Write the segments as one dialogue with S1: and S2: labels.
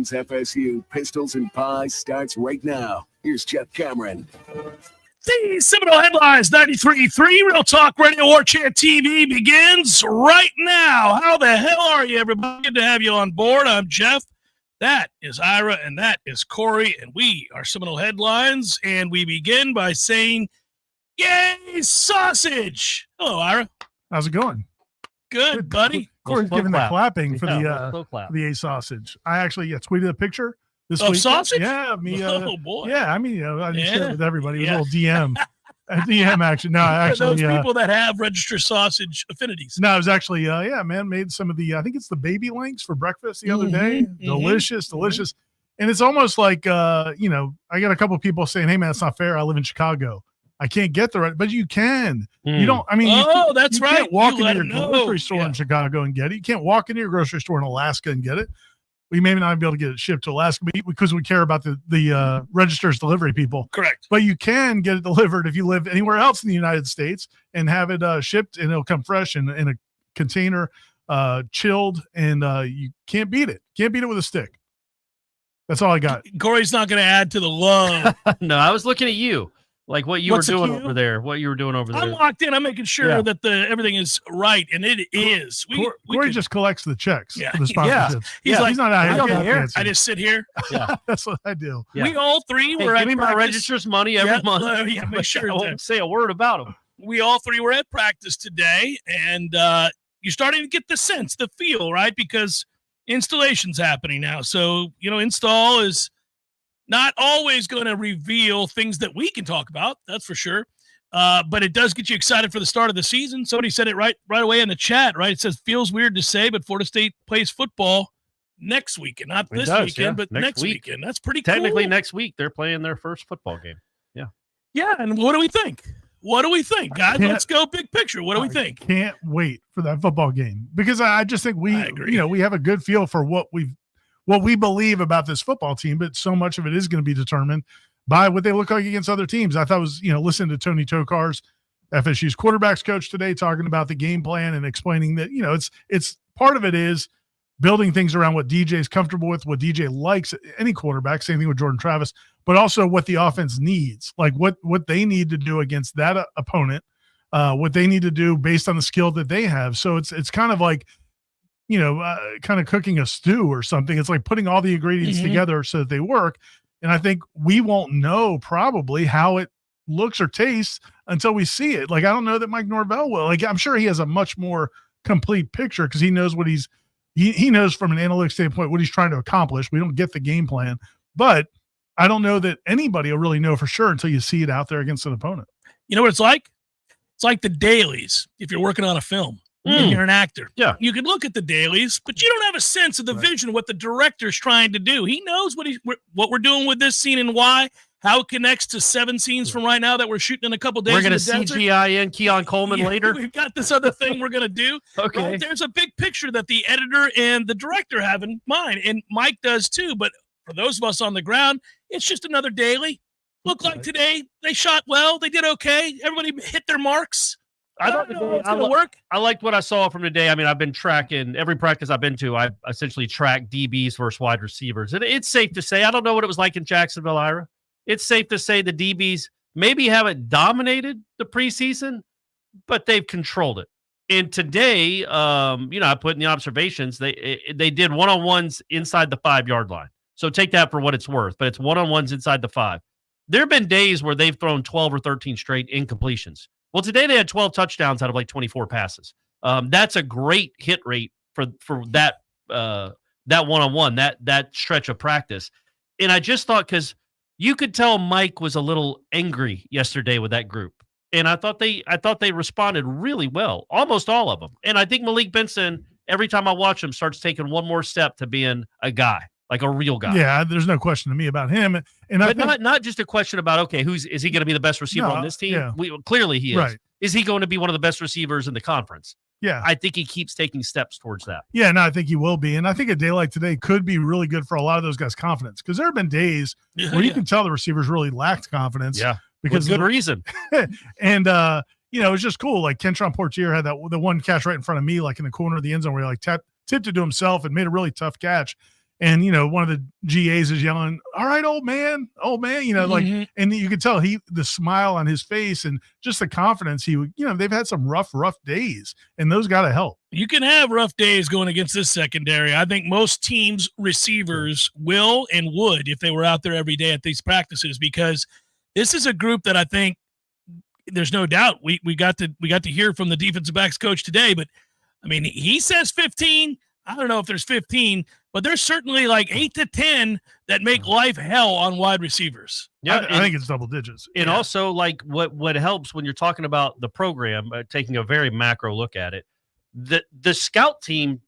S1: FSU Pistols and Pies starts right now. Here's Jeff Cameron.
S2: The Seminole Headlines 93.3 Real Talk Radio Warchant TV begins right now. How the hell are you, everybody? Good to have you on board. I'm Jeff. That is Ira, and that is Corey, and we are Seminole Headlines, and we begin by saying, yay, sausage! Hello, Ira.
S3: How's it going?
S2: Good, buddy.
S3: Corey's giving the clapping for the A sausage. I actually tweeted a picture this week.
S2: Sausage?
S3: Yeah, me.
S2: Oh boy.
S3: Yeah, I mean, I just shared it with everybody. It was a little DM, DM action. No, actually,
S2: those people that have registered sausage affinities.
S3: No, it was actually, made some of the. I think it's the baby links for breakfast the other day. Delicious. And it's almost like, I got a couple of people saying, "Hey, man, it's not fair. I live in Chicago. I can't get the right," but you can. You don't. I mean,
S2: that's right.
S3: You can't walk into your grocery store in Chicago and get it. You can't walk into your grocery store in Alaska and get it. We may not be able to get it shipped to Alaska because we care about the register's delivery people.
S2: Correct.
S3: But you can get it delivered if you live anywhere else in the United States and have it shipped, and it'll come fresh in a container, chilled, and you can't beat it. Can't beat it with a stick. That's all I got.
S2: Corey's not going to add to the love.
S4: No, I was looking at you. Like what you were doing over there.
S2: I'm locked in. I'm making sure that everything is right, and it is.
S3: Corey just collects the checks for the sponsorships.
S2: He's
S3: not out here.
S2: I just sit here.
S3: Yeah, that's what I do.
S4: Yeah.
S2: We all three were at
S4: give me
S2: practice.
S4: My register's money every month.
S2: Make sure
S4: I won't say a word about them.
S2: We all three were at practice today, and you're starting to get the sense, the feel, right? Because installation's happening now. So, install is not always going to reveal things that we can talk about, that's for sure. But it does get you excited for the start of the season. Somebody said it right away in the chat, right? It says, feels weird to say, but Florida State plays football next weekend. Not this weekend, but next weekend. That's pretty cool.
S4: Technically, next week, they're playing their first football game. Yeah.
S2: Yeah, and what do we think? Guys? Let's go big picture. What do we think?
S3: Can't wait for that football game. Because I just think we have a good feel for what we believe about this football team, but so much of it is going to be determined by what they look like against other teams. I thought it was, listening to Tony Tokar's, FSU's quarterbacks coach today, talking about the game plan and explaining that, it's part of it is building things around what DJ is comfortable with, what DJ likes, any quarterback, same thing with Jordan Travis, but also what the offense needs, like what they need to do against that opponent, what they need to do based on the skill that they have. So it's kind of like, kind of cooking a stew or something. It's like putting all the ingredients together so that they work. And I think we won't know probably how it looks or tastes until we see it. Like, I don't know that Mike Norvell will. Like, I'm sure he has a much more complete picture because he knows what he knows from an analytics standpoint what he's trying to accomplish. We don't get the game plan, but I don't know that anybody will really know for sure until you see it out there against an opponent.
S2: You know what it's like? It's like the dailies if you're working on a film. And you're an actor.
S4: Yeah.
S2: You can look at the dailies, but you don't have a sense of the vision of what the director's trying to do. He knows what we're doing with this scene and why, how it connects to 7 scenes from right now that we're shooting in a couple days.
S4: We're going to CGI in Keon Coleman later.
S2: We've got this other thing we're going to do.
S4: Okay.
S2: Right? There's a big picture that the editor and the director have in mind, and Mike does too. But for those of us on the ground, it's just another daily. Look like today, they shot well. They did okay. Everybody hit their marks. I don't know it's going to work.
S4: I liked what I saw from today. I mean, I've been tracking every practice I've been to. I essentially tracked DBs versus wide receivers. And it's safe to say, I don't know what it was like in Jacksonville, Ira. It's safe to say the DBs maybe haven't dominated the preseason, but they've controlled it. And today, I put in the observations, they did one-on-ones inside the 5-yard line. So take that for what it's worth, but it's one-on-ones inside the 5. There have been days where they've thrown 12 or 13 straight incompletions. Well, today they had 12 touchdowns out of like 24 passes. That's a great hit rate for that one-on-one, that stretch of practice. And I just thought, because you could tell Mike was a little angry yesterday with that group. And I thought they responded really well, almost all of them. And I think Malik Benson, every time I watch him, starts taking one more step to being a guy. Like a real guy.
S3: Yeah, there's no question to me about him. And
S4: but not just a question about, okay, is he going to be the best receiver on this team?
S3: Yeah.
S4: Clearly he is.
S3: Right.
S4: Is he going to be one of the best receivers in the conference?
S3: Yeah.
S4: I think he keeps taking steps towards that.
S3: Yeah, no, I think he will be. And I think a day like today could be really good for a lot of those guys' confidence, because there have been days where you can tell the receivers really lacked confidence.
S4: Yeah,
S3: because
S4: with good reason.
S3: And, it was just cool. Like Kentron Portier had the one catch right in front of me, like in the corner of the end zone where he tipped it to himself and made a really tough catch. And, one of the GAs is yelling, "All right, old man, like, and you could tell the smile on his face and just the confidence he would, they've had some rough days, and those got to help.
S2: You can have rough days going against this secondary. I think most teams' receivers will and would if they were out there every day at these practices, because this is a group that I think there's no doubt we got to hear from the defensive backs coach today, but I mean, he says 15. I don't know if there's 15, but there's certainly like 8 to 10 that make life hell on wide receivers.
S3: Yeah, I think it's double digits.
S4: And also, like, what helps when you're talking about the program, taking a very macro look at it, the scout team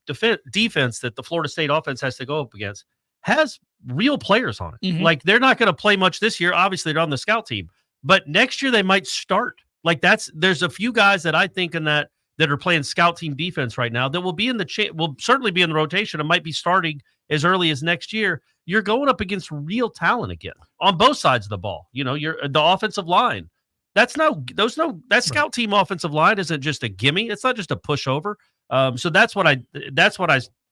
S4: defense that the Florida State offense has to go up against has real players on it.
S2: Mm-hmm.
S4: Like, they're not going to play much this year. Obviously, they're on the scout team. But next year, they might start. Like, there's a few guys that I think that are playing scout team defense right now that will be will certainly be in the rotation and might be starting as early as next year. You're going up against real talent again on both sides of the ball. You're the offensive line. That scout team offensive line isn't just a gimme. It's not just a pushover. So that's what I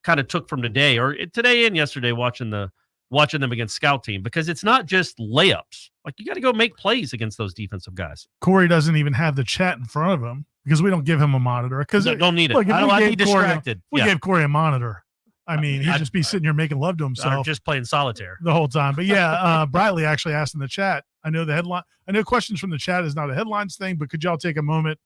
S4: kind of took from today and yesterday watching them against scout team, because it's not just layups. Like, you got to go make plays against those defensive guys.
S3: Corey doesn't even have the chat in front of him because we don't give him a monitor. Because
S4: don't need it.
S3: Look,
S4: I need distracted.
S3: We gave Corey a monitor. I mean, he'd just be sitting here making love to himself,
S4: just playing solitaire
S3: the whole time. But yeah, Briley actually asked in the chat. I know questions from the chat is not a headlines thing, but could y'all take a moment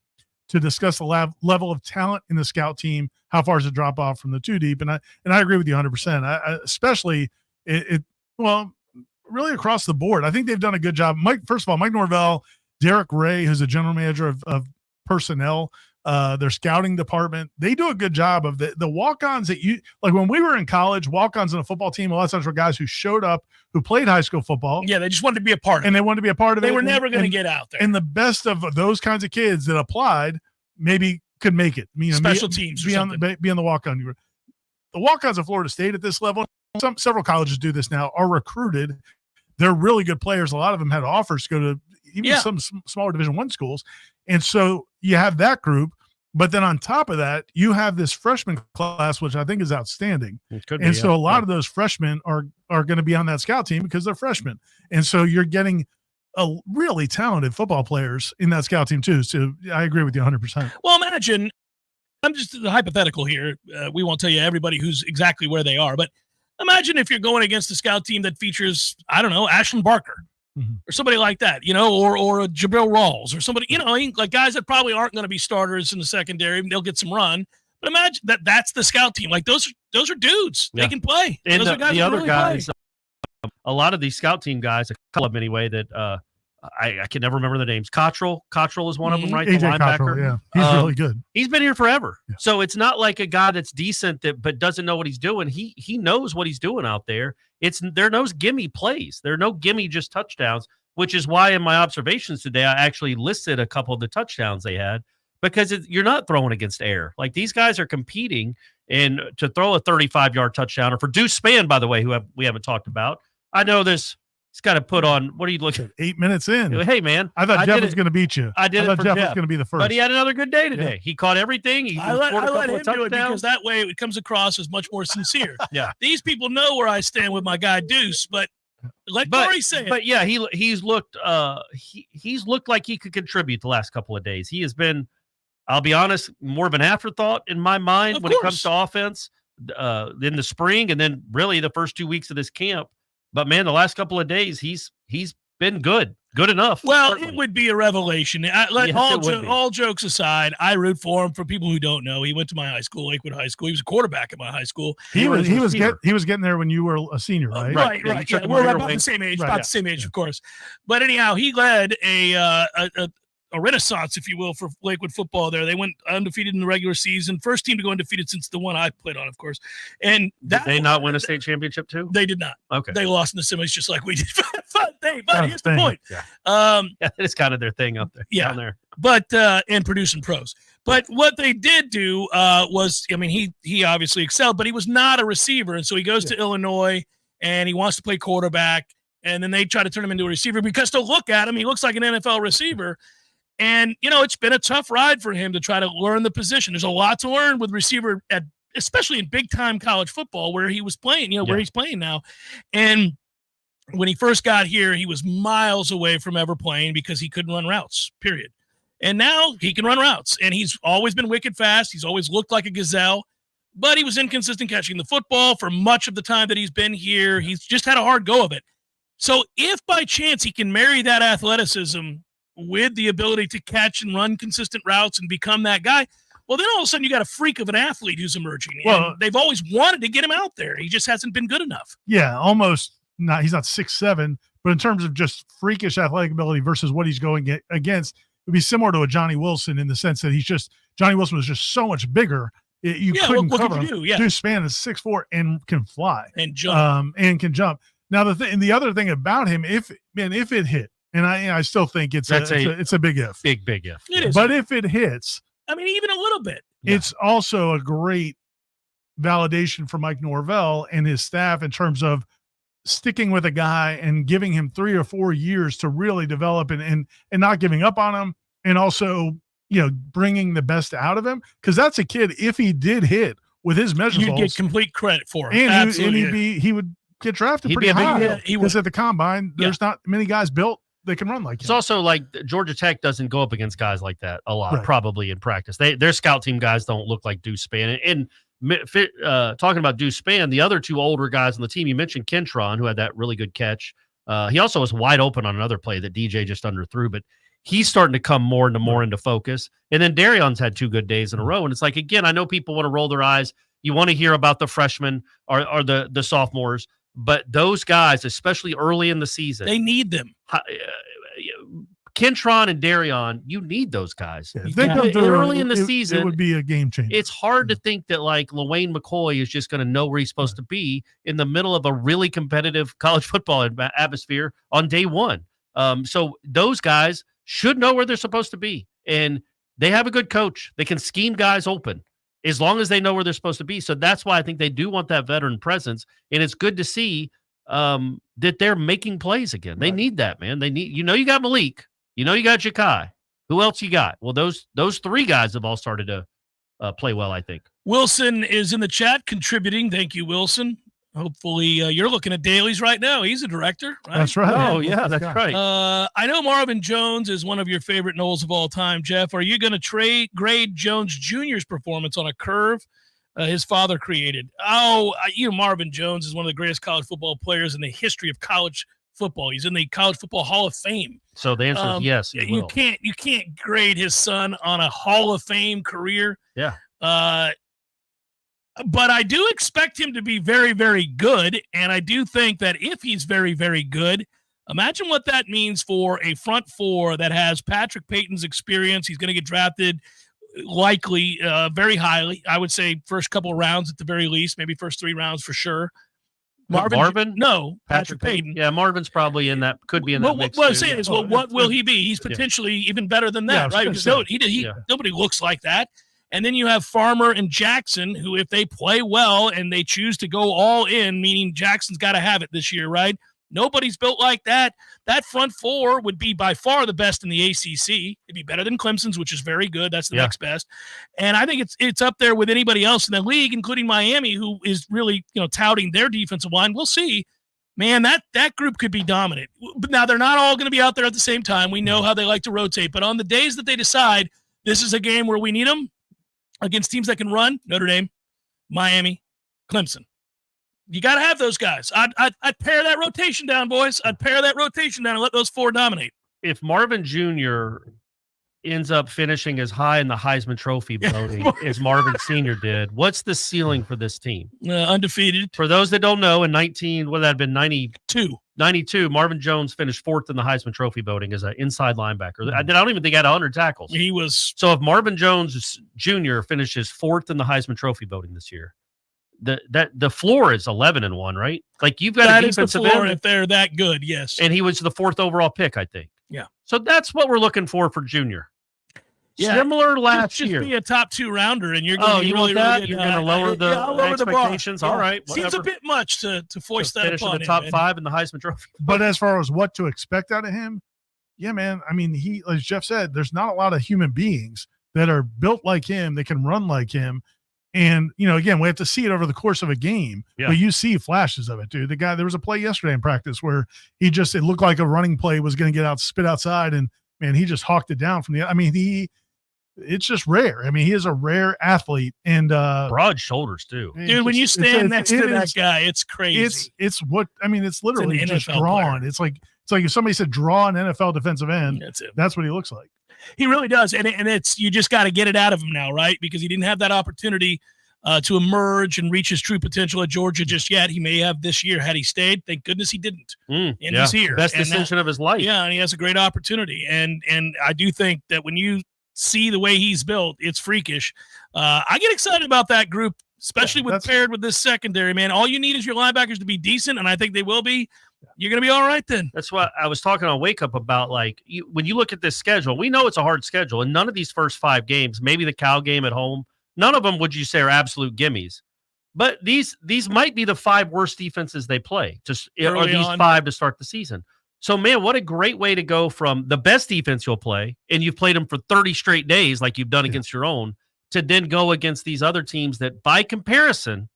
S3: to discuss the level of talent in the scout team? How far is the drop off from the two deep? And I agree with you 100%. Especially really across the board. I think they've done a good job. First of all, Mike Norvell, Derek Ray, who's a general manager of personnel, their scouting department, they do a good job of the walk-ons that like when we were in college, walk-ons on a football team, a lot of times were guys who showed up, who played high school football.
S2: Yeah, they just wanted to be a part of it.
S3: And they wanted to be a part of it.
S2: They were never going to get out there.
S3: And the best of those kinds of kids that applied maybe could make it.
S2: Special teams
S3: be on the walk-on. The walk-ons of Florida State at this level, several colleges do this now, are recruited. They're really good players. A lot of them had offers to go to even some smaller Division I schools. And so you have that group, but then on top of that, you have this freshman class, which I think is outstanding. So a lot of those freshmen are going to be on that scout team because they're freshmen. And so you're getting a really talented football players in that scout team too. So I agree with you 100%.
S2: Well, imagine, I'm just hypothetical here. We won't tell you everybody who's exactly where they are, but imagine if you're going against a scout team that features, I don't know, Ashland Barker or somebody like that, or a Jabril Rawls or somebody, like guys that probably aren't going to be starters in the secondary. They'll get some run. But imagine that's the scout team. Like those are dudes. Yeah. They can play.
S4: And
S2: those are guys
S4: the other
S2: really
S4: guys, a lot of these scout team guys, a couple of them anyway, that I can never remember the names. Cottrell is one of them, right?
S3: AJ
S4: the linebacker.
S3: Cottrell, yeah. He's really good.
S4: He's been here forever.
S3: Yeah.
S4: So it's not like a guy that's decent but doesn't know what he's doing. He knows what he's doing out there. There are no gimme plays. There are no gimme just touchdowns, which is why in my observations today, I actually listed a couple of the touchdowns they had, because you're not throwing against air. Like, these guys are competing, and to throw a 35-yard touchdown, or for Deuce Spann, by the way, we haven't talked about. I know this. He's got to put on. What are you looking at?
S3: 8 minutes in.
S4: Hey, man.
S3: I thought Jeff was going to beat you.
S4: I thought
S3: Jeff was going to be the first.
S4: But he had another good day today. Yeah. He caught everything.
S2: I let him do it because that way it comes across as much more sincere.
S4: Yeah.
S2: These people know where I stand with my guy Deuce, but let Corey say it.
S4: But yeah, he's looked like he could contribute the last couple of days. He has been, I'll be honest, more of an afterthought in my mind when it comes to offense in the spring, and then really the first 2 weeks of this camp. But man, the last couple of days, he's been good enough.
S2: Well,
S4: certainly.
S2: It would be a revelation. All jokes aside, I root for him. For people who don't know, he went to my high school, Lakewood High School. He was a quarterback at my high school.
S3: He was getting there when you were a senior, right?
S2: Right. Yeah. We're about the same age. About the same age, of course. But anyhow, he led a renaissance, if you will, for Lakewood football there. They went undefeated in the regular season. First team to go undefeated since the one I played on, of course. And
S4: did they not win a state championship too?
S2: They did not.
S4: Okay.
S2: They lost in the semis just like we did. But here's the point.
S4: Yeah. It's kind of their thing up there.
S2: Yeah.
S4: Down there.
S2: But and producing pros. But what they did do was, I mean, he obviously excelled, but he was not a receiver. And so he goes to Illinois and he wants to play quarterback. And then they try to turn him into a receiver because to look at him, he looks like an NFL receiver. And, it's been a tough ride for him to try to learn the position. There's a lot to learn with receiver especially in big time college football where he was playing, where he's playing now. And when he first got here, he was miles away from ever playing because he couldn't run routes, period. And now he can run routes, and he's always been wicked fast. He's always looked like a gazelle, but he was inconsistent catching the football for much of the time that he's been here. He's just had a hard go of it. So if by chance he can marry that athleticism with the ability to catch and run consistent routes and become that guy, well, then all of a sudden you got a freak of an athlete who's emerging. Well, and they've always wanted to get him out there. He just hasn't been good enough.
S3: Yeah, almost not. He's not 6'7", but in terms of just freakish athletic ability versus what he's going against, it would be similar to a Johnny Wilson in the sense that Johnny Wilson was just so much bigger. You couldn't cover him. Dude Spann is 6'4" and can fly and jump. Now the other thing about him, if it hit, and I still think it's a big if.
S4: Big if.
S2: It is.
S3: But if it hits,
S2: I mean, even a little bit.
S3: It's also a great validation for Mike Norvell and his staff in terms of sticking with a guy and giving him 3 or 4 years to really develop and not giving up on him, and also bringing the best out of him, because that's a kid. If he did hit with his measurables,
S2: you'd get complete credit for him. And
S3: he would get drafted pretty high. Because at the combine, there's not many guys built that can run like him.
S4: It's also like Georgia Tech doesn't go up against guys like that a lot, probably in practice. Their scout team guys don't look like Deuce Spann. And talking about Deuce Spann, the other 2 older guys on the team, you mentioned Kentron, who had that really good catch. He also was wide open on another play that DJ just underthrew, but he's starting to come more into focus. And then Darion's had 2 good days in a row. And it's like, again, I know people want to roll their eyes. You want to hear about the freshmen or the sophomores, but those guys, especially early in the season,
S2: they need them.
S4: Kentron and Darion, you need those guys.
S3: Yeah, if they come through
S4: early in the season,
S3: it would be a game changer.
S4: It's hard to think that like LaWayne McCoy is just going to know where he's supposed to be in the middle of a really competitive college football atmosphere on day one. So those guys should know where they're supposed to be, and they have a good coach. They can scheme guys open as long as they know where they're supposed to be. So that's why I think they do want that veteran presence, and it's good to see that they're making plays again. They need that, man. They need, you got Malik, you got Jakai. Who else you got? Well, those 3 guys have all started to play well, I think. Wilson
S2: is in the chat contributing. Thank you, Wilson. Hopefully you're looking at dailies right now. He's a director, right?
S3: That's right.
S4: Oh, yeah, that's right.
S2: I know Marvin Jones is one of your favorite Noles of all time, Jeff. Are you going to grade Jones Jr.'s performance on a curve his father created? Marvin Jones is one of the greatest college football players in the history of college football. He's in the College Football Hall of Fame.
S4: So the answer is yes.
S2: You can't grade his son on a Hall of Fame career.
S4: Yeah.
S2: But I do expect him to be very, very good. And I do think that if he's very, very good, imagine what that means for a front 4 that has Patrick Payton's experience. He's going to get drafted likely very highly. I would say first couple of rounds at the very least, maybe first 3 rounds for sure.
S4: Marvin?
S2: No, Patrick Payton.
S4: Yeah, Marvin's probably in that, could be in that mix.
S2: What I'm saying is, what will he be? He's potentially even better than that, right? Because nobody looks like that. And then you have Farmer and Jackson, who, if they play well and they choose to go all in, meaning Jackson's got to have it this year, right? Nobody's built like that. That front 4 would be by far the best in the ACC. It'd be better than Clemson's, which is very good. That's the next best. And I think it's up there with anybody else in the league, including Miami, who is really touting their defensive line. We'll see. Man, that group could be dominant. But now they're not all going to be out there at the same time. We know how they like to rotate. But on the days that they decide this is a game where we need them, against teams that can run, Notre Dame, Miami, Clemson. You got to have those guys. I'd pare that rotation down, boys. I'd pare that rotation down and let those 4 dominate.
S4: If Marvin Jr. ends up finishing as high in the Heisman Trophy voting as Marvin Sr. did, what's the ceiling for this team?
S2: Undefeated.
S4: For those that don't know, in 92, Marvin Jones finished 4th in the Heisman Trophy voting as an inside linebacker. I don't even think he had 100 tackles.
S2: He was.
S4: So if Marvin Jones Jr. finishes 4th in the Heisman Trophy voting this year, the floor is 11-1, right? Like, you've got
S2: that
S4: a defensive
S2: is the floor
S4: end,
S2: if they're that good, yes.
S4: and he was the 4th overall pick, I think.
S2: Yeah.
S4: So that's what we're looking for Junior.
S2: Yeah.
S4: Similar last year.
S2: Just be a top 2 rounder, and you're going to
S4: really you're going to lower the expectations.
S2: The bar.
S4: All right, whatever.
S2: Seems a bit much to foist that upon
S4: him. The top 5 in the Heisman Trophy.
S3: But as far as what to expect out of him, yeah, man. I mean, he, as Jeff said, there's not a lot of human beings that are built like him, that can run like him, And, again, we have to see it over the course of a game, but you see flashes of it, dude. There was a play yesterday in practice where it looked like a running play was going to get spit outside. And man, he just hawked it down from it's just rare. I mean, he is a rare athlete and
S4: broad shoulders too.
S2: Dude, when you stand next to that guy, it's crazy.
S3: It's literally just drawn. Player. It's like if somebody said draw an NFL defensive end, that's what he looks like.
S2: He really does. And it's you just got to get it out of him now, right? Because he didn't have that opportunity to emerge and reach his true potential at Georgia just yet. He may have this year had he stayed. Thank goodness he didn't. He's here.
S4: Best decision of his life.
S2: Yeah, and he has a great opportunity. And I do think that when you see the way he's built, it's freakish. I get excited about that group, especially paired with this secondary, man. All you need is your linebackers to be decent, and I think they will be. You're going to be all right then.
S4: That's what I was talking on Wake Up about. Like, when you look at this schedule, we know it's a hard schedule, and none of these first 5 games, maybe the Cal game at home, none of them would you say are absolute gimmies. But these might be the 5 worst defenses they play, or these 5 to start the season. So, man, what a great way to go from the best defense you'll play, and you've played them for 30 straight days like you've done against your own, to then go against these other teams that, by comparison,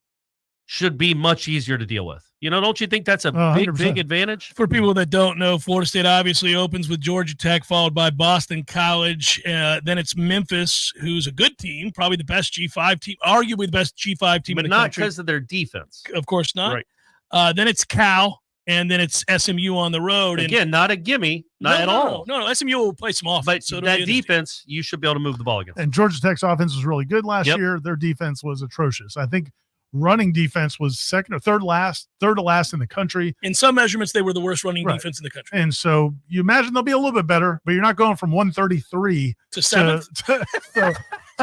S4: should be much easier to deal with. Don't you think that's a big advantage?
S2: For people that don't know, Florida State obviously opens with Georgia Tech, followed by Boston College. Then it's Memphis, who's a good team, probably the best G5 team, arguably the best G5 team in the country. But
S4: not because of their defense.
S2: Of course not.
S4: Right.
S2: Then it's Cal, and then it's SMU on the road.
S4: Again, not a gimme, at all.
S2: No, SMU will play some offense.
S4: But
S2: so
S4: that defense, you should be able to move the ball against.
S3: And Georgia Tech's offense was really good last year. Their defense was atrocious. I think running defense was second or third to last in the country.
S2: In some measurements, they were the worst running defense in the country.
S3: And so you imagine they'll be a little bit better, but you're not going from 133
S2: to 7th.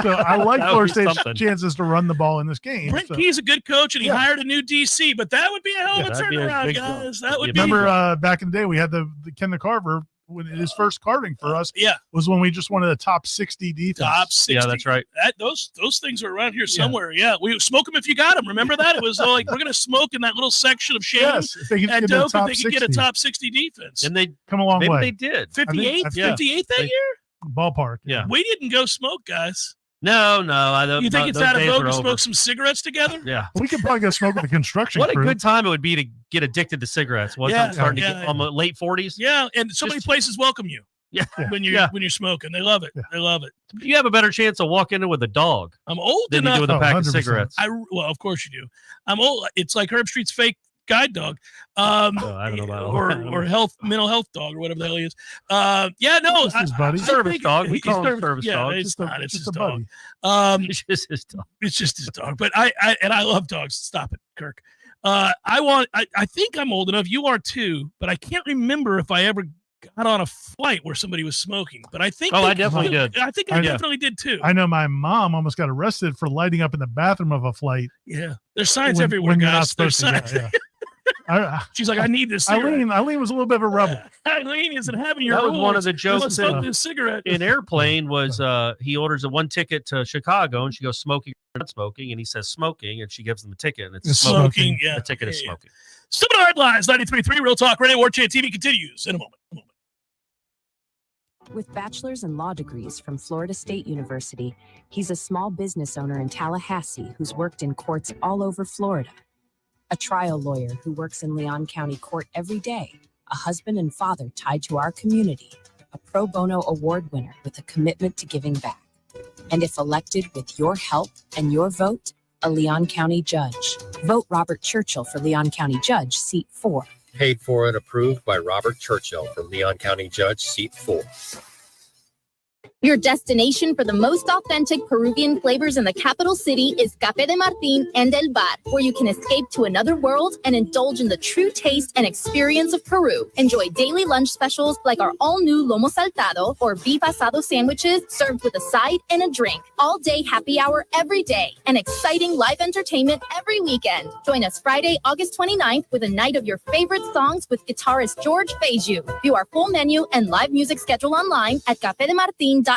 S3: So I like Florida State's chances to run the ball in this game.
S2: Brent Key's a good coach, and he hired a new DC, but that would be a hell of a turnaround, guys. That would be.
S3: Remember back in the day, we had the Ken the Carver. When his first carving for us was when we just wanted a top 60 defense.
S2: Top 60.
S4: Yeah, that's right.
S2: Those things are around here somewhere. Yeah, we smoke them if you got them. Remember that? It was like we're going to smoke in that little section of Shannon and Dope if they could get a top 60 defense.
S4: And they
S3: come a long way.
S4: They did.
S2: 58 that year?
S3: Ballpark.
S4: Yeah.
S2: We didn't go smoke, guys.
S4: No, I don't.
S2: You think it's out of vogue to smoke some cigarettes together?
S4: Yeah.
S3: We could probably go smoke with the construction
S4: What
S3: crew.
S4: a good time it would be to get addicted to cigarettes. Starting to get on the late 40s.
S2: Yeah, and so many places welcome you.
S4: Yeah.
S2: When you're smoking. They love it. Yeah. They love it.
S4: You have a better chance of walking in with a dog.
S2: I'm old
S4: than
S2: enough.
S4: You do with a pack
S3: 100%.
S4: of cigarettes.
S2: Well, of course you do. I'm old. It's like Herb Street's fake guide dog.
S4: I don't know about
S2: or mental health dog or whatever the hell he is.
S3: His buddy.
S4: Service dog. We call him service dog.
S2: It's not. It's his dog.
S4: It's just his dog.
S2: It's just his dog. But I love dogs. Stop it, Kirk. I think I'm old enough. You are too, but I can't remember if I ever got on a flight where somebody was smoking. But I think
S4: I definitely did.
S2: I think I definitely did too.
S3: I know my mom almost got arrested for lighting up in the bathroom of a flight.
S2: Yeah, there's signs everywhere, guys. There's signs. She's like, I need this cigarette.
S3: Eileen was a little bit of a rebel.
S2: Eileen isn't having your
S4: That was
S2: rules.
S4: one of the jokes
S2: this cigarette.
S4: in Airplane was he orders a 1 ticket to Chicago and she goes smoking or not smoking and he says smoking and she gives him a ticket and it's
S2: smoking. Yeah.
S4: The ticket is smoking.
S2: Seminole Headlines, 93.3 Real Talk Radio. Warchant TV continues in a moment.
S5: With bachelor's and law degrees from Florida State University, he's a small business owner in Tallahassee who's worked in courts all over Florida. A trial lawyer who works in Leon County Court every day, a husband and father tied to our community, a pro bono award winner with a commitment to giving back. And if elected with your help and your vote, a Leon County judge. Vote Robert Churchill for Leon County Judge, Seat 4.
S6: Paid for and approved by Robert Churchill for Leon County Judge, Seat 4.
S7: Your destination for the most authentic Peruvian flavors in the capital city is Café de Martín and El Bar, where you can escape to another world and indulge in the true taste and experience of Peru. Enjoy daily lunch specials like our all-new lomo saltado or beef asado sandwiches served with a side and a drink. All-day happy hour every day and exciting live entertainment every weekend. Join us Friday, August 29th with a night of your favorite songs with guitarist George Feiju. View our full menu and live music schedule online at cafedemartin.com.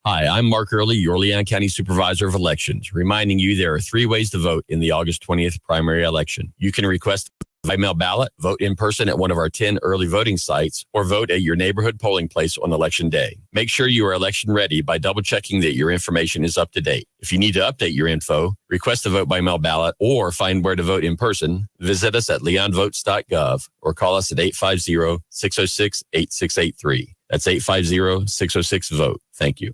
S8: Hi, I'm Mark Early, your Leon County Supervisor of Elections, reminding you there are 3 ways to vote in the August 20th primary election. You can request by mail ballot, vote in person at one of our 10 early voting sites, or vote at your neighborhood polling place on Election Day. Make sure you are election ready by double checking that your information is up to date. If you need to update your info, request a vote by mail ballot, or find where to vote in person, visit us at leonvotes.gov or call us at 850-606-8683. That's 850-606-VOTE. Thank you.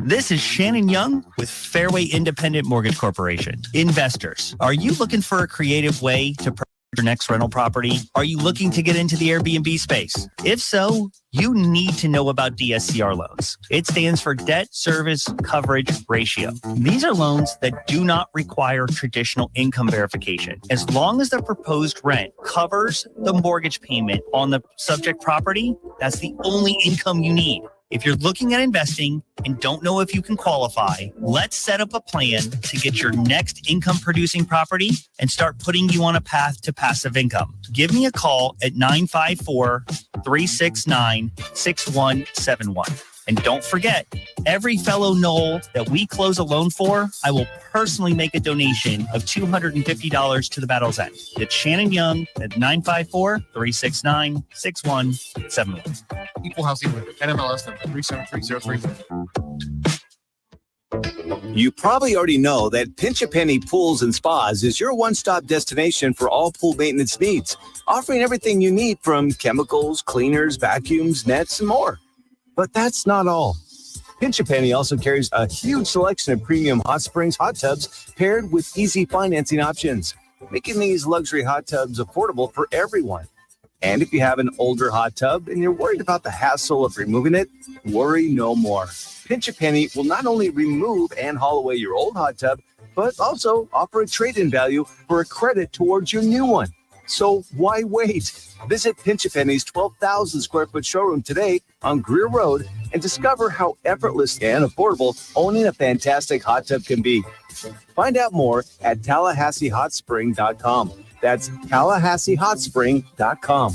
S9: This is Shannon Young with Fairway Independent Mortgage Corporation. Investors, are you looking for a creative way to purchase your next rental property? Are you looking to get into the Airbnb space? If so, you need to know about DSCR loans. It stands for Debt Service Coverage Ratio. These are loans that do not require traditional income verification. As long as the proposed rent covers the mortgage payment on the subject property, that's the only income you need. If you're looking at investing and don't know if you can qualify, let's set up a plan to get your next income producing property and start putting you on a path to passive income. Give me a call at 954-369-6171. And don't forget, every fellow Nole that we close a loan for, I will personally make a donation of $250 to the Battle's End. It's Shannon Young at 954-369-6171.
S10: Equal housing lender, NMLS number 373033.
S11: You probably already know that Pinch a Penny Pools and Spas is your one-stop destination for all pool maintenance needs, offering everything you need from chemicals, cleaners, vacuums, nets, and more. But that's not all. Pinch a Penny also carries a huge selection of premium hot springs hot tubs paired with easy financing options, making these luxury hot tubs affordable for everyone. And if you have an older hot tub and you're worried about the hassle of removing it, worry no more. Pinch a Penny will not only remove and haul away your old hot tub, but also offer a trade-in value for a credit towards your new one. So why wait? Visit Pinch a Penny's 12,000 square foot showroom today on Greer Road and discover how effortless and affordable owning a fantastic hot tub can be. Find out more at TallahasseeHotSpring.com. That's TallahasseeHotSpring.com.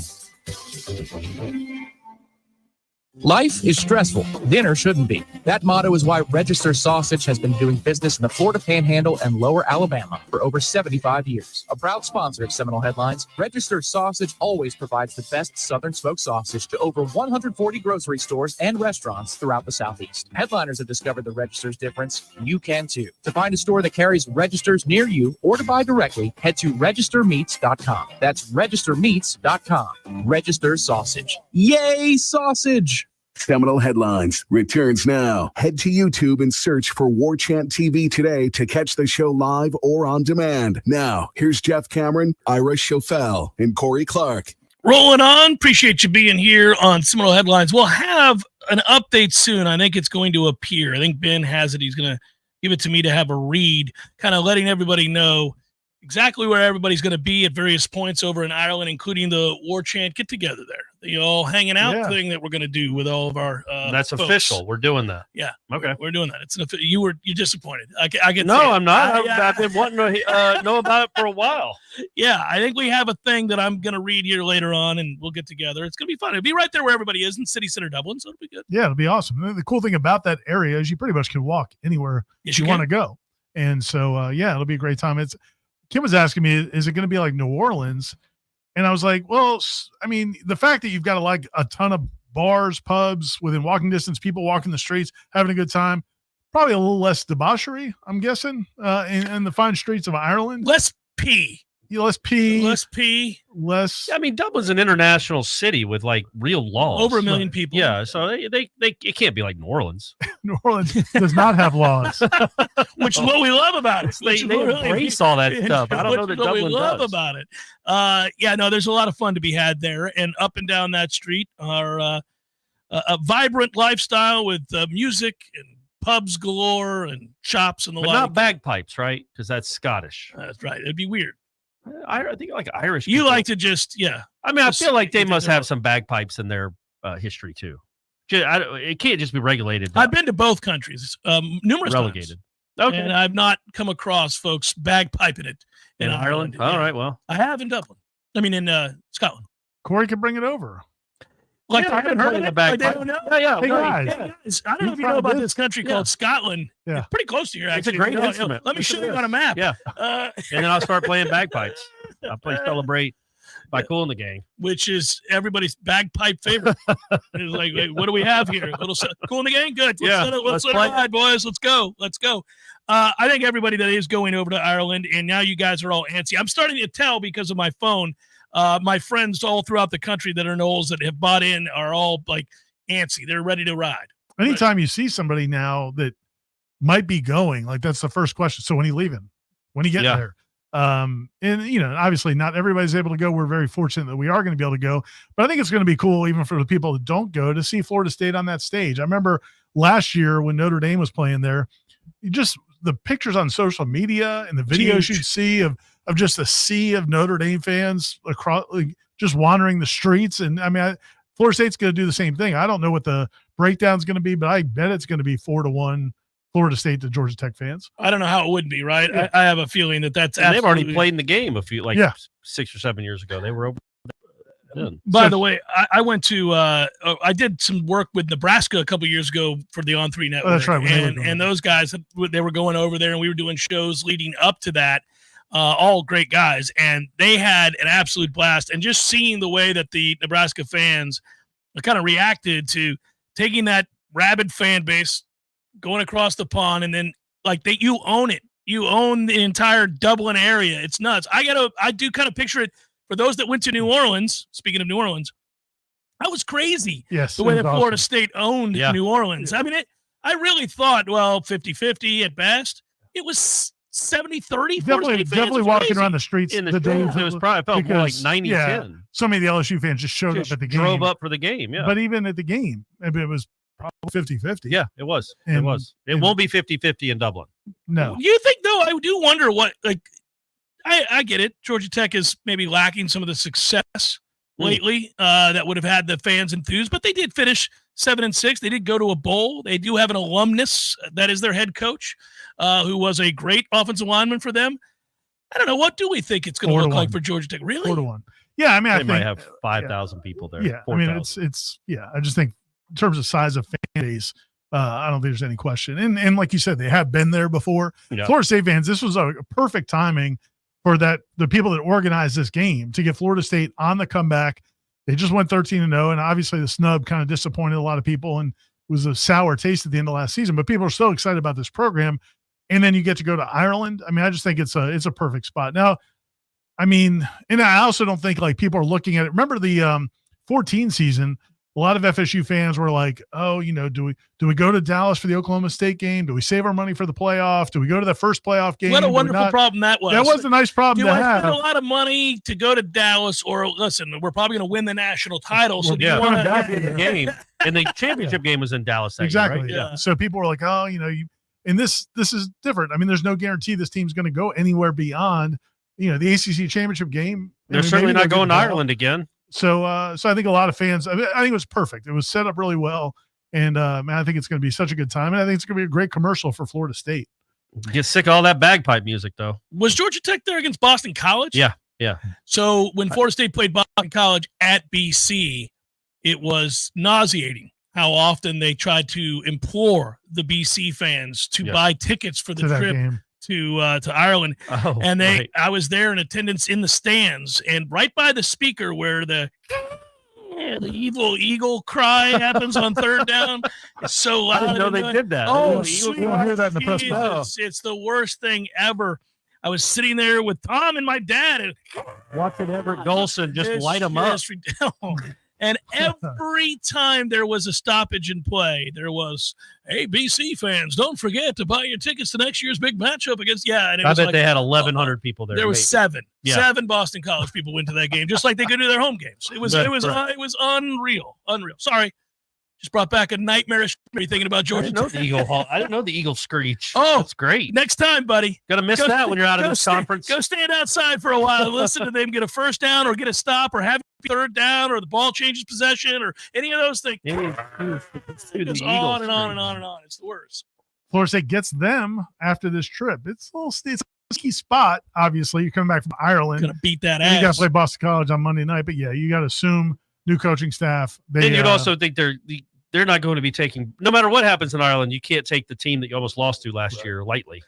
S12: Life is stressful. Dinner shouldn't be. That motto is why Register Sausage has been doing business in the Florida Panhandle and Lower Alabama for over 75 years. A proud sponsor of Seminole Headlines, Register Sausage always provides the best Southern smoked sausage to over 140 grocery stores and restaurants throughout the Southeast. Headliners have discovered the Register's difference. You can too. To find a store that carries Registers near you or to buy directly, head to registermeats.com. That's registermeats.com. Register Sausage. Yay, sausage!
S1: Seminole Headlines returns now. Head to YouTube and search for Warchant TV today to catch the show live or on demand. Now, here's Jeff Cameron, Ira Schofel, and Corey Clark.
S2: Rolling on. Appreciate you being here on Seminole Headlines. We'll have an update soon. I think it's going to appear. I think Ben has it. He's going to give it to me to have a read, kind of letting everybody know exactly where everybody's going to be at various points over in Ireland, including the Warchant get-together there. The all hanging out thing that we're going to do with all of our
S4: That's
S2: folks.
S4: Official. We're doing that.
S2: Yeah.
S4: Okay.
S2: We're doing that. It's you're disappointed. I get
S4: No, I'm not. I've been wanting to know about it for a while.
S2: Yeah, I think we have a thing that I'm going to read here later on, and we'll get together. It's going to be fun. It'll be right there where everybody is in City Center, Dublin, so it'll be good.
S3: Yeah, it'll be awesome. The cool thing about that area is you pretty much can walk anywhere you want to go. And so, it'll be a great time. Kim was asking me, is it going to be like New Orleans? And I was like, well, I mean, the fact that you've got like a ton of bars, pubs within walking distance, people walking the streets, having a good time, probably a little less debauchery, I'm guessing, in the fine streets of Ireland.
S2: Less pee.
S3: Less pee.
S2: Less pee.
S3: Less.
S4: I mean, Dublin's an international city with like real laws.
S2: Over 1 million people.
S4: Yeah, so they it can't be like New Orleans.
S3: New Orleans does not have laws.
S2: Which is what we love about it.
S4: They embrace all that stuff. I don't know that Dublin
S2: we love
S4: does.
S2: about it. There's a lot of fun to be had there. And up and down that street are a vibrant lifestyle with music and pubs galore and shops and the
S4: but
S2: like.
S4: Not bagpipes, right? Because that's Scottish.
S2: That's right. It'd be weird.
S4: I think like Irish.
S2: You
S4: people.
S2: like to just,
S4: I mean, I feel like they must have some bagpipes in their history too. It can't just be regulated.
S2: I've been to both countries, numerous
S4: relegated.
S2: times.
S4: Okay.
S2: And I've not come across folks bagpiping it
S4: in Ireland. All right, well,
S2: I have in Dublin. I mean, in Scotland.
S3: Corey can bring it over.
S2: Like,
S4: Yeah,
S2: I haven't heard of it. Like, they don't know.
S4: Yeah.
S3: Hey,
S4: no,
S3: guys.
S2: Hey, guys, I don't know if you know about this country called Scotland.
S3: Yeah.
S2: It's pretty close to here,
S4: It's a
S2: actually.
S4: great
S2: You know,
S4: instrument.
S2: Let me show you on a map.
S4: Yeah.
S2: Uh,
S4: And then I'll start playing bagpipes. I'll play Celebrate by Cool in the Gang.
S2: which is everybody's bagpipe favorite. It's like, wait, what do we have here? A little Cool in the Gang? Good. Let's let it ride, boys. Let's go. I think everybody that is going over to Ireland, and now you guys are all antsy. I'm starting to tell because of my phone. My friends all throughout the country that are Noles that have bought in are all like antsy. They're ready to ride.
S3: Anytime you see somebody now that might be going, like that's the first question. So when are you leaving? When are you getting there? And obviously not everybody's able to go. We're very fortunate that we are going to be able to go, but I think it's going to be cool even for the people that don't go to see Florida State on that stage. I remember last year when Notre Dame was playing there, just the pictures on social media and the videos you'd see of just a sea of Notre Dame fans across, like, just wandering the streets. And I mean, Florida State's going to do the same thing. I don't know what the breakdown's going to be, but I bet it's going to be 4-1 Florida State to Georgia Tech fans.
S2: I don't know how it would be, right? Yeah. I have a feeling that's
S4: and they've already played in the game 6 or 7 years ago. They were over.
S2: By the way, I went to I did some work with Nebraska a couple years ago for the On3 network.
S3: Oh, that's right.
S2: And those guys, they were going over there, and we were doing shows leading up to that. All great guys, and they had an absolute blast. And just seeing the way that the Nebraska fans kind of reacted to taking that rabid fan base, going across the pond, and then you own it. You own the entire Dublin area. It's nuts. I do kind of picture it for those that went to New Orleans. Speaking of New Orleans, that was crazy.
S3: Yes.
S2: The way that Florida State owned New Orleans. I mean, I really thought, 50-50 at best. It was 70-30.
S3: Definitely walking around the streets.
S4: In the days, it was probably, it felt more like 90-10.
S3: So many of the LSU fans just showed up at the game.
S4: Drove up for the game, yeah.
S3: But even at the game, it was probably 50-50.
S4: Yeah, it was. It won't be 50-50 in Dublin.
S3: No.
S2: You think, though, I do wonder what, I get it. Georgia Tech is maybe lacking some of the success lately that would have had the fans enthused, but they did finish 7-6. They did go to a bowl. They do have an alumnus that is their head coach, who was a great offensive lineman for them. I don't know. What do we think it's going to look like for Georgia Tech? Really?
S3: 4-1. Yeah, I mean,
S4: they might have 5,000 people there.
S3: Yeah,
S4: 4,
S3: I mean, it's I just think in terms of size of fan base, I don't think there's any question. And like you said, they have been there before. Yeah. Florida State fans, this was a perfect timing for the people that organized this game to get Florida State on the comeback. They just went 13-0, and obviously the snub kind of disappointed a lot of people and was a sour taste at the end of last season. But people are so excited about this program, and then you get to go to Ireland. I mean, I just think it's a perfect spot. Now, I mean, and I also don't think people are looking at it. Remember the 14 season? A lot of FSU fans were like, "Oh, do we go to Dallas for the Oklahoma State game? Do we save our money for the playoff? Do we go to the first playoff game?"
S2: What a wonderful problem that was.
S3: That was a nice problem to have.
S2: Do I spend a lot of money to go to Dallas, or listen, we're probably going to win the national title, so do you want
S4: to be in the game? And the championship game was in Dallas.
S3: Exactly.
S4: Year, right?
S3: Yeah. So people were like, "Oh, and this is different." I mean, there's no guarantee this team's going to go anywhere beyond, the ACC championship game.
S4: They're certainly not going to Ireland again.
S3: So I think a lot of fans, I think it was perfect. It was set up really well. And I think it's going to be such a good time. And I think it's going to be a great commercial for Florida State.
S4: Get sick of all that bagpipe music, though.
S2: Was Georgia Tech there against Boston College?
S4: Yeah.
S2: So when Florida State played Boston College at BC, it was nauseating how often they tried to implore the BC fans to buy tickets for the trip to Ireland.
S4: Oh,
S2: and I was there in attendance in the stands, and right by the speaker where the evil eagle cry happens on third down. It's so loud.
S4: I didn't know they did that.
S2: Oh,
S3: you don't hear that in the press box.
S2: It's the worst thing ever. I was sitting there with Tom and my dad, and
S4: watching Everett Golson just light them up.
S2: And every time there was a stoppage in play, there was, "Hey, BC fans, don't forget to buy your tickets to next year's big matchup against." And it
S4: I
S2: was
S4: bet they had 1,100 people there.
S2: There was seven Boston College people went to that game, just like they go to their home games. It was unreal. Sorry, just brought back a nightmarish memory thinking about Georgia.
S4: I didn't know the Eagle screech.
S2: Oh,
S4: that's great.
S2: Next time, buddy.
S4: Gonna miss that when you're out of this conference.
S2: Go stand outside for a while and listen to them get a first down or get a stop or have third down or the ball changes possession or any of those things. It's on and on and on and on. It's the worst.
S3: Florida State gets them after this trip. It's a key spot. Obviously, you're coming back from Ireland.
S2: Gonna beat that ass.
S3: You got to play Boston College on Monday night, but you got to assume new coaching staff.
S4: And you'd also think they're not going to be taking, no matter what happens in Ireland, you can't take the team that you almost lost to last year lightly.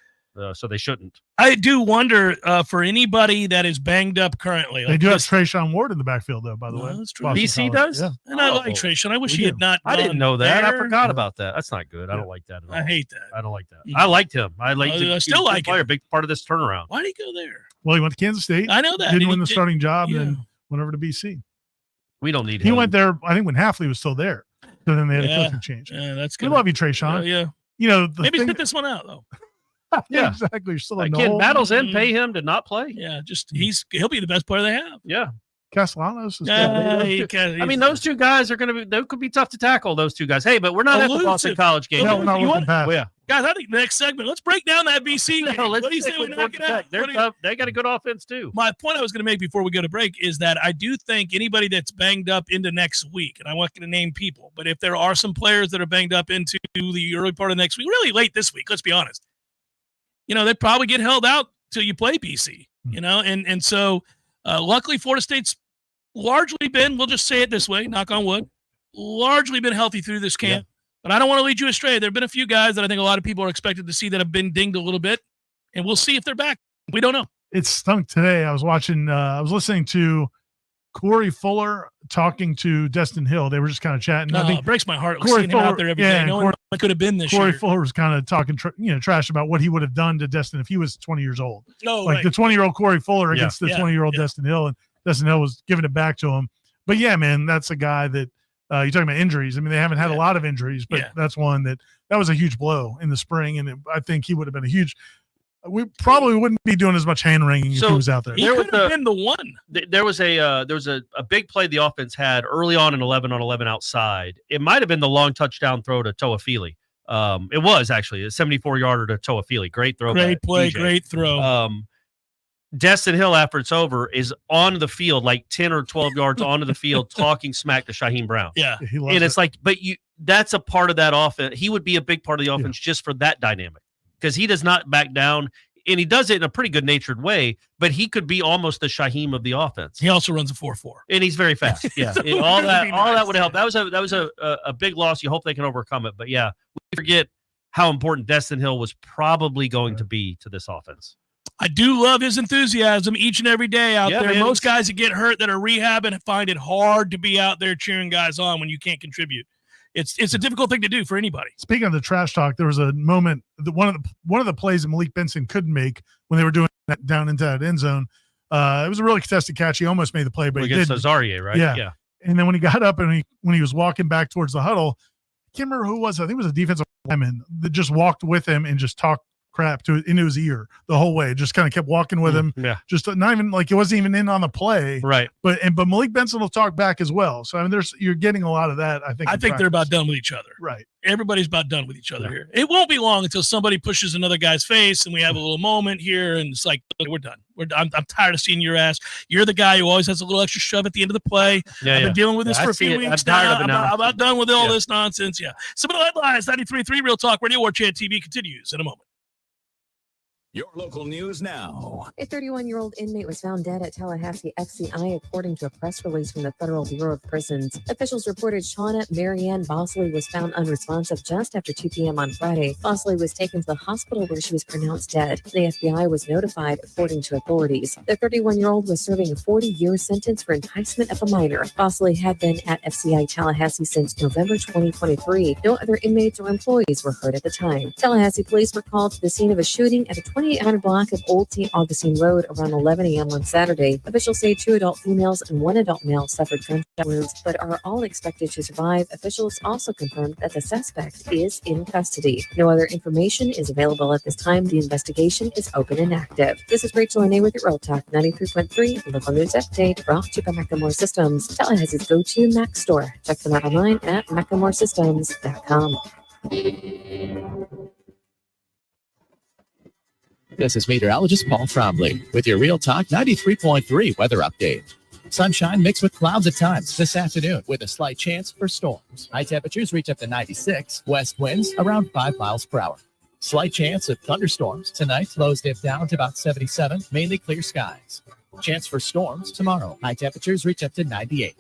S4: So they shouldn't.
S2: I do wonder for anybody that is banged up currently.
S3: They do have Trayshawn Ward in the backfield, though, by the way.
S2: That's true.
S4: BC does?
S3: Yeah.
S2: And I like Trayshawn. I wish he had not.
S4: I didn't know that.
S2: There.
S4: I forgot about that. That's not good. I don't like that at all.
S2: I hate that.
S4: I don't like that. I liked him. I
S2: still like him.
S4: A big part of this turnaround.
S2: Why did he go there?
S3: Well, he went to Kansas State.
S2: I know that.
S3: Didn't win the starting job, and then went over to BC.
S4: We don't need him.
S3: He went there, I think, when Hafley was still there. So then they had a coaching change.
S2: Yeah, that's good.
S3: We love you, Trayshawn.
S2: Yeah.
S3: You know,
S2: maybe sit this one out, though.
S3: Yeah, exactly. You're still
S4: Kid battles in, pay him to not play.
S2: Yeah, he'll be the best player they have.
S4: Yeah.
S3: Castellanos is
S4: I mean, those two guys are going to be, they could be tough to tackle, those two guys. Hey, but we're not at the Boston College game.
S3: No, we're not looking past.
S4: Yeah.
S2: Guys, I think the next segment, let's break down that BC game.
S4: What
S2: do you say we knock it out?
S4: They're tough. They got a good offense, too.
S2: My point I was going to make before we go to break is that I do think anybody that's banged up into next week, and I'm not going to name people, but if there are some players that are banged up into the early part of next week, really late this week, let's be honest, they probably get held out till you play BC, and so luckily Florida State's largely been, we'll just say it this way, knock on wood, largely been healthy through this camp. Yeah. But I don't want to lead you astray. There have been a few guys that I think a lot of people are expected to see that have been dinged a little bit, and we'll see if they're back. We don't know.
S3: It stunk today. I was listening to Corey Fuller talking to Destin Hill. They were just kind of chatting. I think
S2: it breaks my heart
S3: Corey
S2: seeing
S3: Fuller,
S2: him out there every day. No one could have been this
S3: Corey
S2: year.
S3: Fuller was kind of talking trash about what he would have done to Destin if he was 20 years old.
S2: No,
S3: like the 20-year-old Corey Fuller against the 20-year-old Destin Hill, and Destin Hill was giving it back to him. But yeah, man, that's a guy that you're talking about injuries. I mean, they haven't had a lot of injuries, but that's one that was a huge blow in the spring, and I think he would have been a huge. We probably wouldn't be doing as much hand wringing if he was out there.
S2: He could have been the one.
S4: There was a big play the offense had early on in 11-on-11 outside. It might have been the long touchdown throw to Toafili. It was actually a 74-yarder to Toafili. Great throw.
S2: Great play.
S4: DJ.
S2: Great throw.
S4: Destin Hill, after it's over, is on the field, like 10 or 12 yards onto the field, talking smack to Shaheem Brown.
S2: Yeah.
S4: And it's like, but that's a part of that offense. He would be a big part of the offense just for that dynamic, because he does not back down, and he does it in a pretty good-natured way, but he could be almost the Shaheem of the offense.
S2: He also runs a 4.4.
S4: And he's very fast. Yeah. all that would help. That was a big loss. You hope they can overcome it. But yeah, we forget how important Destin Hill was probably going to be to this offense.
S2: I do love his enthusiasm each and every day out there.
S4: Man.
S2: Most guys that get hurt that are rehabbing find it hard to be out there cheering guys on when you can't contribute. It's a difficult thing to do for anybody.
S3: Speaking of the trash talk, there was a moment that one of the plays that Malik Benson couldn't make when they were doing that down into that end zone. It was a really contested catch. He almost made the play, but he
S4: against
S3: didn't.
S4: Azaria, right?
S3: Yeah. And then when he got up and when he was walking back towards the huddle, I can't remember who it was. I think it was a defensive lineman that just walked with him and just talked crap into his ear the whole way. Just kind of kept walking with him.
S4: Yeah.
S3: Just not even like it wasn't even in on the play.
S4: Right.
S3: But Malik Benson will talk back as well. So I mean, you're getting a lot of that. I think
S2: they're about done with each other.
S3: Right.
S2: Everybody's about done with each other here. It won't be long until somebody pushes another guy's face and we have a little moment here, and it's like, we're done. I'm tired of seeing your ass. You're the guy who always has a little extra shove at the end of the play.
S4: Yeah,
S2: I've been dealing with this for a few weeks now. I'm about done with all this nonsense. Yeah. Seminole Headlines, 93.3 Real Talk Radio. Warchant TV continues in a moment.
S1: Your local news now.
S5: A 31-year-old inmate was found dead at Tallahassee FCI, according to a press release from the Federal Bureau of Prisons. Officials reported Shauna Marianne Bosley was found unresponsive just after 2 p.m. on Friday. Bosley was taken to the hospital where she was pronounced dead. The FBI was notified, according to authorities. The 31-year-old was serving a 40-year sentence for enticement of a minor. Bosley had been at FCI Tallahassee since November 2023. No other inmates or employees were hurt at the time. Tallahassee police were called to the scene of a shooting at a 2800 block of Old St. Augustine Road around 11 a.m. on Saturday. Officials say 2 adult females and 1 adult male suffered gunshot wounds, but are all expected to survive. Officials also confirmed that the suspect is in custody. No other information is available at this time. The investigation is open and active. This is Rachel Renee with your Real Talk 93.3 local news update, brought to you by Macklemore Systems, Tallahassee's go-to Mac store. Check them out online at MacklemoreSystems.com.
S12: This is meteorologist Paul Trombley with your Real Talk 93.3 weather update. Sunshine mixed with clouds at times this afternoon with a slight chance for storms. High temperatures reach up to 96, west winds around 5 miles per hour. Slight chance of thunderstorms tonight. Lows dip down to about 77, mainly clear skies. Chance for storms tomorrow. High temperatures reach up to 98.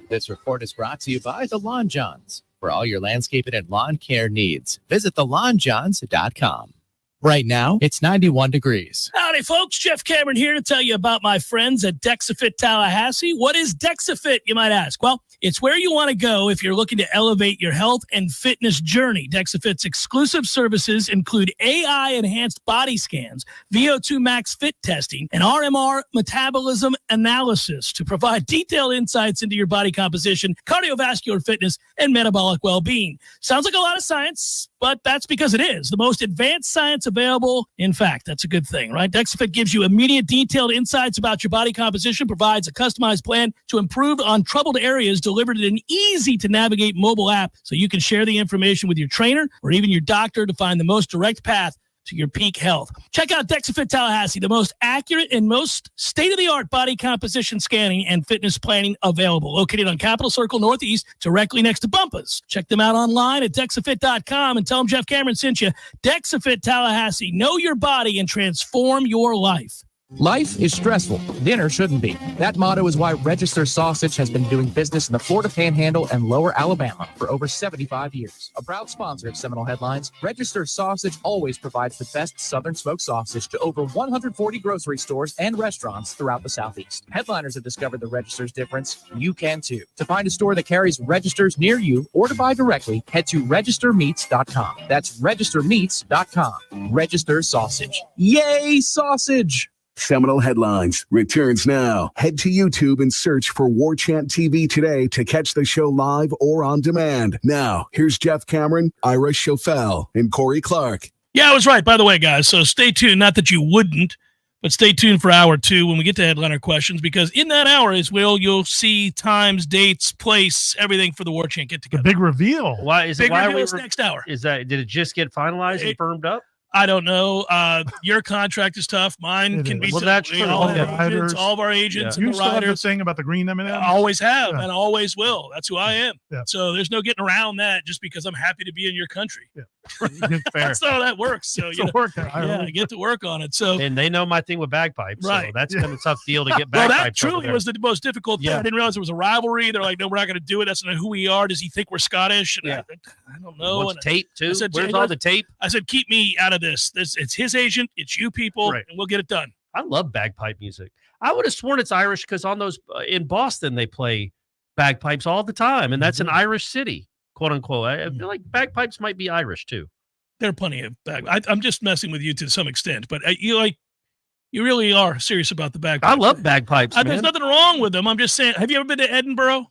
S12: This report is brought to you by the Lawn Johns. For all your landscaping and lawn care needs, visit thelawnjohns.com. Right now, it's 91 degrees.
S2: Howdy, folks. Jeff Cameron here to tell you about my friends at DexaFit Tallahassee. What is DexaFit, you might ask? Well, it's where you want to go if you're looking to elevate your health and fitness journey. DexaFit's exclusive services include AI-enhanced body scans, VO2 max fit testing, and RMR metabolism analysis to provide detailed insights into your body composition, cardiovascular fitness, and metabolic well-being. Sounds like a lot of science, but that's because it is. The most advanced science available. In fact, that's a good thing, right? DexaFit gives you immediate detailed insights about your body composition, provides a customized plan to improve on troubled areas delivered in an easy-to-navigate mobile app so you can share the information with your trainer or even your doctor to find the most direct path to your peak health. Check out DexaFit Tallahassee, the most accurate and most state-of-the-art body composition scanning and fitness planning available. Located on Capitol Circle Northeast, directly next to Bumpus. Check them out online at DexaFit.com and tell them Jeff Cameron sent you. DexaFit Tallahassee. Know your body and transform your life.
S12: Life is stressful. Dinner shouldn't be. That motto is why Register Sausage has been doing business in the Florida Panhandle and Lower Alabama for over 75 years. A proud sponsor of Seminole Headlines, Register Sausage always provides the best Southern smoked sausage to over 140 grocery stores and restaurants throughout the Southeast. Headliners have discovered the Register's difference. You can too. To find a store that carries Registers near you or to buy directly, head to registermeats.com. That's registermeats.com. Register Sausage. Yay, sausage!
S1: Seminole Headlines returns now. Head to YouTube and search for Warchant TV today to catch the show live or on demand. Now, here's Jeff Cameron, Ira Schofel, and Corey Clark.
S2: Yeah, I was right, by the way, guys. So stay tuned. Not that you wouldn't, but stay tuned for hour 2 when we get to headliner questions, because in that hour is where you'll see times, dates, place, everything for the Warchant get together.
S3: The big reveal.
S4: Why is
S2: big
S4: it? Why
S2: reveal
S4: are we
S2: is next hour.
S4: Is that? Did it just get finalized and firmed up?
S2: I don't know. Your contract is tough. Mine can be.
S4: Well,
S2: tough.
S4: that's true.
S2: All of our agents,
S3: You
S2: and the
S3: still have
S2: riders.
S3: the thing about the green M&M?
S2: I always have and always will. That's who I am.
S3: Yeah.
S2: So there's no getting around that just because I'm happy to be in your country.
S3: Yeah.
S2: That's how that works. So I get to work on it. So
S4: and they know my thing with bagpipes.
S2: Right.
S4: So that's been a tough deal to get
S2: well,
S4: bagpipes.
S2: that truly was the most difficult thing. I didn't realize there was a rivalry. They're like, no, we're not going to do it. That's not who we are. Does he think we're Scottish? And I don't know.
S4: What's tape too?
S2: I said,
S4: Where's all the tape?
S2: I said, keep me out of this. It's his agent. It's you people, and we'll get it done.
S4: I love bagpipe music. I would have sworn it's Irish because on those in Boston they play bagpipes all the time, and that's an Irish city, quote unquote. I feel like bagpipes might be Irish too.
S2: There are plenty of bagpipes. I'm just messing with you to some extent, but you really are serious about the bagpipes.
S4: I love bagpipes.
S2: There's nothing wrong with them. I'm just saying. Have you ever been to Edinburgh?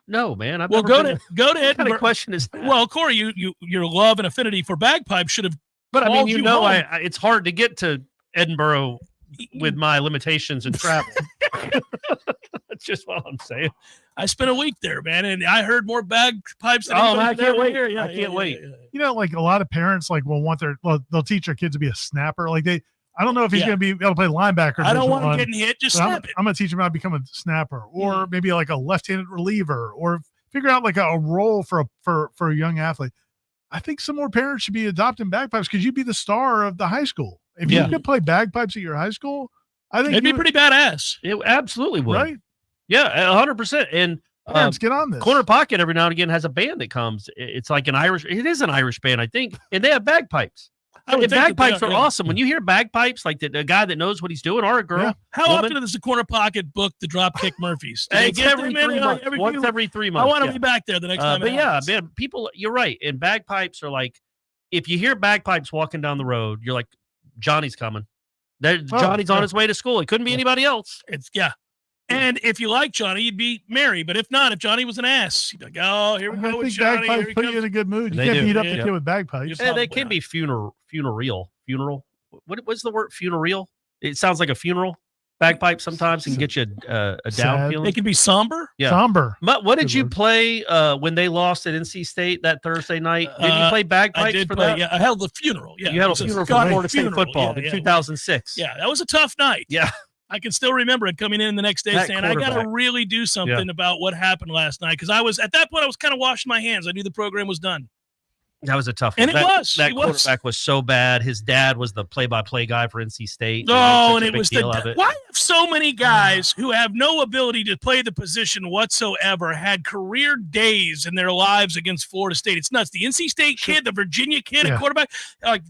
S4: No, man. I've
S2: well,
S4: never
S2: go to Edinburgh.
S4: What kind of question is that?
S2: Well, Corey, your love and affinity for bagpipes should have.
S4: But I mean, you know,
S2: home.
S4: it's hard to get to Edinburgh with my limitations in travel. That's just what I'm saying.
S2: I spent a week there, man, and I heard more bagpipes than
S4: I can't wait.
S2: Here. Yeah,
S4: I can't wait.
S3: You know, like a lot of parents will they'll teach their kids to be a snapper. Like I don't know if he's going to be able to play linebacker.
S2: I don't want him getting hit. Just snap it.
S3: I'm going to teach him how to become a snapper, or maybe like a left-handed reliever, or figure out like a role for a young athlete. I think some more parents should be adopting bagpipes because you'd be the star of the high school. If you could play bagpipes at your high school, I think
S2: it'd be pretty badass.
S4: It absolutely would.
S3: Right?
S4: Yeah, 100%. And
S3: let's get on this.
S4: Corner Pocket every now and again has a band that comes. It's like an Irish. It is an Irish band, I think, and they have bagpipes. And bagpipes are awesome. When you hear bagpipes, like the guy that knows what he's doing, or a girl.
S3: Yeah.
S2: How often does the Corner Pocket book the Dropkick Murphys?
S4: It's every 3 months. Once every 3 months.
S2: I want to be back there the next time.
S4: But yeah, man, people, you're right. And bagpipes are like, if you hear bagpipes walking down the road, you're like, Johnny's coming. Johnny's on his way to school. It couldn't be anybody else.
S2: And if you like Johnny, you'd be merry. But if not, if Johnny was an ass, you'd be like, oh, here we go with Johnny.
S3: Bagpipes put you in a good mood. You can't beat up the kid with bagpipes.
S4: Yeah, they can be funeral. What's the word? Funereal? It sounds like a funeral. Bagpipe sometimes can get you a down feeling.
S2: They can be somber.
S4: Yeah.
S3: Somber.
S4: But what did you play when they lost at NC State that Thursday night? Did you play bagpipes
S2: I did
S4: for
S2: play,
S4: that?
S2: Yeah, I held the funeral. Yeah,
S4: you had a funeral for Florida State football in 2006.
S2: Yeah, that was a tough night.
S4: Yeah.
S2: I can still remember it coming in the next day saying, I got to really do something about what happened last night. Because at that point, I was kind of washing my hands. I knew the program was done.
S4: That was a tough one.
S2: And
S4: that quarterback was so bad. His dad was the play-by-play guy for NC State.
S2: Oh, and it was why have so many guys who have no ability to play the position whatsoever had career days in their lives against Florida State? It's nuts. The NC State kid, the Virginia kid, a quarterback, like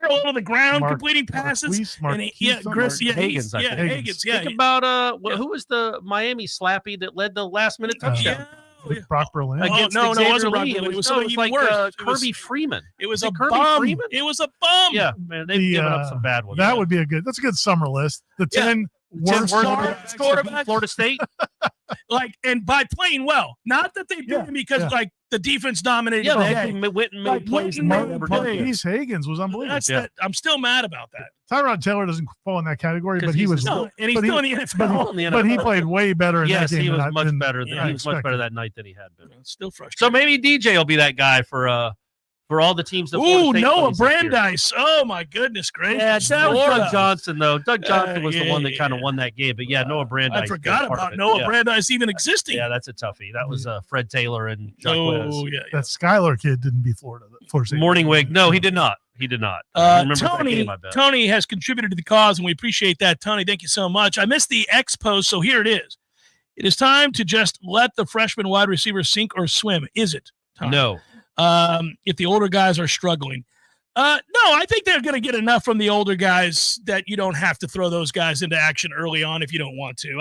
S2: parallel to the ground, completing passes.
S4: Higgins. Think about who was the Miami slappy that led the last-minute touchdown?
S3: Brock Berlin.
S2: No, it wasn't Brock Berlin. It was somebody
S4: like
S2: worse.
S4: Kirby Freeman.
S2: It was a bum.
S4: Freeman?
S2: It was a bum.
S4: Yeah, man, they've given up some bad ones.
S3: That would be that's a good summer list. The 10 worst
S2: quarterbacks
S4: Florida State.
S2: And by playing well, not that they beat him because the defense dominated.
S4: Yeah, they went and made plays.
S3: Higgins was unbelievable.
S2: I'm still mad about that.
S3: Tyrod Taylor doesn't fall in that category, but he was
S2: and he's still in the NFL.
S3: But he played way better in that game.
S4: He was much better. He was much better that night than he had been.
S2: It's still frustrating.
S4: So maybe DJ will be that guy for all the teams that.
S2: Ooh, Noah Brandeis! Oh my goodness gracious!
S4: Yeah, that was Doug Johnson though. Doug Johnson was the one that kind of won that game. But Noah Brandeis.
S2: I forgot about Noah Brandeis even existing.
S4: Yeah, that's a toughie. That was Fred Taylor and Chuck Wes.
S3: That Skylar kid didn't beat Florida.
S4: Morningwig. No, he did not. He did not.
S2: Tony has contributed to the cause, and we appreciate that. Tony, thank you so much. I missed the X post, so here it is. It is time to just let the freshman wide receiver sink or swim. Is it time?
S4: No.
S2: If the older guys are struggling. No, I think they're going to get enough from the older guys that you don't have to throw those guys into action early on if you don't want to.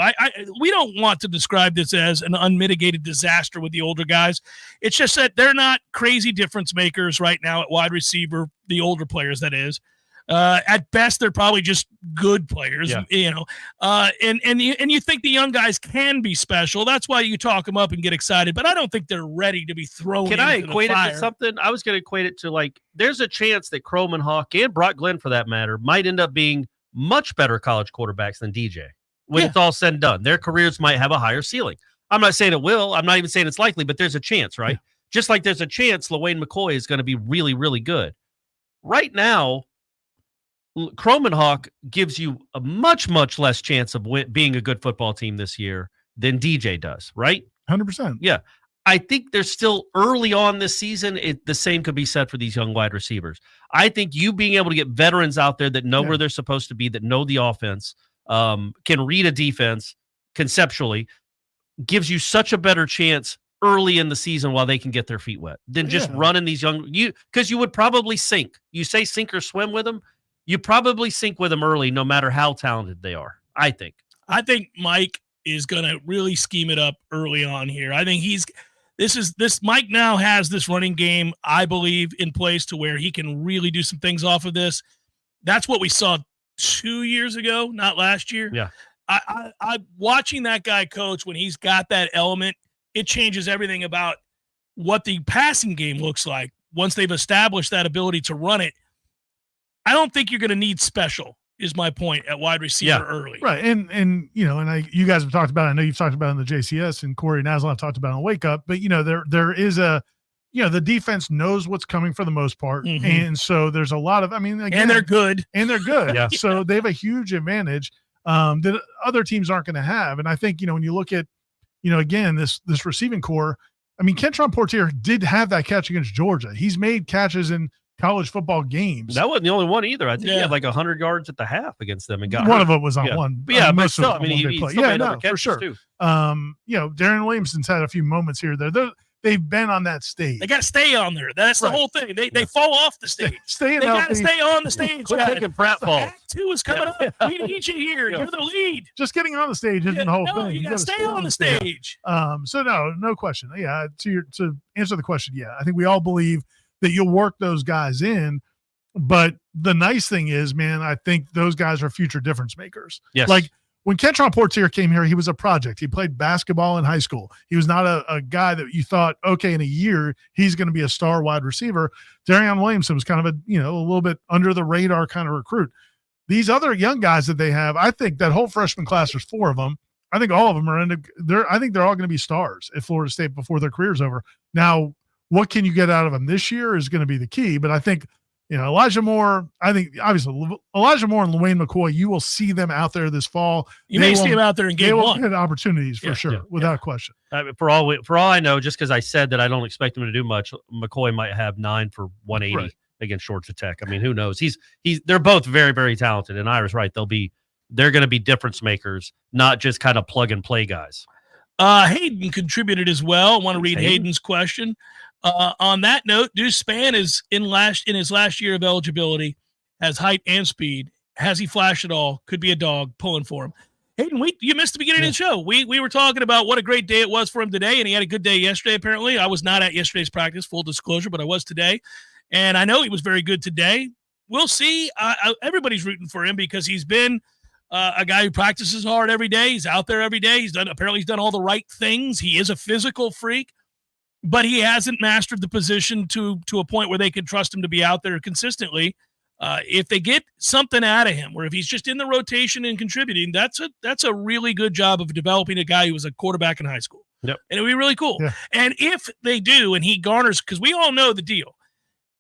S2: We don't want to describe this as an unmitigated disaster with the older guys. It's just that they're not crazy difference makers right now at wide receiver, the older players, that is. At best, they're probably just good players, and you think the young guys can be special. That's why you talk them up and get excited. But I don't think they're ready to be thrown.
S4: Can I equate it to something? I was going to equate it to there's a chance that Croman Hawk and Brock Glenn, for that matter, might end up being much better college quarterbacks than DJ when it's all said and done. Their careers might have a higher ceiling. I'm not saying it will. I'm not even saying it's likely, but there's a chance, right? Yeah. Just like there's a chance LaWayne McCoy is going to be really, really good. Right now, Croman Hawk gives you a much, much less chance of being a good football team this year than DJ does, right?
S3: 100%.
S4: Yeah. I think they're still early on this season. The same could be said for these young wide receivers. I think you being able to get veterans out there that know where they're supposed to be, that know the offense, can read a defense conceptually, gives you such a better chance early in the season while they can get their feet wet than just running these because you would probably sink. You say sink or swim with them. You probably sink with them early, no matter how talented they are, I think.
S2: I think Mike is going to really scheme it up early on here. I think Mike now has this running game, I believe, in place to where he can really do some things off of this. That's what we saw 2 years ago, not last year.
S4: Yeah.
S2: I watching that guy coach, when he's got that element, it changes everything about what the passing game looks like once they've established that ability to run it. I don't think you're going to need special, is my point, at wide receiver early.
S3: Right. And you guys have talked about it. I know you've talked about it in the JCS, and Corey and Aslan have talked about it on Wake Up, but there is the defense knows what's coming for the most part. Mm-hmm. And so there's a lot of, again,
S2: and they're good.
S3: Yeah. So they have a huge advantage that other teams aren't going to have. And I think, when you look at, again, this receiving core, Kentron Portier did have that catch against Georgia. He's made catches in college football games.
S4: That wasn't the only one either. I think he had 100 yards at the half against them and got
S3: one of them was on one.
S4: But but still, he
S3: for sure.
S4: Too.
S3: Darren Williamson's had a few moments here. They've been on that stage.
S2: They got to stay on there. That's the whole thing. They fall off the stage.
S3: They
S2: got to stay on the stage.
S4: Quit taking pratfalls.
S2: Act 2 is coming up. We need you here. You're the lead.
S3: Just getting on the stage isn't the whole thing.
S2: You got to stay on the stage.
S3: So no question. Yeah, to answer the question, I think we all believe that you'll work those guys in. But the nice thing is, man, I think those guys are future difference makers.
S4: Yes.
S3: Like when Kentron Portier came here, he was a project. He played basketball in high school. He was not a guy that you thought, okay, in a year, he's going to be a star wide receiver. Darion Williamson was kind of a little bit under the radar kind of recruit. These other young guys that they have, I think that whole freshman class, there's 4 of them. I think all of them I think they're all going to be stars at Florida State before their career's over. Now, what can you get out of them this year is going to be the key. But I think, Elijah Moore, I think obviously Elijah Moore and Luane McCoy, you will see them out there this fall.
S2: You may see them out there in game one.
S3: They will get opportunities for sure, without question.
S4: For all I know, just because I said that I don't expect him to do much, McCoy might have 9 for 180 against Georgia Tech. I mean, who knows? They're both very, very talented, and Ira's right. They're going to be difference makers, not just kind of plug and play guys.
S2: Hayden contributed as well. I want to read Hayden's question. On that note, Deuce Spann is in his last year of eligibility, has height and speed. Has he flashed at all? Could be a dog pulling for him. Hayden, you missed the beginning of the show. We were talking about what a great day it was for him today, and he had a good day yesterday, apparently. I was not at yesterday's practice, full disclosure, but I was today. And I know he was very good today. We'll see. Everybody's rooting for him because he's been a guy who practices hard every day. He's out there every day. He's done all the right things. He is a physical freak, but he hasn't mastered the position to a point where they can trust him to be out there consistently. If they get something out of him, or if he's just in the rotation and contributing, that's a really good job of developing a guy who was a quarterback in high school.
S4: Yep.
S2: And it'd be really cool.
S3: Yeah.
S2: And if they do, and he garners, because we all know the deal,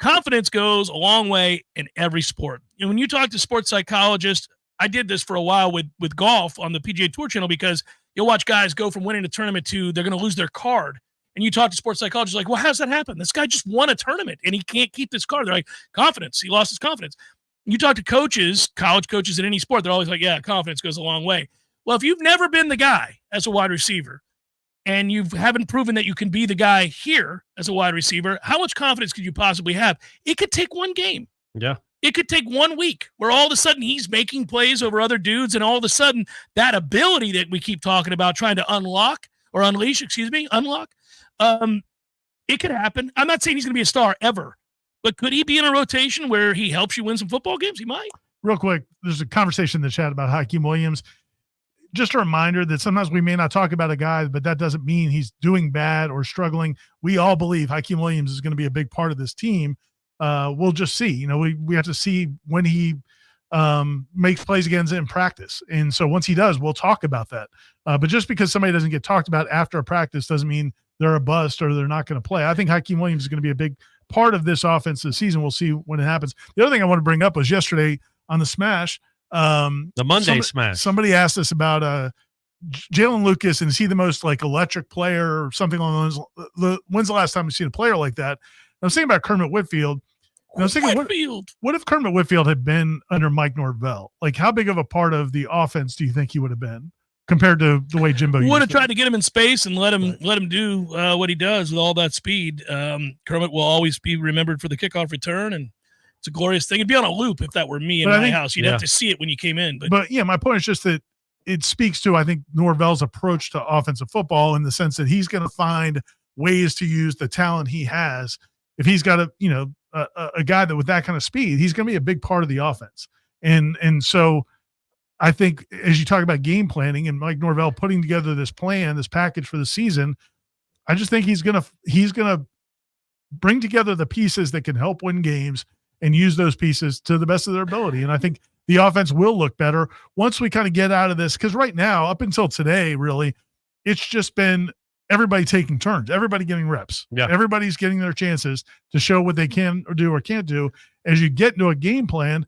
S2: confidence goes a long way in every sport. And when you talk to sports psychologists, I did this for a while with golf on the PGA Tour channel, because you'll watch guys go from winning a tournament to they're going to lose their card. And you talk to sports psychologists like, well, how's that happen? This guy just won a tournament and he can't keep this card. They're like, confidence. He lost his confidence. You talk to coaches, college coaches in any sport, they're always like, yeah, confidence goes a long way. Well, if you've never been the guy as a wide receiver and you haven't proven that you can be the guy here as a wide receiver, how much confidence could you possibly have? It could take one game.
S4: Yeah.
S2: It could take 1 week where all of a sudden he's making plays over other dudes, and all of a sudden that ability that we keep talking about trying to unlock, it could happen. I'm not saying he's going to be a star ever, but could he be in a rotation where he helps you win some football games? He might.
S3: Real quick, there's a conversation in the chat about Hakeem Williams. Just a reminder that sometimes we may not talk about a guy, but that doesn't mean he's doing bad or struggling. We all believe Hakeem Williams is going to be a big part of this team. We'll just see. We have to see when he makes plays against it in practice. And so once he does, we'll talk about that. But just because somebody doesn't get talked about after a practice doesn't mean they're a bust or they're not going to play. I think Hakeem Williams is going to be a big part of this offense this season. We'll see when it happens. The other thing I want to bring up was yesterday on the Smash.
S4: The Monday Smash.
S3: Somebody asked us about Jalen Lucas, and is he the most electric player or something along those? When's the last time we've seen a player like that? I was thinking about Kermit Whitfield. I was thinking, what if Kermit Whitfield had been under Mike Norvell? How big of a part of the offense do you think he would have been compared to the way Jimbo
S2: would have tried to get him in space and let him do what he does with all that speed? Kermit will always be remembered for the kickoff return, and it's a glorious thing. It'd be on a loop if that were me in my house. You'd have to see it when you came in. But yeah,
S3: my point is just that it speaks to, I think, Norvell's approach to offensive football in the sense that he's going to find ways to use the talent he has. If he's got a guy that with that kind of speed, he's going to be a big part of the offense. And so I think as you talk about game planning and Mike Norvell putting together this plan, this package for the season, I just think he's going to bring together the pieces that can help win games and use those pieces to the best of their ability. And I think the offense will look better once we kind of get out of this. Because right now, up until today, really, it's just been everybody taking turns, everybody getting reps.
S4: Yeah.
S3: Everybody's getting their chances to show what they can or do or can't do. As you get into a game plan,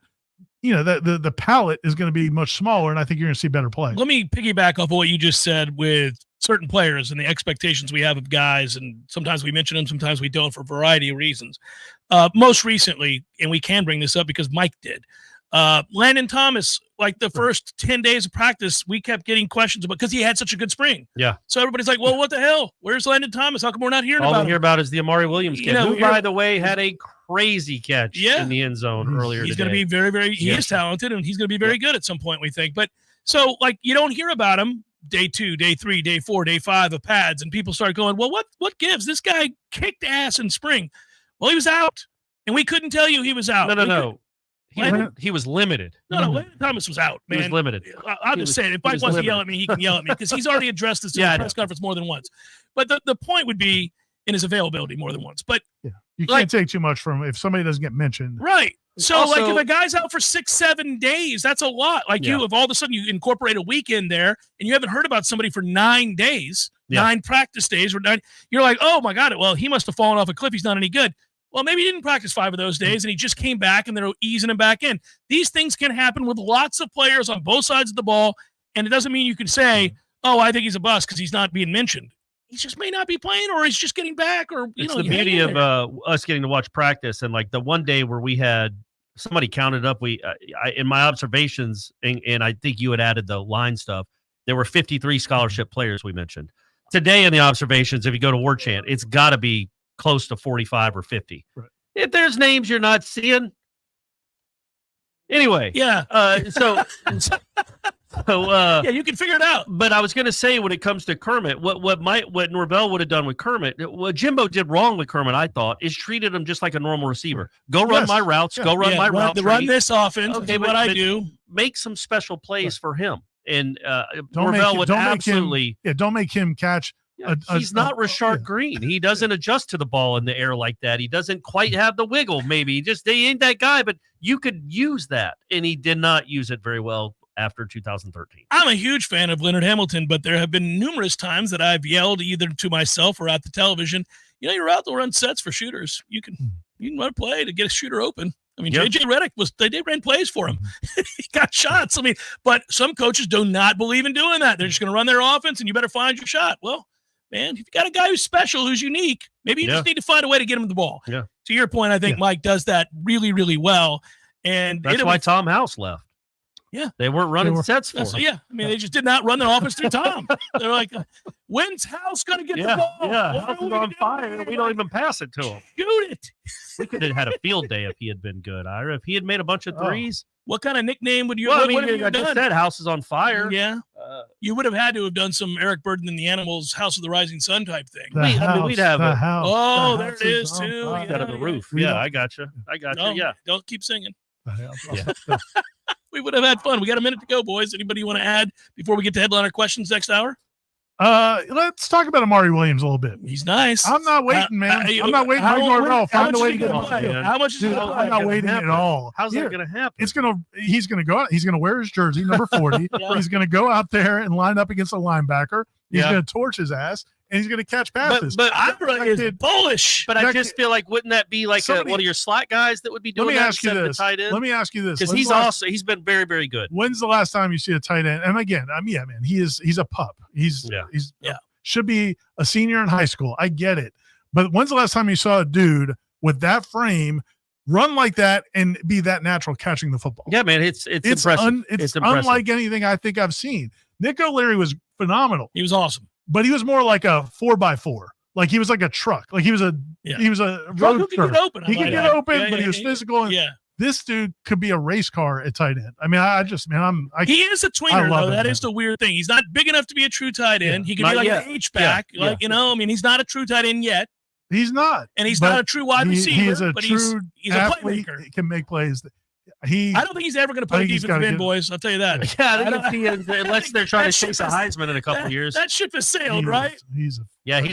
S3: the palette is going to be much smaller, and I think you're going to see better play.
S2: Let me piggyback off of what you just said with certain players and the expectations we have of guys, and sometimes we mention them, sometimes we don't for a variety of reasons. Most recently, and we can bring this up because Mike did, Landon Thomas, the first 10 days of practice, we kept getting questions about because he had such a good spring.
S4: Yeah.
S2: So everybody's like, well, what the hell? Where's Landon Thomas? How come we're not hearing about him?
S4: All we hear about is the Amari Williams kid, who, by the way, had a crazy catch in the end zone earlier today.
S2: He's going to be very, very – he is talented, and he's going to be very good at some point, we think. But so, you don't hear about him day 2, day 3, day 4, day 5 of pads, and people start going, well, what gives? This guy kicked ass in spring. Well, he was out, and we couldn't tell you he was out.
S4: No. He was limited.
S2: No, Landon Thomas was out, man.
S4: He was limited.
S2: I'm just saying, if Mike wants to yell at me, he can yell at me because he's already addressed this in the press conference more than once. But the point would be in his availability more than once. But
S3: you can't take too much from if somebody doesn't get mentioned.
S2: Right. So, also, if a guy's out for 6-7 days, that's a lot. If all of a sudden you incorporate a weekend there and you haven't heard about somebody for 9 days, 9 practice days, or 9, you're like, oh my God, well, he must have fallen off a cliff. He's not any good. Well, maybe he didn't practice 5 of those days, and he just came back, and they're easing him back in. These things can happen with lots of players on both sides of the ball, and it doesn't mean you can say, oh, I think he's a bust because he's not being mentioned. He just may not be playing, or he's just getting back, or
S4: it's the beauty of us getting to watch practice. And like the one day where we had somebody counted up, in my observations, and I think you had added the line stuff, there were 53 scholarship players we mentioned. Today in the observations, if you go to Warchant, it's got to be close to 45 or 50. Right. If there's names you're not seeing. Anyway.
S2: Yeah.
S4: So
S2: yeah, you can figure it out.
S4: But I was going to say, when it comes to Kermit, what Norvell would have done with Kermit, what Jimbo did wrong with Kermit, I thought, is treated him just like a normal receiver. Go run my routes. Go run my route.
S2: Run this offense. Okay, what I do.
S4: Make some special plays for him. And Norvell would absolutely.
S3: Don't make him catch.
S4: He's not Rashard Green. He doesn't adjust to the ball in the air like that. He doesn't quite have the wiggle. Maybe he ain't that guy. But you could use that, and he did not use it very well after 2013.
S2: I'm a huge fan of Leonard Hamilton, but there have been numerous times that I've yelled either to myself or at the television, you're out to run sets for shooters. You can run a play to get a shooter open. I mean, JJ Redick they ran plays for him. He got shots. I mean, but some coaches do not believe in doing that. They're just going to run their offense, and you better find your shot. Well, man, if you got a guy who's special, who's unique, maybe you just need to find a way to get him the ball.
S4: Yeah.
S2: To your point, I think Mike does that really, really well. And
S4: that's why Tom House left.
S2: Yeah.
S4: They weren't running sets for him.
S2: Yeah. I mean, they just did not run their offense through Tom. They're like, when's House going to get the ball?
S4: Yeah, House is on fire. We don't even pass it to him.
S2: Shoot it.
S4: We could have had a field day if he had been good, Ira. If he had made a bunch of threes.
S2: What kind of nickname would you
S4: have
S2: done?
S4: Just said House is on fire.
S2: Yeah. You would have had to have done some Eric Burden and the Animals House of the Rising Sun type thing.
S4: We'd have
S3: the house.
S2: Oh, there it is, too.
S4: Out of the roof. Yeah, I got you. Yeah.
S2: Don't keep singing. We would have had fun. We got a minute to go, boys. Anybody want to add before we get to headliner questions next hour?
S3: Let's talk about Amari Williams a little bit.
S2: He's nice.
S3: I'm not waiting, man. I'm not waiting. Find a way to get him.
S2: How much?
S3: I'm not waiting at all.
S4: How's that going to happen?
S3: He's going to go out. He's going to wear his jersey, number 40. He's going to go out there and line up against a linebacker. He's going to torch his ass, and he's going to catch passes.
S2: But Ibra is bullish.
S4: But I just feel like, wouldn't that be like one of your slot guys that would be doing that? Let
S3: me ask you this.
S4: Because he's been very, very good.
S3: When's the last time you see a tight end? And again, man, he's a pup. He's should be a senior in high school. I get it. But when's the last time you saw a dude with that frame run like that and be that natural catching the football?
S4: Yeah, man, it's impressive.
S3: It's unlike anything I think I've seen. Nick O'Leary was phenomenal.
S2: He was awesome.
S3: But he was more like a 4x4. Like he was like a truck. Like he was a road
S2: he could get open.
S3: He could get open, but he was physical. And this dude could be a race car at tight end. I mean, he is a tweener, though. That is
S2: the weird thing. He's not big enough to be a true tight end. He could be like an H-back. I mean, he's not a true tight end yet.
S3: He's not.
S2: And he's not a true wide receiver.
S3: He is a true
S2: he's a playmaker.
S3: He can make plays.
S2: I don't think he's ever going to play defensive end, boys. I'll tell you that.
S4: Yeah, unless they're trying to chase a Heisman in a couple years.
S2: That ship has sailed, right?
S3: He's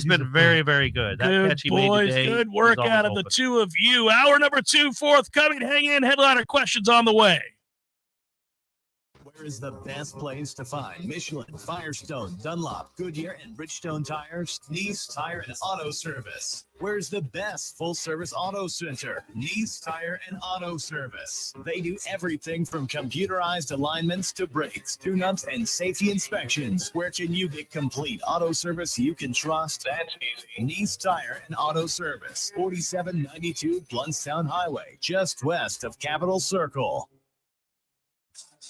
S4: been very, very good. That
S2: good
S4: catch he
S2: boys,
S4: made today.
S2: Good work out of the two of you. Hour number 2 forthcoming. Hang in. Headliner questions on the way.
S11: Where is the best place to find Michelin, Firestone, Dunlop, Goodyear, and Bridgestone tires? Nice Tire and Auto Service. Where's the best full-service auto center? Nice Tire and Auto Service. They do everything from computerized alignments to brakes, tune-ups, and safety inspections. Where can you get complete auto service you can trust? That's easy. Nice Tire and Auto Service. 4792 Bluntstown Highway, just west of Capitol Circle.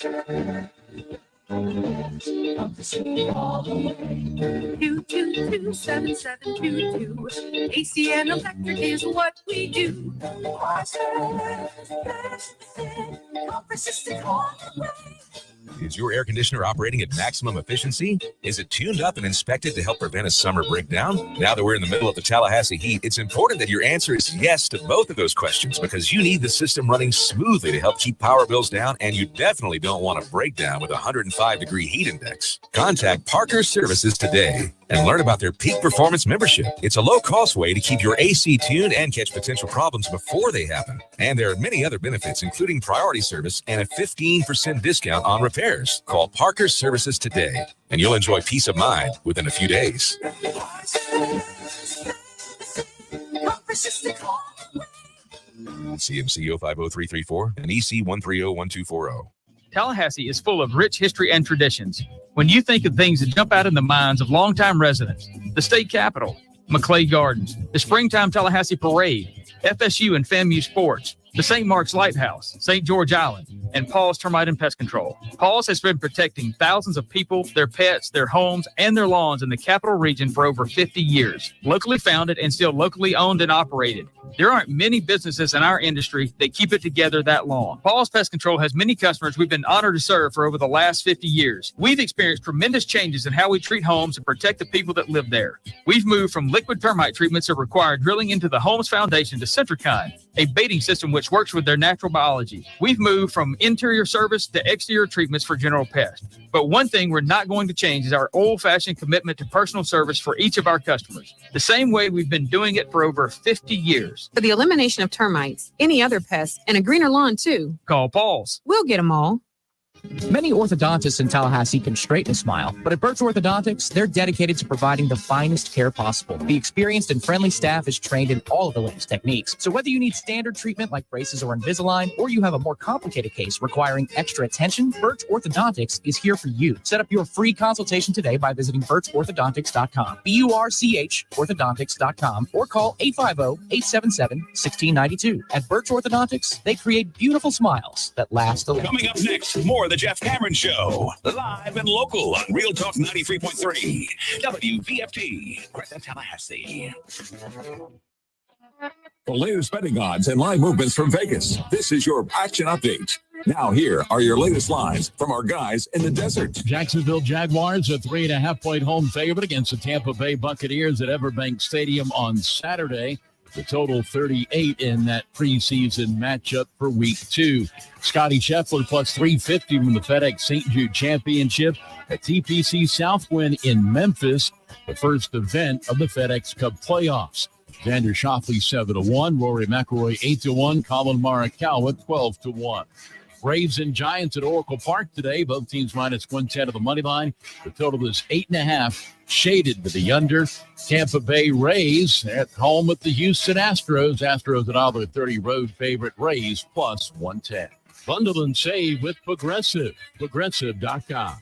S13: 222-7722. ACN Electric is what we do.
S14: Is your air conditioner operating at maximum efficiency? Is it tuned up and inspected to help prevent a summer breakdown? Now that we're in the middle of the Tallahassee heat, it's important that your answer is yes to both of those questions because you need the system running smoothly to help keep power bills down, and you definitely don't want a breakdown with a 105-degree heat index. Contact Parker Services today and learn about their Peak Performance membership. It's a low-cost way to keep your AC tuned and catch potential problems before they happen. And there are many other benefits, including priority service and a 15% discount on repairs. Call Parker Services today, and you'll enjoy peace of mind within a few days. CMC 050334 and EC 1301240.
S15: Tallahassee is full of rich history and traditions. When you think of things that jump out in the minds of longtime residents, the state capitol, McClay Gardens, the Springtime Tallahassee Parade, FSU and FAMU Sports, the St. Mark's Lighthouse, St. George Island, and Paul's Termite and Pest Control. Paul's has been protecting thousands of people, their pets, their homes, and their lawns in the capital region for over 50 years. Locally founded and still locally owned and operated. There aren't many businesses in our industry that keep it together that long. Paul's Pest Control has many customers we've been honored to serve for over the last 50 years. We've experienced tremendous changes in how we treat homes and protect the people that live there. We've moved from liquid termite treatments that require drilling into the home's foundation to Centricon, a baiting system which works with their natural biology. We've moved from interior service to exterior treatments for general pests. But one thing we're not going to change is our old-fashioned commitment to personal service for each of our customers, the same way we've been doing it for over 50 years.
S16: For the elimination of termites, any other pests, and a greener lawn too.
S15: Call Paul's.
S16: We'll get them all.
S12: Many orthodontists in Tallahassee can straighten a smile, but at Birch Orthodontics, they're dedicated to providing the finest care possible. The experienced and friendly staff is trained in all of the latest techniques. So whether you need standard treatment like braces or Invisalign, or you have a more complicated case requiring extra attention, Birch Orthodontics is here for you. Set up your free consultation today by visiting birchorthodontics.com, BURCH orthodontics.com, or call 850-877-1692. At Birch Orthodontics, they create beautiful smiles that last a
S17: Coming up next, more of the Jeff Cameron Show, live and local on Real Talk 93.3, WVFT, Crescent, Tallahassee.
S18: The latest betting odds and live movements from Vegas. This is your action update. Now here are your latest lines from our guys in the desert.
S19: Jacksonville Jaguars, a 3.5-point home favorite against the Tampa Bay Buccaneers at Everbank Stadium on Saturday. The total 38 in that preseason matchup for week 2. Scotty Scheffler plus 350 from the FedEx St. Jude Championship at TPC Southwind in Memphis, the first event of the FedEx Cup playoffs. Xander Schauffele 7-1, Rory McIlroy 8-1, Colin Morikawa 12-1. Braves and Giants at Oracle Park today. Both teams minus 110 of the money line. The total is 8.5, shaded to the under. Tampa Bay Rays at home with the Houston Astros. Astros at $1.30 road favorite. Rays plus 110. Bundle and save with Progressive. Progressive.com.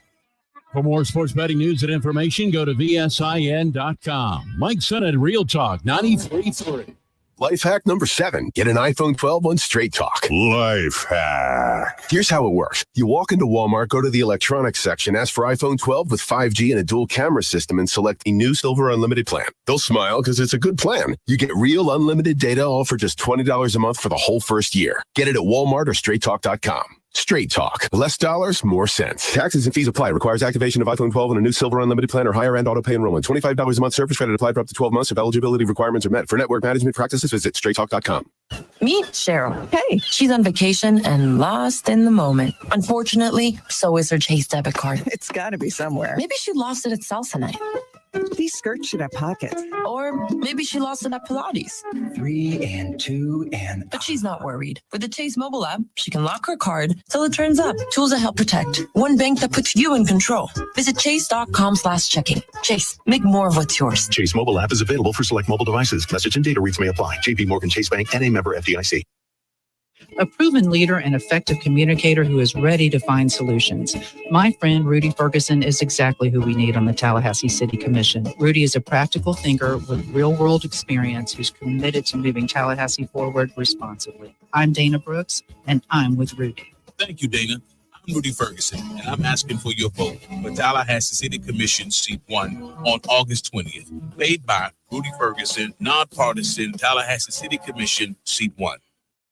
S19: For more sports betting news and information, go to VSIN.com. Mike Son at Real Talk 93.3.
S20: Life hack number 7. Get an iPhone 12 on Straight Talk.
S21: Life hack.
S20: Here's how it works. You walk into Walmart, go to the electronics section, ask for iPhone 12 with 5G and a dual camera system, and select the new Silver Unlimited plan. They'll smile because it's a good plan. You get real unlimited data all for just $20 a month for the whole first year. Get it at Walmart or StraightTalk.com. Straight Talk. Less dollars, more sense. Taxes and fees apply. Requires activation of iPhone 12 and a new Silver Unlimited plan or higher end auto pay enrollment. $25 a month service credit applied for up to 12 months if eligibility requirements are met. For network management practices, visit StraightTalk.com.
S22: Meet Cheryl. Hey, she's on vacation and lost in the moment. Unfortunately, so is her Chase debit card.
S23: It's got to be somewhere.
S22: Maybe she lost it at salsa night.
S23: These skirts should have pockets.
S22: Or maybe she lost it at Pilates.
S23: 3 and 2 and...
S22: But she's not worried. With the Chase mobile app, she can lock her card till it turns up. Tools that help protect. One bank that puts you in control. Visit chase.com/checking. Chase, make more of what's yours.
S24: Chase mobile app is available for select mobile devices. Message and data rates may apply. JP Morgan Chase Bank and a member FDIC.
S25: A proven leader and effective communicator who is ready to find solutions. My friend Rudy Ferguson is exactly who we need on the Tallahassee City Commission. Rudy is a practical thinker with real-world experience who's committed to moving Tallahassee forward responsibly. I'm Dana Brooks, and I'm with Rudy.
S26: Thank you, Dana. I'm Rudy Ferguson, and I'm asking for your vote for Tallahassee City Commission Seat 1 on August 20th. Paid by Rudy Ferguson, nonpartisan Tallahassee City Commission Seat 1.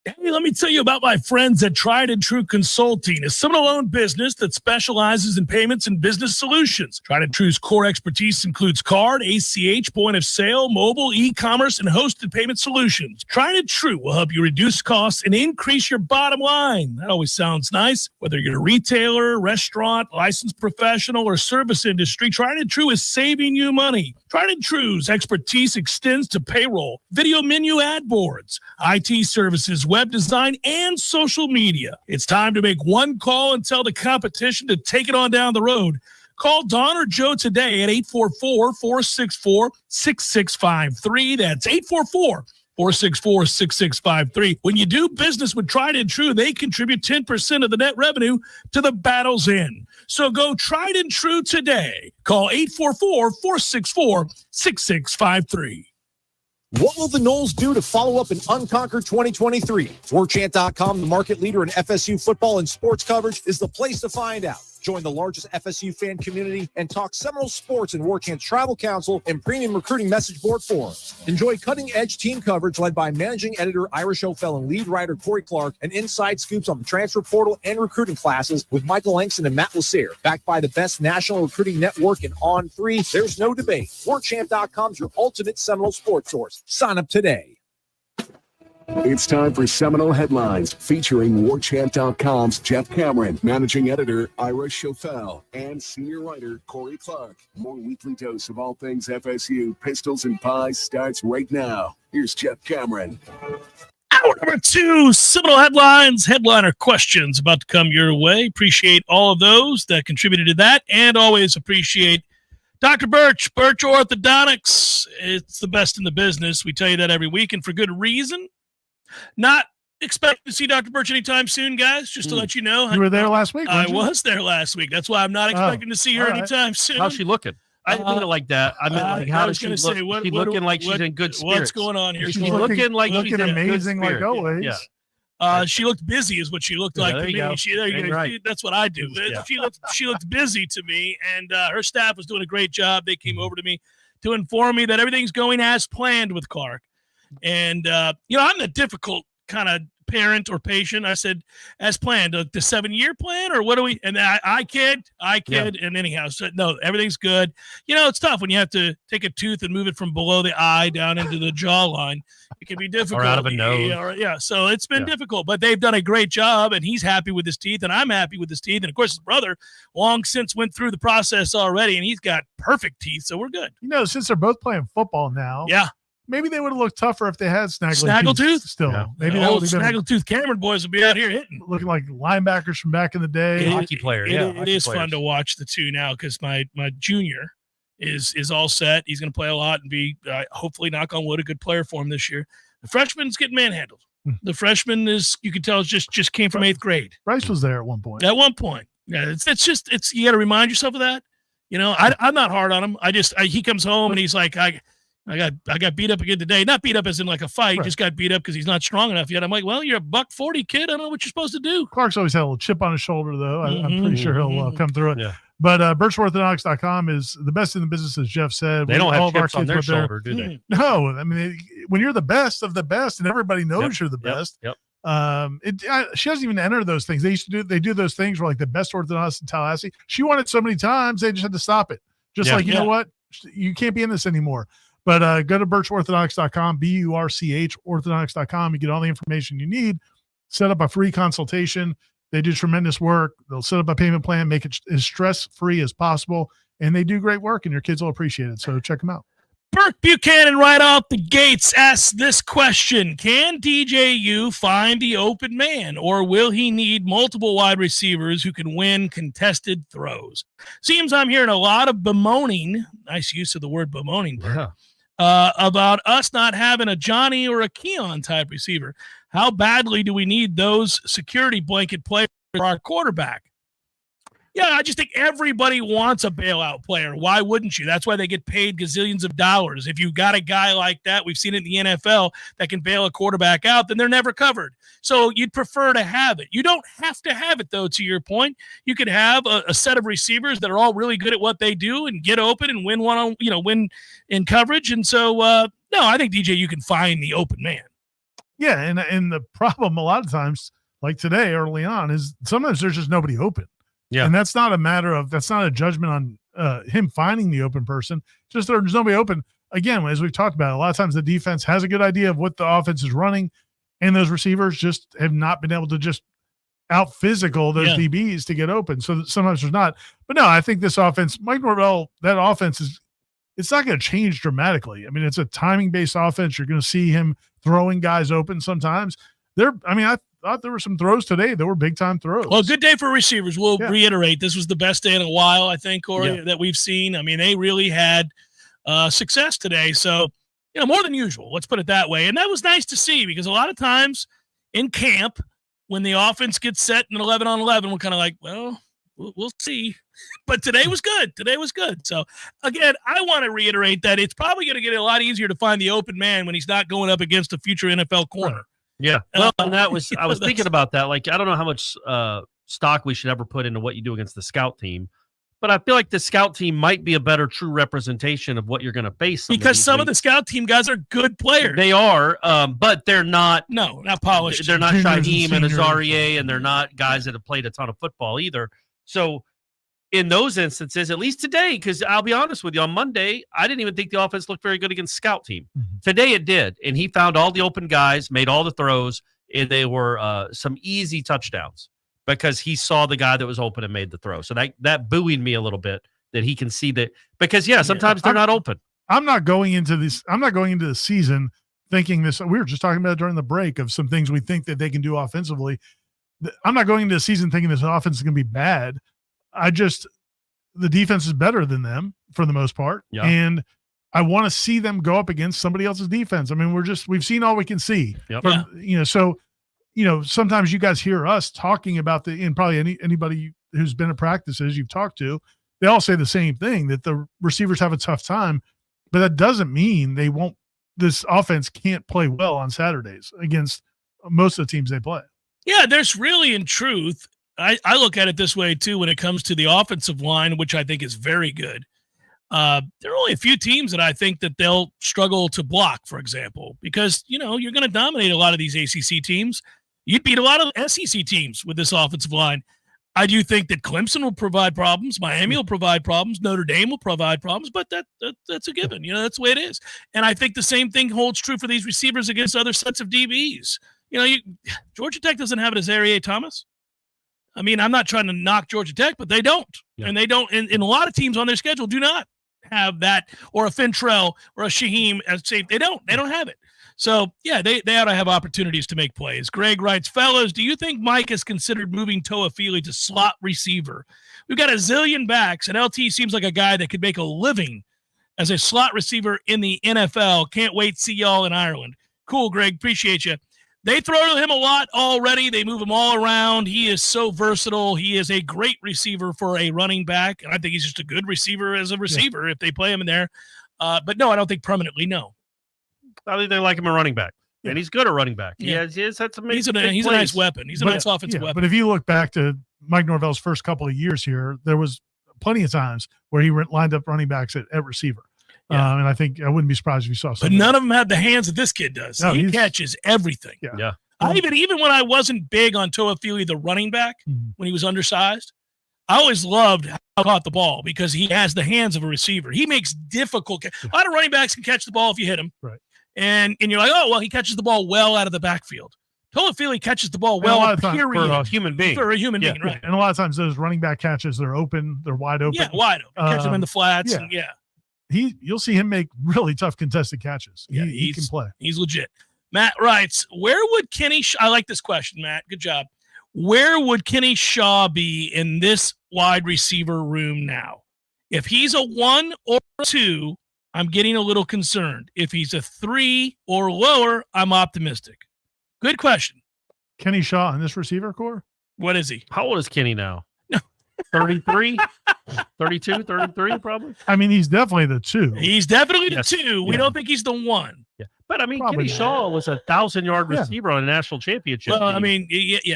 S2: Hey, let me tell you about my friends at Tried and True Consulting, a Seminole-owned business that specializes in payments and business solutions. Tried and True's core expertise includes card, ACH, point of sale, mobile, e-commerce, and hosted payment solutions. Tried and True will help you reduce costs and increase your bottom line. That always sounds nice. Whether you're a retailer, restaurant, licensed professional, or service industry, Tried and True is saving you money. Tried and True's expertise extends to payroll, video menu ad boards, IT services, web design, and social media. It's time to make one call and tell the competition to take it on down the road. Call Don or Joe today at 844-464-6653. That's 464-6653. When you do business with Tried and True, they contribute 10% of the net revenue to the Battle's End. So go Tried and True today. Call 844-464-6653.
S5: What will the Noles do to follow up an unconquered 2023? Warchant.com, the market leader in FSU football and sports coverage, is the place to find out. Join the largest FSU fan community and talk Seminole sports in Warchant's Tribal Council and premium recruiting message board forums. Enjoy cutting-edge team coverage led by managing editor Ira Schofel and lead writer Corey Clark, and inside scoops on the transfer portal and recruiting classes with Michael Langston and Matt Lassere. Backed by the best national recruiting network and On3, there's no debate. Warchant.com's your ultimate Seminole sports source. Sign up today.
S1: It's time for Seminole Headlines, featuring Warchant.com's Jeff Cameron, managing editor Ira Schofel, and senior writer Corey Clark. More weekly dose of all things FSU, pistols and pies starts right now. Here's Jeff Cameron.
S2: Hour number 2, Seminole Headlines, headliner questions about to come your way. Appreciate all of those that contributed to that, and always appreciate Dr. Birch Orthodontics. It's the best in the business. We tell you that every week, and for good reason. Not expecting to see Dr. Birch anytime soon, guys, just to let you know.
S3: You were there last week,
S2: I was there last week. That's why I'm not expecting to see her anytime soon.
S4: How's she looking? I didn't mean it like that. I meant like, how does she look? She's looking like she's in good spirits.
S2: What's going on here?
S3: She's looking like she's in amazing like always.
S2: Yeah. She looked busy is what she looked like to me. That's what I do. Yeah. She looked busy to me, and her staff was doing a great job. They came over to me to inform me that everything's going as planned with Clark. And, I'm the difficult kind of parent or patient. I said, as planned, the 7-year plan, or what do we? And I kid. Yeah. And anyhow, so no, everything's good. It's tough when you have to take a tooth and move it from below the eye down into the jawline. It can be difficult.
S4: Or out of a nose.
S2: So it's been difficult, but they've done a great job, and he's happy with his teeth, and I'm happy with his teeth. And of course, his brother long since went through the process already, and he's got perfect teeth, so we're good.
S3: Since they're both playing football now.
S2: Yeah.
S3: Maybe they would have looked tougher if they had
S2: Snaggletooth
S3: still.
S2: Yeah.
S3: Maybe
S2: old Snaggletooth Cameron boys would be out here hitting,
S3: looking like linebackers from back in the day.
S4: Hockey player.
S2: It is fun to watch the two now, because my junior is all set. He's going to play a lot and be hopefully, knock on wood, a good player for him this year. The freshman's getting manhandled. The freshman is, you can tell, just came from 8th grade.
S3: Bryce was there at one point.
S2: Yeah, it's you got to remind yourself of that. I'm not hard on him. He comes home and he's like, I got beat up again today. Not beat up as in like a fight,
S3: right.
S2: Just got beat up because he's not strong enough yet. I'm like, well, you're a $140 kid. I don't know what you're supposed to do.
S3: Clark's always had a little chip on his shoulder, though. I'm pretty sure he'll come through it.
S4: Yeah.
S3: But birchorthodontics.com is the best in the business, as Jeff said.
S4: They don't have chips on their shoulder, do they?
S3: No. I mean, when you're the best of the best and everybody knows you're the best.
S4: Yep.
S3: She doesn't even enter those things. They do those things where, like, the best orthodontist in Tallahassee. She won it so many times, they just had to stop it. Just you know what? You can't be in this anymore. But go to birchorthodontics.com, BURCH orthodontics.com. You get all the information you need. Set up a free consultation. They do tremendous work. They'll set up a payment plan, make it as stress-free as possible. And they do great work, and your kids will appreciate it. So check them out.
S2: Burke Buchanan right off the gates asks this question: can DJU find the open man, or will he need multiple wide receivers who can win contested throws? Seems I'm hearing a lot of bemoaning, nice use of the word bemoaning, about us not having a Johnny or a Keon type receiver. How badly do we need those security blanket players for our quarterback? Yeah, I just think everybody wants a bailout player. Why wouldn't you? That's why they get paid gazillions of dollars. If you've got a guy like that, we've seen it in the NFL, that can bail a quarterback out, then they're never covered. So you'd prefer to have it. You don't have to have it, though, to your point. You could have a set of receivers that are all really good at what they do and get open and win win in coverage. And so, no, I think, DJ, you can find the open man.
S3: Yeah, and the problem a lot of times, like today early on, is sometimes there's just nobody open.
S4: Yeah.
S3: And that's not a judgment on him finding the open person. Just there's nobody open. Again, as we've talked about, a lot of times the defense has a good idea of what the offense is running, and those receivers just have not been able to just out physical those DBs to get open. So sometimes there's not. But no, I think this offense, Mike Norvell, that offense it's not going to change dramatically. I mean, it's a timing-based offense. You're going to see him throwing guys open sometimes. I thought there were some throws today that were big-time throws.
S2: Well, good day for receivers. We'll reiterate, this was the best day in a while, I think, Corey, that we've seen. I mean, they really had success today. So more than usual. Let's put it that way. And that was nice to see because a lot of times in camp, when the offense gets set in 11 on 11, we're kind of like, well, we'll see. But today was good. So, again, I want to reiterate that it's probably going to get a lot easier to find the open man when he's not going up against a future NFL corner.
S4: Yeah. Well, and I was thinking about that. Like, I don't know how much stock we should ever put into what you do against the scout team. But I feel like the scout team might be a better true representation of what you're going to face.
S2: Because some of the scout team guys are good players.
S4: They are, but they're not.
S2: No, not polished.
S4: They're not Shaheem and Azaria, and they're not guys that have played a ton of football either. So in those instances, at least today, because I'll be honest with you, on Monday, I didn't even think the offense looked very good against scout team. Mm-hmm. Today it did, and he found all the open guys, made all the throws, and they were some easy touchdowns. Because he saw the guy that was open and made the throw. So that buoyed me a little bit that he can see that because sometimes they're not open.
S3: I'm not going into the season thinking this. We were just talking about it during the break of some things we think that they can do offensively. I'm not going into the season thinking this offense is going to be bad. The defense is better than them for the most part. Yeah. And I want to see them go up against somebody else's defense. I mean, we've seen all we can see. Yep. Sometimes you guys hear us talking about and probably anybody who's been at practices you've talked to, they all say the same thing, that the receivers have a tough time, but that doesn't mean this offense can't play well on Saturdays against most of the teams they play.
S2: Yeah, there's really, in truth, I look at it this way too when it comes to the offensive line, which I think is very good. There are only a few teams that I think that they'll struggle to block, for example, because, you're going to dominate a lot of these ACC teams. You'd beat a lot of SEC teams with this offensive line. I do think that Clemson will provide problems. Miami will provide problems. Notre Dame will provide problems, but that's a given. That's the way it is. And I think the same thing holds true for these receivers against other sets of DBs. Georgia Tech doesn't have it as Azaria Thomas. I mean, I'm not trying to knock Georgia Tech, but they don't. Yeah. And they don't. And a lot of teams on their schedule do not have that, or a Fintrell or a Shaheem as safe. They don't have it. So, yeah, they ought to have opportunities to make plays. Greg writes, fellas, do you think Mike has considered moving Toafili to slot receiver? We've got a zillion backs, and LT seems like a guy that could make a living as a slot receiver in the NFL. Can't wait to see y'all in Ireland. Cool, Greg. Appreciate you. They throw to him a lot already. They move him all around. He is so versatile. He is a great receiver for a running back, and I think he's just a good receiver as a receiver if they play him in there. But, no, I don't think permanently, no.
S4: I think they like him a running back, and he's good at running back. Yeah, he has had some. He's a
S2: nice weapon. He's a nice offensive weapon.
S3: But if you look back to Mike Norvell's first couple of years here, there was plenty of times where he lined up running backs at receiver. Yeah. And I think I wouldn't be surprised if you saw something.
S2: But none of them had the hands that this kid does. No, he catches everything.
S3: Yeah.
S2: Even when I wasn't big on Toafili, the running back, when he was undersized, I always loved how he caught the ball because he has the hands of a receiver. He makes difficult. A lot of running backs can catch the ball if you hit him.
S3: Right.
S2: And you're like, oh, well, he catches the ball well out of the backfield. Toafili catches the ball well, period.
S4: For a human being.
S2: For a human being, right.
S3: And a lot of times those running back catches, they're open. They're wide open.
S2: Yeah, wide open. Catch them in the flats.
S3: You'll see him make really tough contested catches. Yeah, he can play.
S2: He's legit. Matt writes, where would Kenny I like this question, Matt. Good job. Where would Kenny Shaw be in this wide receiver room now? If he's a 1 or a 2, I'm getting a little concerned. If he's a 3 or lower, I'm optimistic. Good question.
S3: Kenny Shaw in this receiver core?
S2: What is he?
S4: How old is Kenny now? 33? 32, 33 probably?
S3: I mean, he's definitely the 2.
S2: He's definitely the 2. We don't think he's the 1.
S4: Yeah. But, I mean, probably Kenny Shaw was a 1,000-yard receiver on a national championship team.
S2: I mean,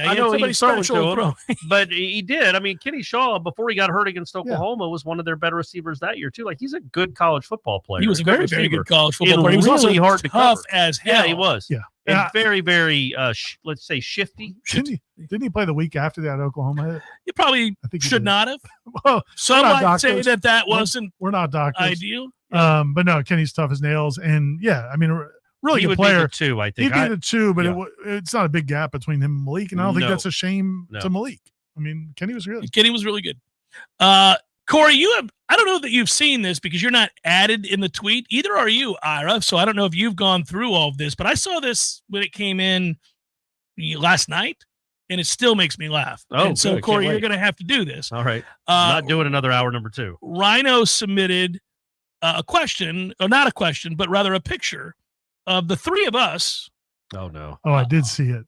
S2: I
S4: know
S2: somebody special
S4: to him, but he did. I mean, Kenny Shaw, before he got hurt against Oklahoma, was one of their better receivers that year, too. Like, he's a good college football player.
S2: He was a very, very good college football player. He was
S4: really
S2: also
S4: hard to
S2: tough
S4: cover.
S2: as hell.
S4: Yeah, he was.
S3: Yeah.
S4: And very, very, let's say, shifty.
S3: Didn't he play the week after that Oklahoma hit?
S2: He probably should not have.
S3: Well,
S2: some might say that wasn't
S3: we're not doctors.
S2: Ideal.
S3: But no, Kenny's tough as nails. And, yeah, I mean, really
S4: he
S3: good player.
S4: Be the 2, I think.
S3: He'd be the 2, but it's not a big gap between him and Malik, and I don't think that's a shame to Malik. I mean, Kenny was really good.
S2: Corey, I don't know that you've seen this because you're not added in the tweet. Either are you, Ira, so I don't know if you've gone through all of this, but I saw this when it came in last night, and it still makes me laugh.
S4: Oh,
S2: and so, Corey, you're going to have to do this.
S4: All right. Not doing another hour number 2.
S2: Rhino submitted a question, or not a question, but rather a picture of the three of us.
S4: Oh no!
S3: Oh, I did see it.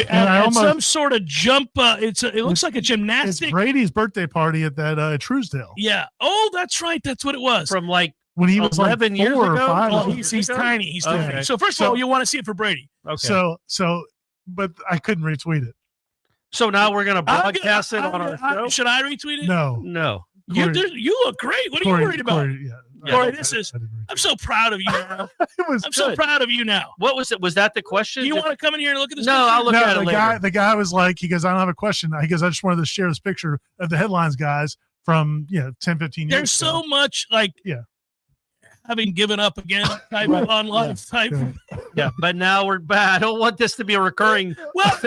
S2: At some sort of jump. It looks like a gymnastic.
S3: It's Brady's birthday party at that Truesdale.
S2: Yeah. Oh, that's right. That's what it was.
S4: From like
S3: when he was
S4: 11
S3: like
S4: years
S3: 4 or
S4: ago.
S3: 5.
S2: Oh, he's tiny. He's tiny. So first of all, you want to see it for Brady.
S4: Okay.
S3: So, but I couldn't retweet it.
S4: So now we're gonna broadcast it on our show.
S2: Should I retweet it?
S3: No.
S2: You look great. What are you worried about? Corey, I'm so proud of you now. I'm so proud of you now.
S4: What was it? Was that the question?
S2: You want to come in here and look at this?
S4: No,
S2: picture?
S4: I'll look at it later.
S3: The guy was like, he goes, I don't have a question. He goes, I just wanted to share this picture of the headlines guys from 10, 15 years
S2: There's
S3: ago.
S2: so much having given up again type of on life type.
S4: Yeah, but now we're bad. I don't want this to be a recurring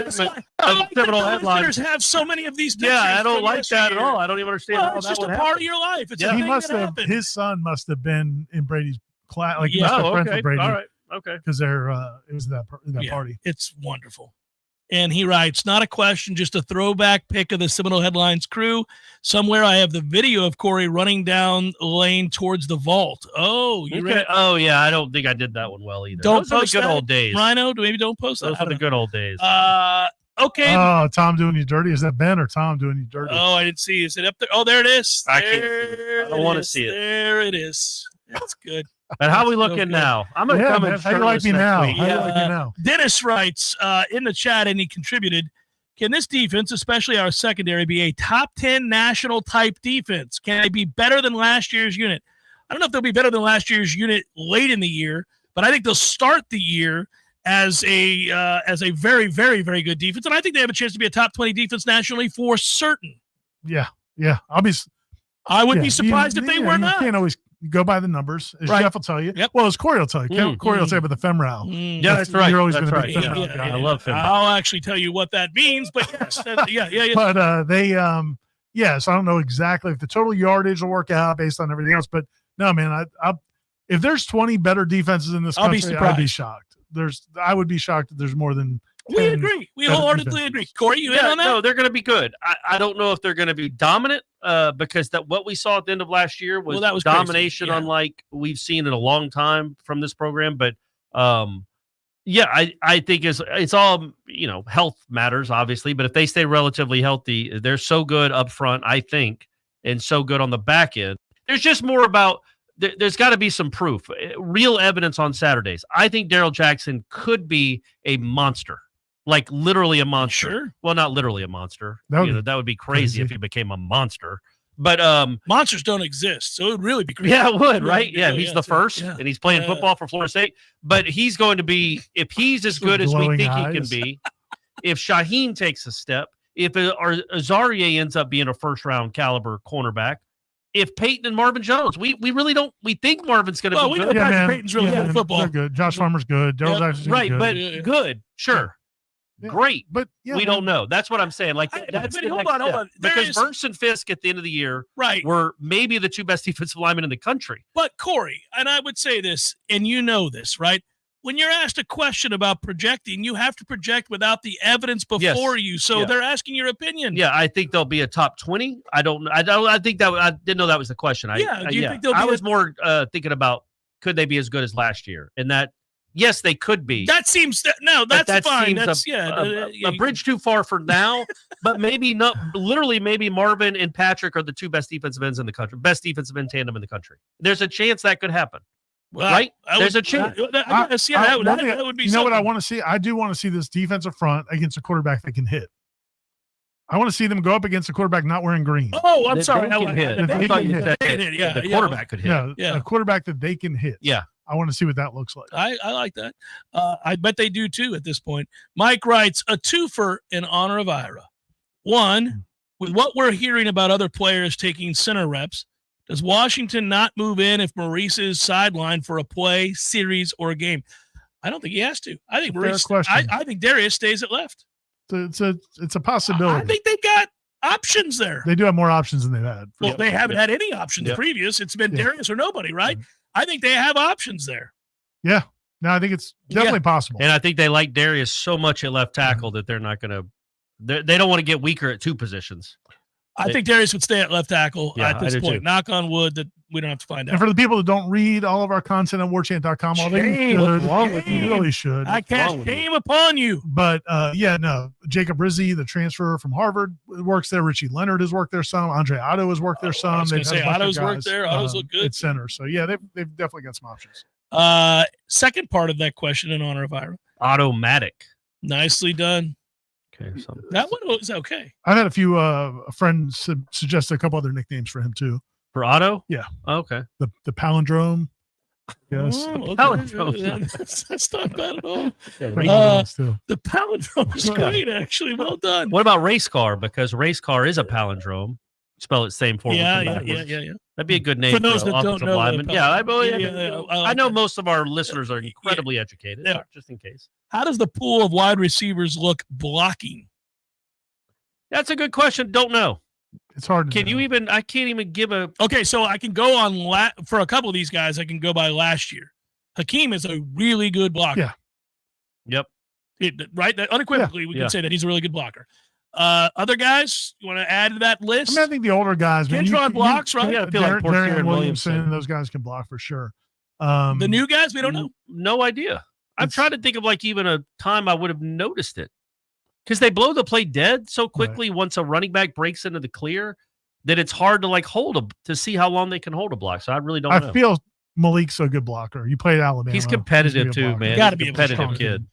S4: segment of Seminole Headlines.
S2: Have so many of these pictures.
S4: Yeah, I don't like that at all. I don't even understand how
S2: it's
S4: that
S2: just
S4: would
S2: a part of your life. It's a
S3: he
S2: thing
S3: must
S2: that
S3: have.
S2: happened.
S3: His son must have been in Brady's class. Like, he must have friends with Brady.
S4: All right. Okay.
S3: Because it was that party.
S2: It's wonderful. And he writes, not a question, just a throwback pic of the Seminole Headlines crew. Somewhere I have the video of Corey running down the lane towards the vault. Oh, you read?
S4: Oh, yeah. I don't think I did that one well either.
S2: Don't
S4: Those
S2: post
S4: are the good
S2: that,
S4: old days.
S2: Rhino, maybe don't post that.
S4: Those are the good old days.
S2: Okay.
S3: Oh, Tom doing you dirty. Is that Ben or Tom doing you dirty?
S2: Oh, I didn't see. Is it up there? Oh, there it is.
S4: I can't see it. I don't want to see it.
S2: There it is. That's good.
S4: But how are we looking now? I'm going to come in.
S3: How do you like me now?
S4: Week.
S3: How do you like me now?
S2: Dennis writes in the chat, and he contributed, can this defense, especially our secondary, be a top 10 national type defense? Can they be better than last year's unit? I don't know if they'll be better than last year's unit late in the year, but I think they'll start the year as a very, very, very good defense. And I think they have a chance to be a top 20 defense nationally for certain.
S3: Yeah.
S2: I would be surprised if they were not.
S3: You can't always go by the numbers, as Jeff will tell you.
S2: Yep.
S3: Well, as Corey will tell you. Corey will say about the femoral.
S4: Yeah, that's right.
S3: You're always
S4: that's
S3: been a
S4: right.
S3: big femoral guy.
S4: I love femoral.
S2: I'll actually tell you what that means, but yes. Yeah.
S3: But they, so I don't know exactly if the total yardage will work out based on everything else. But no, man, if there's 20 better defenses in this country, I'd be shocked. I would be shocked if there's more than 10.
S2: We agree. We wholeheartedly agree. Corey, you in on that?
S4: No, they're going to be good. I don't know if they're going to be dominant because what we saw at the end of last year was,
S2: that was
S4: domination
S2: crazy.
S4: unlike we've seen in a long time from this program. But I think it's all, health matters, obviously. But if they stay relatively healthy, they're so good up front, I think, and so good on the back end. There's just more about there's got to be some proof, real evidence on Saturdays. I think Darrell Jackson could be a monster. Like literally a monster.
S2: Sure.
S4: Well, not literally a monster. That would be crazy if he became a monster. But
S2: monsters don't exist, so it would really be crazy.
S4: Yeah, it would, right? Yeah, he's the first,
S2: yeah.
S4: and he's playing football for Florida State. But he's going to be, if he's as good as we think he can be, if Shaheen takes a step, if Azaria ends up being a first-round caliber cornerback, if Peyton and Marvin Jones, we really don't. We think Marvin's going to be good.
S2: Peyton's really good at football.
S3: They're good. Josh Farmer's good. Darrell Jackson's
S4: right,
S3: good.
S4: but good, sure.
S3: Yeah.
S4: Great,
S3: but
S4: we don't know. That's what I'm saying. Like that's the
S2: hold
S4: next
S2: on.
S4: step. Because Burks and Fisk at the end of the year, were maybe the two best defensive linemen in the country.
S2: But Corey, and I would say this, and you know this, right? When you're asked a question about projecting, you have to project without the evidence before you. So they're asking your opinion.
S4: Yeah, I think they'll be a top 20. I think that I didn't know that was the question.
S2: Do you think they'll be?
S4: I was more thinking about could they be as good as last year, and that. Yes, they could be.
S2: That seems that's fine. That's
S4: a bridge too far for now, but maybe not. Literally, maybe Marvin and Patrick are the two best defensive ends in the country, best defensive end tandem in the country. There's a chance that could happen, right? There's a chance.
S2: That would be.
S3: You know what I want to see? I do want to see this defensive front against a quarterback that can hit. I want to see them go up against a quarterback not wearing green.
S2: Oh, I'm sorry.
S4: They can hit. I thought you said the quarterback could hit.
S3: Yeah, a quarterback that they can hit.
S4: Yeah.
S3: I want to see what that looks like.
S2: I like that. I bet they do too at this point. Mike writes a twofer in honor of Ira. One, with what we're hearing about other players taking center reps, does Washington not move in if Maurice is sidelined for a play, series, or a game? I don't think he has to. I think Maurice. I think Darius stays at left.
S3: It's a possibility.
S2: I think they got options there.
S3: They do have more options than they've had.
S2: Well, they haven't had any options previous. It's been Darius or nobody, right? I think they have options there.
S3: Yeah. No, I think it's definitely possible.
S4: And I think they like Darius so much at left tackle that they're not going to they don't want to get weaker at two positions.
S2: I think Darius would stay at left tackle at this point. Knock on wood that we don't have to find out.
S3: And for the people that don't read all of our content on warchant.com, all they
S2: What's wrong with
S3: you really should.
S2: I cast shame upon you.
S3: But Jacob Rizzi, the transfer from Harvard, works there. Richie Leonard has worked there some. Andre Otto has worked there some.
S2: I was going to say Otto's
S3: worked
S2: worked there. Otto's look good
S3: at center. So yeah, they've definitely got some options.
S2: Second part of that question in honor of Ira.
S4: Automatic.
S2: Nicely done.
S4: Okay, so
S2: that one was okay.
S3: I've had a few friends suggest a couple other nicknames for him too.
S4: For Otto?
S3: Yeah.
S4: Oh, okay.
S3: The palindrome. Yes.
S2: Oh,
S4: palindrome.
S2: That's not bad at all.
S3: The
S2: palindrome is great, actually. Well done.
S4: What about race car? Because race car is a palindrome. Spell it same form.
S2: Yeah.
S4: That'd be a good name
S2: for those
S4: for
S2: that don't
S4: offensive
S2: know.
S4: lineman. I know most of our listeners are incredibly
S2: Yeah.
S4: educated.
S2: Yeah.
S4: Just in case.
S2: How does the pool of wide receivers look blocking?
S4: That's a good question. Don't know.
S3: It's hard.
S4: Can you even? I can't even give a.
S2: Okay, so I can go on for a couple of these guys. I can go by last year. Hakeem is a really good blocker.
S3: Yeah.
S4: Yep.
S2: Right. That unequivocally, we can say that he's a really good blocker. Other guys, you want to add to that list?
S3: I think the older guys.
S2: Kentron blocks, right?
S4: Yeah, I feel like
S3: Darian Williamson, those guys can block for sure.
S2: The new guys, we don't know.
S4: No idea. I'm trying to think of like even a time I would have noticed it. Because they blow the play dead so quickly once a running back breaks into the clear that it's hard to like to see how long they can hold a block. So I really don't know.
S3: I feel Malik's a good blocker. You played Alabama.
S4: He's competitive too, man.
S2: Got to be a
S4: competitive kid.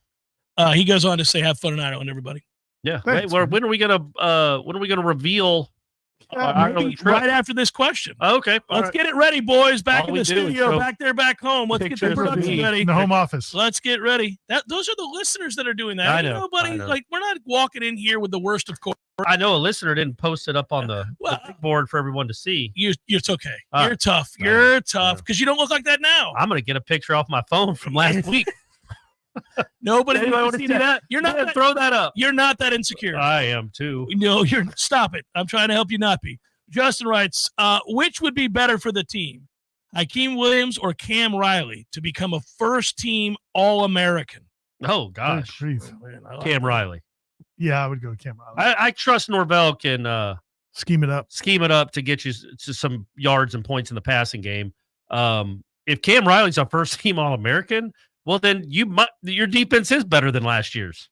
S2: He goes on to say, "Have fun tonight on everybody."
S4: Yeah. Wait, when are we gonna reveal?
S2: Right after this question.
S4: Okay.
S2: Let's get it ready, boys. Back in the studio, back there, back home. Let's get the production ready.
S3: In the home office.
S2: Let's get ready. Those are the listeners that are doing that.
S4: I know.
S2: Nobody, like, we're not walking in here with the worst of course.
S4: I know a listener didn't post it up on the big board for everyone to see.
S2: It's okay. You're tough. You're tough because you don't look like that now.
S4: I'm gonna get a picture off my phone from last week.
S2: Nobody
S4: want to see that.
S2: You're not
S4: throw that up.
S2: You're not that insecure.
S4: I am too.
S2: No, stop it. I'm trying to help you not be. Justin writes, which would be better for the team, Hakeem Williams or Cam Riley, to become a first-team All-American?
S4: Oh gosh, Cam Riley.
S3: Yeah, I would go with Cam Riley.
S4: I trust Norvell can
S3: scheme it up
S4: to get you to some yards and points in the passing game. If Cam Riley's a first-team All-American, well, then your defense is better than last year's.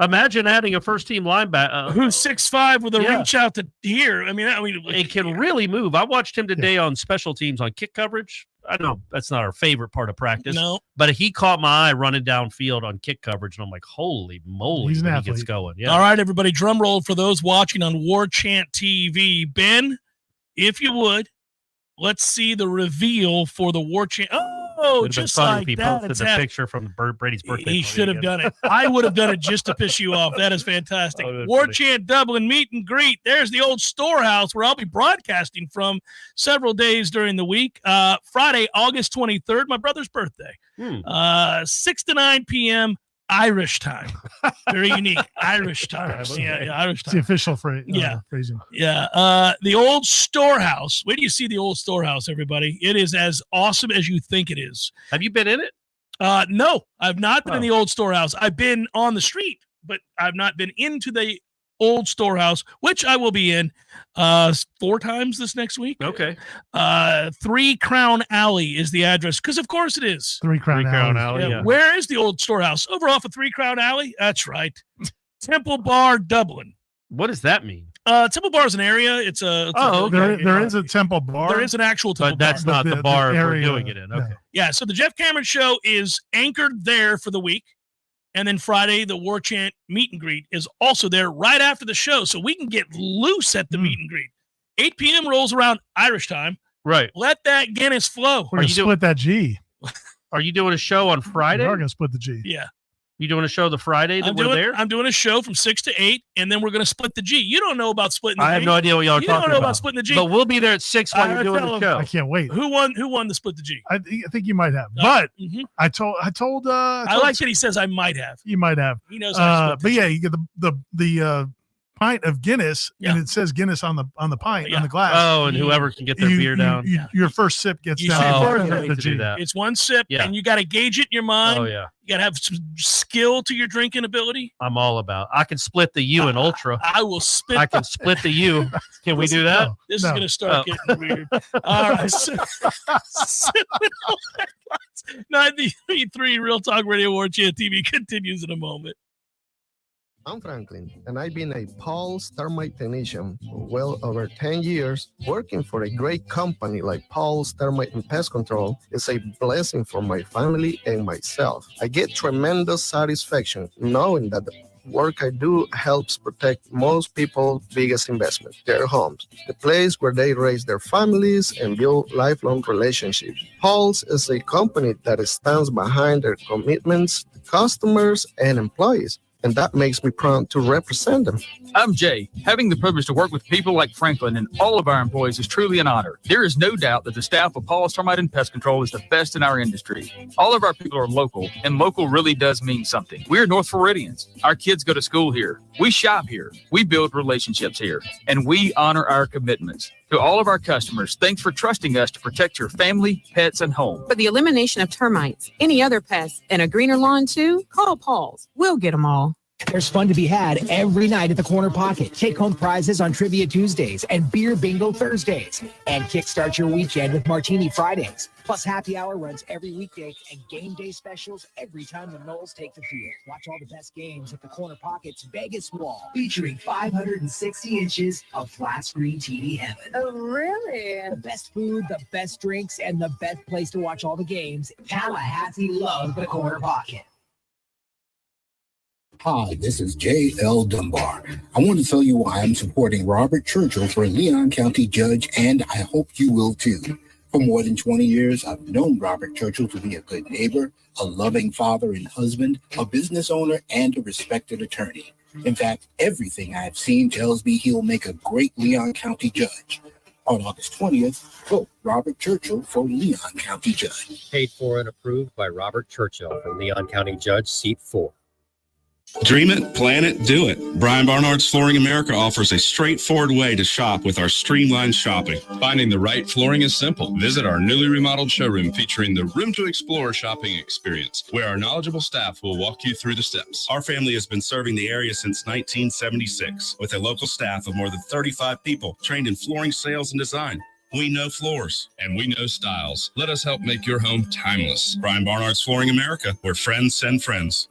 S4: Imagine adding a first-team linebacker
S2: who's 6'5" with a reach out to here. I mean,
S4: it can really move. I watched him today on special teams on kick coverage. I know that's not our favorite part of practice.
S2: No,
S4: but he caught my eye running downfield on kick coverage, and I'm like, holy moly,
S3: he's an athlete.
S4: He gets going. Yeah.
S2: All right, everybody, drum roll for those watching on Warchant TV. Ben, if you would, let's see the reveal for the Warchant. Oh, just like
S4: he
S2: that.
S4: posted the picture from Brady's birthday.
S2: He should have done it. I would have done it just to piss you off. That is fantastic. Warchant Dublin meet and greet. There's the old storehouse where I'll be broadcasting from several days during the week. Friday, August 23rd, my brother's birthday. 6 to 9 p.m. Irish time. Very unique. Irish time. Yeah, Irish time.
S3: It's the official phrase. Phrasing.
S2: Yeah. The old storehouse. Wait till you see the old storehouse, everybody. It is as awesome as you think it is.
S4: Have you been in it?
S2: No, I've not been in the old storehouse. I've been on the street, but I've not been into the old storehouse, which I will be in 4 times this next week.
S4: Okay.
S2: 3 Crown Alley is the address, because of course it is.
S3: 3 Crown
S4: Alley.
S2: Yeah. Where is the old storehouse? Over off of 3 Crown Alley? That's right. Temple Bar, Dublin.
S4: What does that mean?
S2: Temple Bar is an area. It's
S3: okay. There is a Temple Bar.
S2: There is an actual Temple
S4: Bar. But that's not the bar we're doing it in. Okay.
S2: Yeah, so the Jeff Cameron Show is anchored there for the week. And then Friday, the Warchant meet and greet is also there right after the show. So we can get loose at the meet and greet. 8 p.m. rolls around Irish time.
S4: Right.
S2: Let that Guinness flow.
S3: We're going to split that G.
S4: Are you doing a show on Friday?
S3: We are going to split the G.
S2: Yeah.
S4: You doing a show the Friday that we're there?
S2: I'm doing a show from 6 to 8, and then we're going to split the G. You don't know about splitting the G.
S4: I have no idea what y'all are talking about.
S2: You don't know about splitting the G.
S4: But we'll be there at 6 while you're doing the show.
S3: I can't wait.
S2: Who won the split the G?
S3: I think you might have. But I told
S2: I like that he says I might have.
S3: You might have.
S2: He knows how to split
S3: but yeah, you get the pint of Guinness, and it says Guinness on the pint on the glass.
S4: Oh, and whoever can get their beer down.
S3: Your first sip gets down.
S2: It's one sip, and you got to gauge it in your mind.
S4: Oh, yeah.
S2: You got to have some skill to your drinking ability.
S4: I'm all about. I can split the U in Ultra.
S2: I will spit.
S4: I can split the U. Can we do that?
S2: This is going to start getting weird. All right. 93.3 Real Talk Radio Warchant TV continues in a moment.
S6: I'm Franklin, and I've been a Paul's Termite technician for well over 10 years. Working for a great company like Paul's Termite and Pest Control is a blessing for my family and myself. I get tremendous satisfaction knowing that the work I do helps protect most people's biggest investment, their homes, the place where they raise their families and build lifelong relationships. Paul's is a company that stands behind their commitments to customers and employees, and that makes me proud to represent them.
S15: I'm Jay. Having the privilege to work with people like Franklin and all of our employees is truly an honor. There is no doubt that the staff of Paul's Termite and Pest Control is the best in our industry. All of our people are local, and local really does mean something. We're North Floridians. Our kids go to school here. We shop here. We build relationships here, and we honor our commitments. To all of our customers, thanks for trusting us to protect your family, pets, and home.
S16: For the elimination of termites, any other pests, and a greener lawn too, call Paul's. We'll get them all.
S7: There's fun to be had every night at the Corner Pocket. Take-home prizes on Trivia Tuesdays and Beer Bingo Thursdays. And kickstart your weekend with Martini Fridays. Plus happy hour runs every weekday and game day specials every time the Noles take the field. Watch all the best games at the Corner Pocket's Vegas Wall, featuring 560 inches of flat screen TV heaven.
S16: Oh, really?
S7: The best food, the best drinks, and the best place to watch all the games. Tallahassee loves the Corner Pocket.
S8: Hi, this is J.L. Dunbar. I want to tell you why I'm supporting Robert Churchill for Leon County Judge, and I hope you will too. For more than 20 years, I've known Robert Churchill to be a good neighbor, a loving father and husband, a business owner, and a respected attorney. In fact, everything I've seen tells me he'll make a great Leon County Judge. On August 20th, vote Robert Churchill for Leon County Judge.
S9: Paid for and approved by Robert Churchill for Leon County Judge, Seat 4.
S10: Dream it, plan it, do it. Brian Barnard's Flooring America offers a straightforward way to shop with our streamlined shopping. Finding the right flooring is simple. Visit our newly remodeled showroom featuring the Room to Explore shopping experience, where our knowledgeable staff will walk you through the steps. Our family has been serving the area since 1976 with a local staff of more than 35 people trained in flooring sales and design. We know floors and we know styles. Let us help make your home timeless. Brian Barnard's Flooring America, where friends send friends.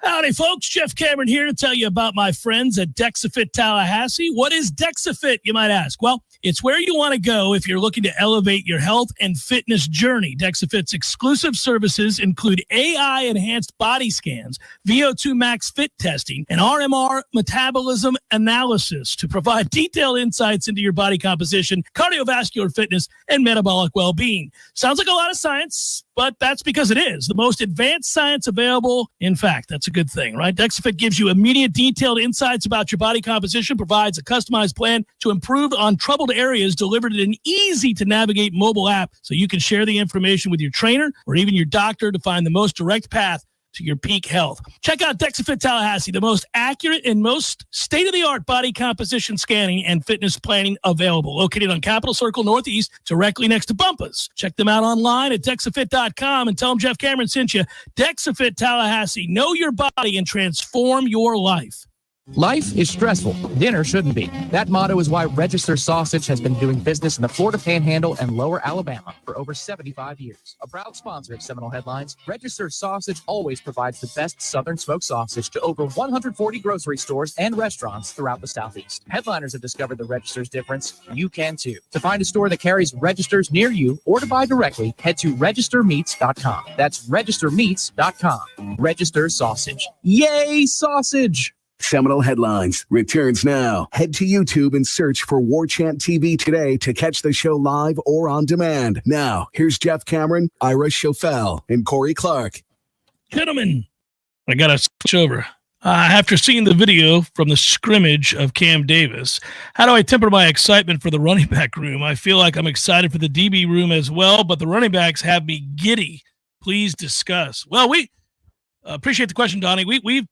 S2: Howdy, folks. Jeff Cameron here to tell you about my friends at DexaFit Tallahassee. What is DexaFit, you might ask? Well, it's where you want to go if you're looking to elevate your health and fitness journey. DexaFit's exclusive services include AI-enhanced body scans, VO2 max fit testing, and RMR metabolism analysis to provide detailed insights into your body composition, cardiovascular fitness, and metabolic well-being. Sounds like a lot of science, but that's because it is the most advanced science available. In fact, that's a good thing, right? DexaFit gives you immediate detailed insights about your body composition, provides a customized plan to improve on troubled areas, delivered in an easy to navigate mobile app so you can share the information with your trainer or even your doctor to find the most direct path to your peak health. Check out DexaFit Tallahassee, the most accurate and most state-of-the-art body composition scanning and fitness planning available. Located on Capitol Circle Northeast, directly next to Bumpus. Check them out online at DexaFit.com and tell them Jeff Cameron sent you. DexaFit Tallahassee. Know your body and transform your life.
S12: Life is stressful. Dinner shouldn't be. That motto is why Register Sausage has been doing business in the Florida Panhandle and Lower Alabama for over 75 years. A proud sponsor of Seminole Headlines, Register Sausage always provides the best Southern smoked sausage to over 140 grocery stores and restaurants throughout the Southeast. Headliners have discovered the Register's difference. You can too. To find a store that carries Registers near you or to buy directly, head to registermeats.com. That's registermeats.com. Register Sausage. Yay, sausage!
S1: Seminole Headlines returns now. Head to YouTube and search for Warchant TV today to catch the show live or on demand. Now, here's Jeff Cameron, Ira Schofel, and Corey Clark.
S2: Gentlemen, I got to switch over. After seeing the video from the scrimmage of Cam Davis, how do I temper my excitement for the running back room? I feel like I'm excited for the DB room as well, but the running backs have me giddy. Please discuss. Well, we appreciate the question, Donnie. We've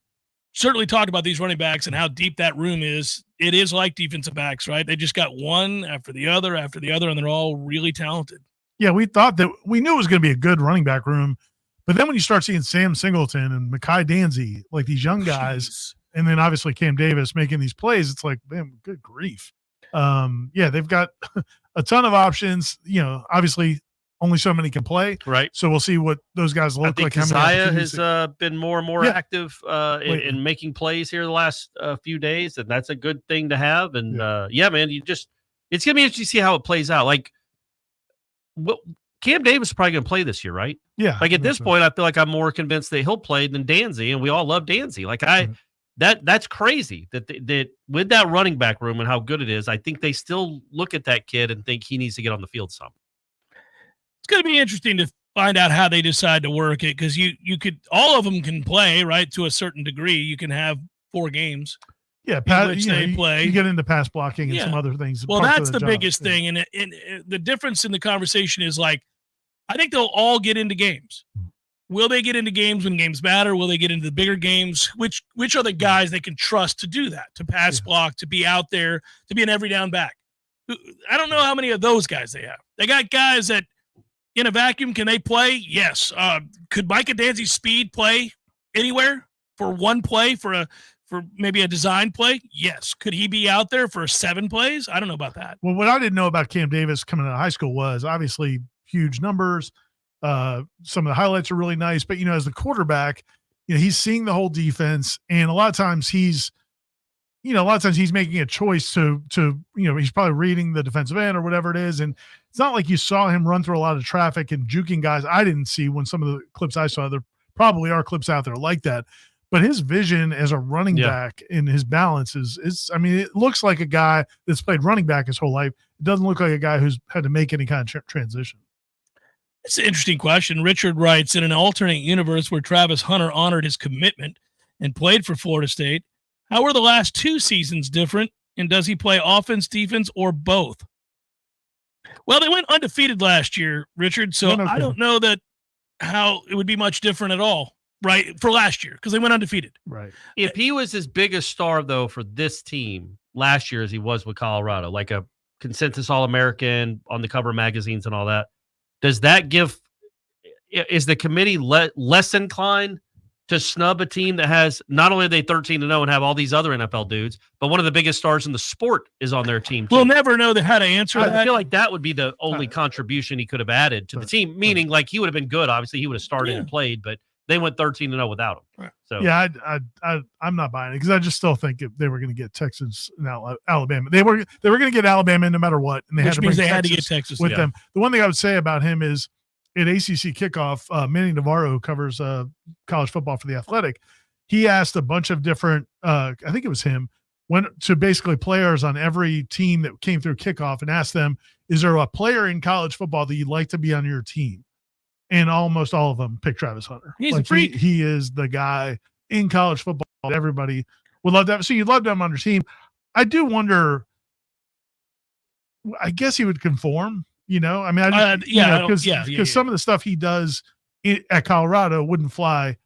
S2: certainly talked about these running backs and how deep that room is. It is like defensive backs, right? They just got one after the other, and they're all really talented.
S3: Yeah, we knew it was going to be a good running back room, but then when you start seeing Sam Singleton and Mekhi Danzy, like these young guys, and then obviously Cam Davis making these plays, it's like, man, good grief. They've got a ton of options. You know, obviously only so many can play.
S4: Right.
S3: So we'll see what those guys look like.
S4: Isaiah has been more and more active in making plays here the last few days, and that's a good thing to have. And man, it's gonna be interesting to see how it plays out. Like, Cam Davis is probably gonna play this year, right?
S3: Yeah.
S4: Like at this point, I feel like I'm more convinced that he'll play than Danzy, and we all love Danzy. Like that's crazy that with that running back room and how good it is, I think they still look at that kid and think he needs to get on the field some.
S2: It's going to be interesting to find out how they decide to work it, because you could, all of them can play, right, to a certain degree. You can have 4 games.
S3: Yeah,
S2: they play.
S3: You get into pass blocking and some other things.
S2: Well, that's the biggest thing, and the difference in the conversation is, like, I think they'll all get into games. Will they get into games when games matter? Will they get into the bigger games? Which are the guys they can trust to do that, to pass block, to be out there, to be an every down back? I don't know how many of those guys they have. They got guys that, in a vacuum, can they play? Yes. Could Micah Danzy's speed play anywhere for one play, for maybe a design play? Yes. Could he be out there for 7 plays? I don't know about that.
S3: Well, what I didn't know about Cam Davis coming out of high school was obviously huge numbers. Some of the highlights are really nice, but as the quarterback, he's seeing the whole defense, and a lot of times he's making a choice to he's probably reading the defensive end or whatever it is. And it's not like you saw him run through a lot of traffic and juking guys. I didn't see when some of the clips I saw, there probably are clips out there like that, but his vision as a running back and his balance is, I mean, it looks like a guy that's played running back his whole life. It doesn't look like a guy who's had to make any kind of transition.
S2: It's an interesting question. Richard writes, in an alternate universe where Travis Hunter honored his commitment and played for Florida State, how were the last 2 seasons different, and does he play offense, defense, or both? Well, they went undefeated last year, Richard, so I don't know that how it would be much different at all, right, for last year, because they went undefeated.
S3: Right.
S4: If he was as big a star, though, for this team last year as he was with Colorado, like a consensus All-American on the cover of magazines and all that, is the committee less inclined to snub a team that has, not only are they 13-0 and have all these other NFL dudes, but one of the biggest stars in the sport is on their team too?
S2: We'll never know how to answer that.
S4: I feel like that would be the only contribution he could have added to the team, meaning like he would have been good. Obviously, he would have started and played, but they went 13-0 without him.
S2: Right.
S4: So
S3: I'm not buying it, because I just still think if they were going to get Texas and Alabama, they were going to get Alabama no matter what, and they had to get Texas with them. The one thing I would say about him is, at ACC kickoff, Manny Navarro, who covers college football for The Athletic, he asked a bunch of different, I think it was him, went to basically players on every team that came through kickoff and asked them, is there a player in college football that you'd like to be on your team? And almost all of them picked Travis Hunter.
S2: He's a freak.
S3: He is the guy in college football that everybody would love to have. So you'd love to have him on your team. I do wonder, I guess he would conform. I mean, because some of the stuff he does at Colorado wouldn't fly.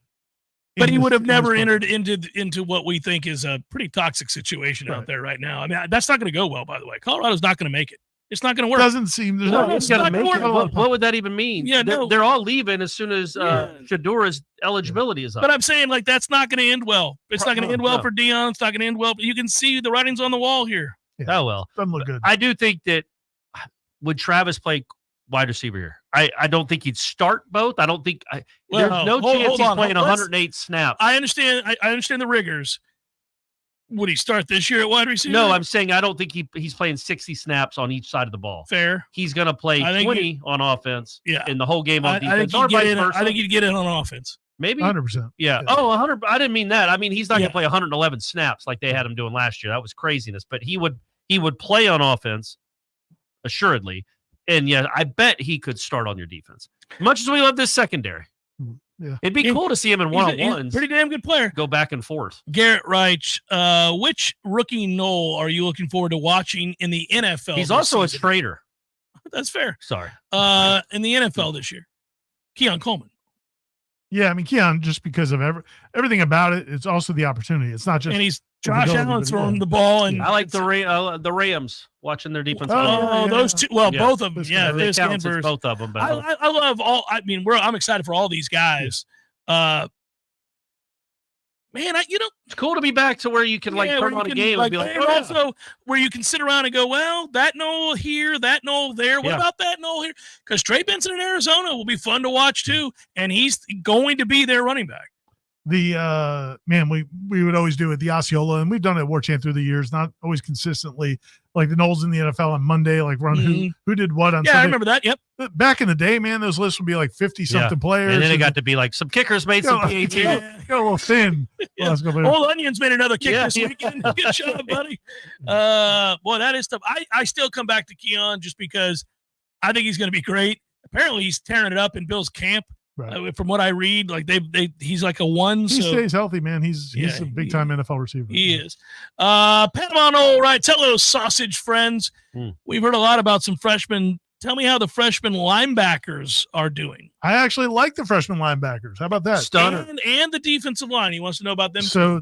S2: But he would have never entered into what we think is a pretty toxic situation out there right now. I mean, that's not going to go well, by the way. Colorado's not going to make it. It's not going to work.
S3: Doesn't seem.
S4: It's going to make it. What would that even mean?
S2: Yeah,
S4: they're all leaving as soon as Shadura's eligibility is up.
S2: But I'm saying, like, that's not going to end well. It's not going to end well for Deion. It's not going to end well. But you can see the writing's on the wall here.
S3: Yeah,
S4: oh, well.
S3: Doesn't look good.
S4: I do think that, would Travis play wide receiver here? I don't think he'd start both. I don't think there's no chance he's playing 108 snaps.
S2: I understand. I understand the rigors. Would he start this year at wide receiver?
S4: No, I'm saying I don't think he's playing 60 snaps on each side of the ball.
S2: Fair.
S4: He's going to play 20 on offense. In the whole game on defense.
S2: I think he'd get in on offense.
S4: Maybe
S3: 100%.
S4: Yeah. Oh, 100. I didn't mean that. I mean, he's not going to play 111 snaps like they had him doing last year. That was craziness. But he would play on offense, assuredly. And yeah, I bet he could start on your defense. Much as we love this secondary.
S3: Yeah.
S4: It'd be cool to see him in one-on-ones.
S2: Pretty damn good player.
S4: Go back and forth.
S2: Garrett writes, which rookie Nole are you looking forward to watching in the NFL?
S4: He's also a traitor.
S2: That's fair.
S4: Sorry.
S2: In the NFL this year. Keon Coleman.
S3: Yeah, I mean, Keon, just because of everything about it, it's also the opportunity. It's not just.
S2: And he's Josh Allen throwing the ball, and
S4: I like the Rams watching their defense.
S2: Those two. Well, both of them. Yeah,
S4: it counts as both of them. But
S2: I love all. I mean, I'm excited for all these guys. Man,
S4: it's cool to be back to where you can turn on a game and be like,
S2: also where you can sit around and go, well, that Nole here, that Nole there. What about that Nole here? Because Trey Benson in Arizona will be fun to watch too, and he's going to be their running back.
S3: The we would always do it, the Osceola, and we've done it at Warchant through the years, not always consistently. Like the Noles in the NFL on Monday, like run who did what on Sunday.
S2: I remember that. Yep.
S3: Back in the day, man, those lists would be like 50-something players.
S4: And then it got to be like some kickers made some PAT.
S3: Got a little thin.
S2: Old Onions made another kick this weekend. Good job, buddy. Boy, that is tough. I still come back to Keon just because I think he's going to be great. Apparently, he's tearing it up in Bill's camp. Right. From what I read, like he's like a one.
S3: He stays healthy, man. He's a big time NFL receiver.
S2: He is. Panama Nole, right? Tell those sausage friends. We've heard a lot about some freshmen. Tell me how the freshman linebackers are doing.
S3: I actually like the freshman linebackers. How about that?
S2: Stunner. And the defensive line. He wants to know about them.
S3: So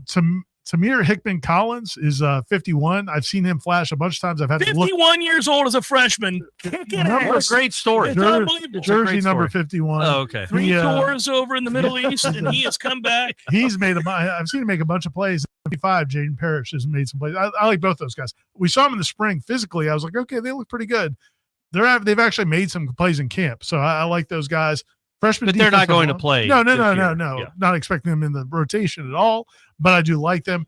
S3: Tamir Hickman Collins is 51. I've seen him flash a bunch of times. I've had
S2: 51 years old as a freshman.
S4: Great story.
S3: Jersey number 51.
S4: Oh, okay.
S2: 3 tours over in the Middle East, and he has come back.
S3: I've seen him make a bunch of plays. 55, Jaden Parrish has made some plays. I like both those guys. We saw him in the spring physically. I was like, okay, they look pretty good. They've actually made some plays in camp, so I like those guys. Freshmen,
S4: but they're not going to play.
S3: No. Yeah. Not expecting them in the rotation at all, but I do like them.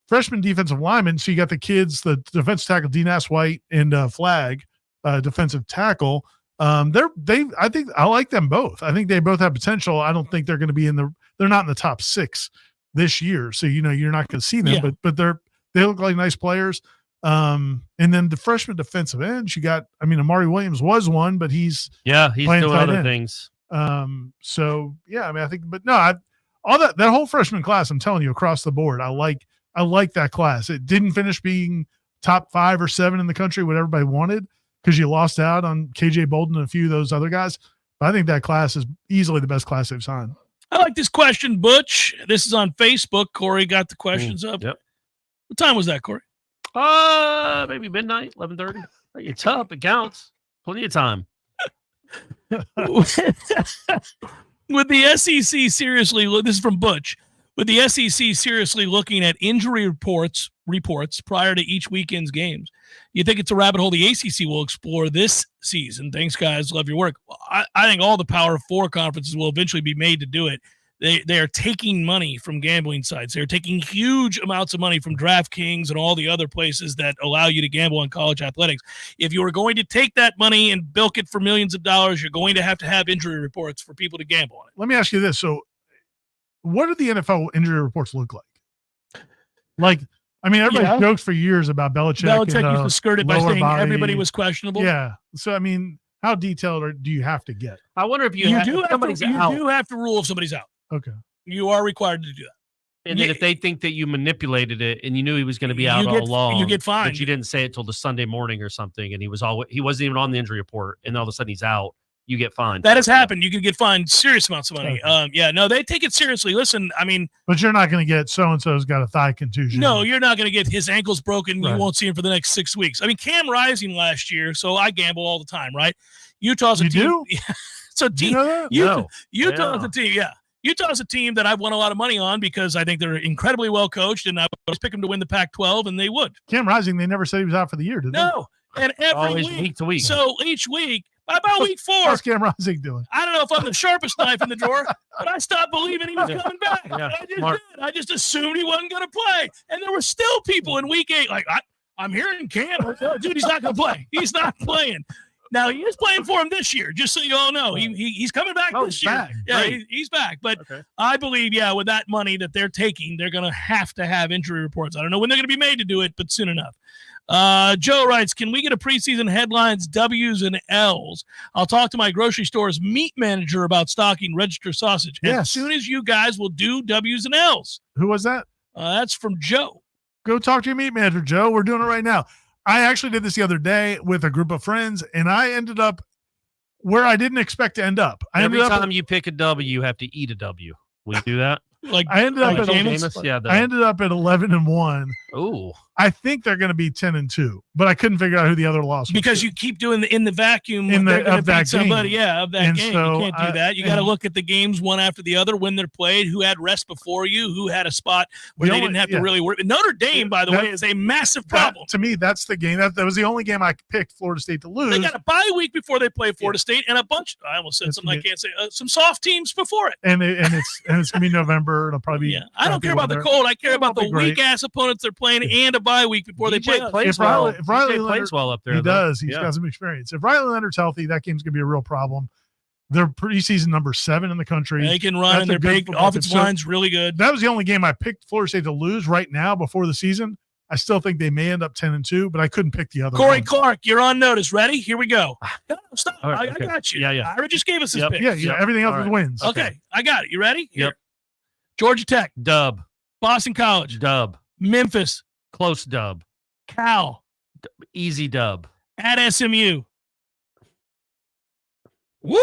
S3: Freshman defensive linemen. So you got the kids, the defensive tackle, Dinas White and Flag, defensive tackle. I think I like them both. I think they both have potential. I don't think they're going to be they're not in the top 6 this year. So, you're not going to see them, but they look like nice players. And then the freshman defensive ends, you got, Amari Williams was one, but he's
S4: doing other things.
S3: I think, but no, all that whole freshman class, I'm telling you, across the board, I like that class. It didn't finish being top 5 or 7 in the country, what everybody wanted, because you lost out on KJ Bolden and a few of those other guys. But I think that class is easily the best class they've signed.
S2: I like this question, Butch. This is on Facebook. Corey got the questions up.
S4: Yep.
S2: What time was that, Corey?
S4: Maybe midnight, 11:30. It's up. It counts. Plenty of time.
S2: With the SEC seriously, this is from Butch. With the SEC seriously looking at injury reports prior to each weekend's games, you think it's a rabbit hole the ACC will explore this season? Thanks, guys. Love your work. I think all the Power 4 conferences will eventually be made to do it. They are taking money from gambling sites. They're taking huge amounts of money from DraftKings and all the other places that allow you to gamble on college athletics. If you are going to take that money and bilk it for millions of dollars, you're going to have injury reports for people to gamble on it.
S3: Let me ask you this. So what do the NFL injury reports look like? Everybody jokes for years about Belichick.
S2: Belichick used to skirt it by saying everybody was questionable.
S3: Yeah. So, how detailed do you have to get?
S2: I wonder if you do have to rule if somebody's out.
S3: Okay.
S2: You are required to do that.
S4: And then if they think that you manipulated it and you knew he was going to be out all along,
S2: you get fined.
S4: But you didn't say it till the Sunday morning or something, and he wasn't even on the injury report, and all of a sudden he's out, you get fined.
S2: That has happened. You can get fined serious amounts of money. They take it seriously. Listen,
S3: but you're not going to get so-and-so's got a thigh contusion.
S2: No, you're not going to get his ankle's broken. Right. You won't see him for the next 6 weeks. Cam Rising last year, so I gamble all the time, right? Utah's a team.
S3: Do?
S2: So
S3: you know that?
S2: Utah's a team, yeah. Utah's a team that I've won a lot of money on because I think they're incredibly well coached, and I would pick them to win the Pac-12, and they would.
S3: Cam Rising, they never said he was out for the year, did they?
S2: No, and every
S4: week to week.
S2: So each week, by about week 4,
S3: how's Cam Rising doing?
S2: I don't know if I'm the sharpest knife in the drawer, but I stopped believing he was coming back.
S4: Yeah,
S2: I just assumed he wasn't going to play, and there were still people in week 8 like, I'm hearing Cam. Dude, he's not going to play. He's not playing. Now, he is playing for him this year, just so you all know. He's coming back this year.
S3: Back.
S2: Yeah, he's back. But I believe, with that money that they're taking, they're going to have injury reports. I don't know when they're going to be made to do it, but soon enough. Joe writes, can we get a preseason headlines, W's and L's? I'll talk to my grocery store's meat manager about stocking registered sausage.
S3: Yes.
S2: As soon as you guys will do W's and L's.
S3: Who was that?
S2: That's from Joe.
S3: Go talk to your meat manager, Joe. We're doing it right now. I actually did this the other day with a group of friends, and I ended up where I didn't expect to end up.
S4: Every time you pick a W, you have to eat a W. Will you do that?
S3: I ended up at
S4: Jameis? Yeah,
S3: I ended up at 11-1.
S4: Ooh.
S3: I think they're going to be 10-2, but I couldn't figure out who the other loss was.
S2: Because you keep doing in the vacuum
S3: of that
S2: somebody,
S3: game.
S2: of that
S3: And
S2: game.
S3: so
S2: You can't do that. You got to look at the games one after the other when they're played, who had rest before you, who had a spot where they didn't have to really work. Notre Dame, by the way, is a massive problem.
S3: To me, that's the game. That was the only game I picked Florida State to lose.
S2: They got a bye week before they play Florida State, and a bunch. I almost said something I can't say. Some soft teams before it,
S3: and it's going to be November. It'll probably be.
S2: I don't care about the cold. I care about the weak ass opponents they're playing and a bye week before they play.
S3: If Riley
S4: plays well up there,
S3: he does. He's got some experience. If Riley Leonard's healthy, that game's going to be a real problem. They're preseason number 7 in the country.
S2: They can run, and their big offensive line's really good.
S3: That was the only game I picked Florida State to lose right now before the season. I still think they may end up 10-2, but I couldn't pick the other.
S2: Corey Clark, you're on notice. Ready? Here we go. No, stop.
S4: Right,
S2: I got you.
S4: Yeah.
S2: Ira just gave us his pick.
S3: Yeah. Everything else was wins.
S2: Okay, I got it. You ready?
S4: Yep.
S2: Georgia Tech.
S4: Dub.
S2: Boston College.
S4: Dub.
S2: Memphis.
S4: Close dub.
S2: Cal.
S4: Easy dub.
S2: At SMU. Woo!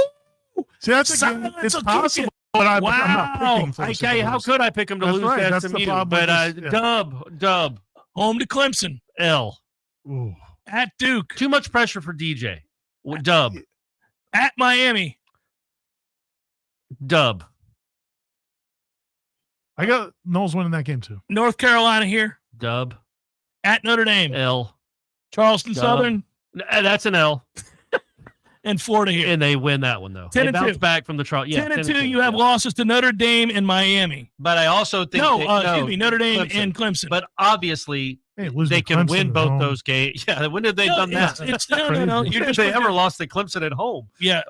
S3: See, that's a game. It's possible, but I'm not picking Florida State.
S4: Okay, how could I pick them to lose to SMU? But dub.
S2: Home to Clemson.
S4: L.
S3: Ooh.
S2: At Duke.
S4: Too much pressure for DJ. Dub.
S2: At Miami.
S4: Dub.
S3: I got Noles winning that game too.
S2: North Carolina here.
S4: Dub.
S2: At Notre Dame.
S4: L.
S2: Charleston Southern.
S4: That's an L.
S2: And Florida here.
S4: And they win that one, though.
S2: 10-2.
S4: They bounce back from the trial. Yeah,
S2: 10-2, you have losses to Notre Dame and Miami.
S4: But I also think
S2: excuse me, Notre Dame and Clemson.
S4: But obviously, they can win both those games. Yeah, when did they done that?
S2: No.
S4: If they ever lost to Clemson at home.
S2: Yeah.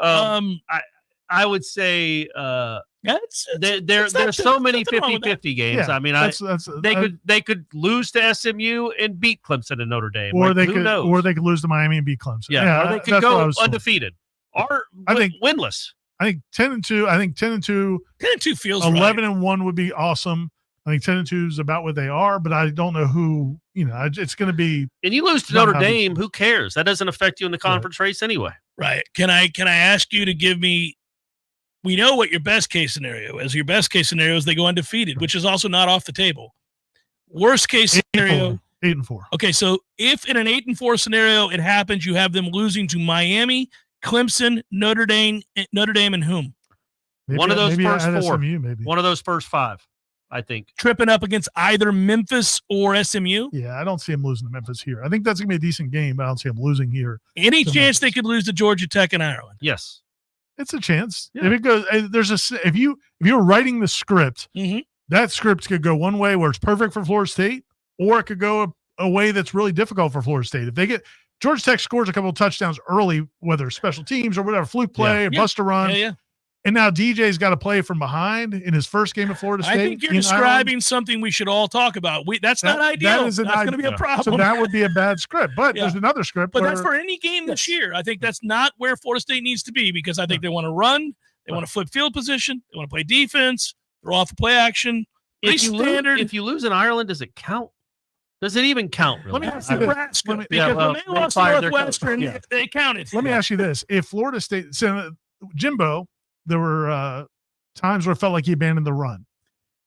S4: I would say there's so many 50-50 games.
S3: Yeah,
S4: I mean, they could lose to SMU and beat Clemson and Notre Dame.
S3: Or
S4: who knows?
S3: Or they could lose to Miami and beat Clemson.
S4: Yeah, or they could go undefeated. Or
S3: I think
S4: winless.
S3: I think 10-2. I think 10-2.
S2: 10-2 feels
S3: 11-1 would be awesome. I think 10-2 is about what they are, but I don't know who. It's going to be.
S4: And you lose to Notre Dame. Who cares? That doesn't affect you in the conference race anyway.
S2: Right. Can I ask you to give me? We know what your best case scenario is. Your best case scenario is they go undefeated, which is also not off the table. Worst case scenario,
S3: 8-4.
S2: Okay, so if in an 8-4 scenario it happens, you have them losing to Miami, Clemson, Notre Dame, and whom?
S4: One of those first 4.
S3: SMU, maybe.
S4: One of those first 5, I think.
S2: Tripping up against either Memphis or SMU?
S3: Yeah, I don't see them losing to Memphis here. I think that's going to be a decent game, but I don't see them losing here.
S2: Any chance they could lose to Georgia Tech and Ireland?
S4: Yes.
S3: It's a chance.
S4: Yeah.
S3: If it goes, if you're writing the script, that script could go one way where it's perfect for Florida State, or it could go a way that's really difficult for Florida State. If they get Georgia Tech scores a couple of touchdowns early, whether it's special teams or whatever, fluke play, bust a run.
S2: Yeah.
S3: And now DJ's got to play from behind in his first game of Florida State.
S2: I think you're describing something we should all talk about. That's not ideal. That's going to be a problem.
S3: So that would be a bad script. But there's another script.
S2: But that's for any game this year. I think that's not where Florida State needs to be, because I think they want to run. They want to flip field position. They want to play defense. They're off the play action.
S4: If you lose in Ireland, does it count? Does it even count? Really?
S2: Let me ask Nebraska, because when they lost to Northwestern, they counted.
S3: Let me ask you this. If Florida State – Jimbo – there were times where it felt like he abandoned the run.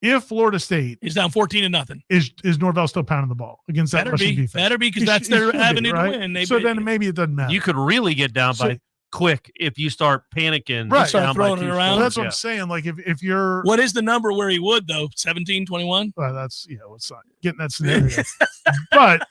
S3: If Florida State
S2: is down 14-0,
S3: is Norvell still pounding the ball against that Russian defense?
S2: Better be, because that's their avenue to win.
S3: Then maybe it doesn't matter.
S4: You could really get down by quick if you start panicking.
S3: Right.
S2: Start throwing it around.
S3: Well, that's what I'm saying. Like if you're,
S2: what is the number where he would though? 17-21.
S3: Well, that's it's not getting that scenario. But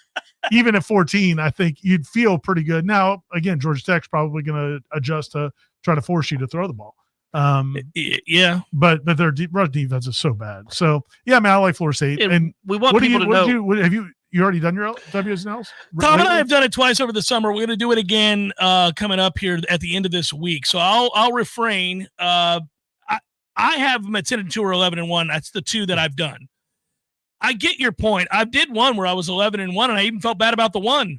S3: even at 14, I think you'd feel pretty good. Now, again, Georgia Tech's probably going to adjust to try to force you to throw the ball. But their rush defense is so bad. So I like Florida State, and
S4: we want people to know.
S3: Have you already done your W's now?
S2: Tom and I have done it twice over the summer. We're going to do it again coming up here at the end of this week. So I'll refrain. I have them at 10-2 or 11-1. That's the 2 that I've done. I get your point. I did one where I was 11-1, and I even felt bad about the 1.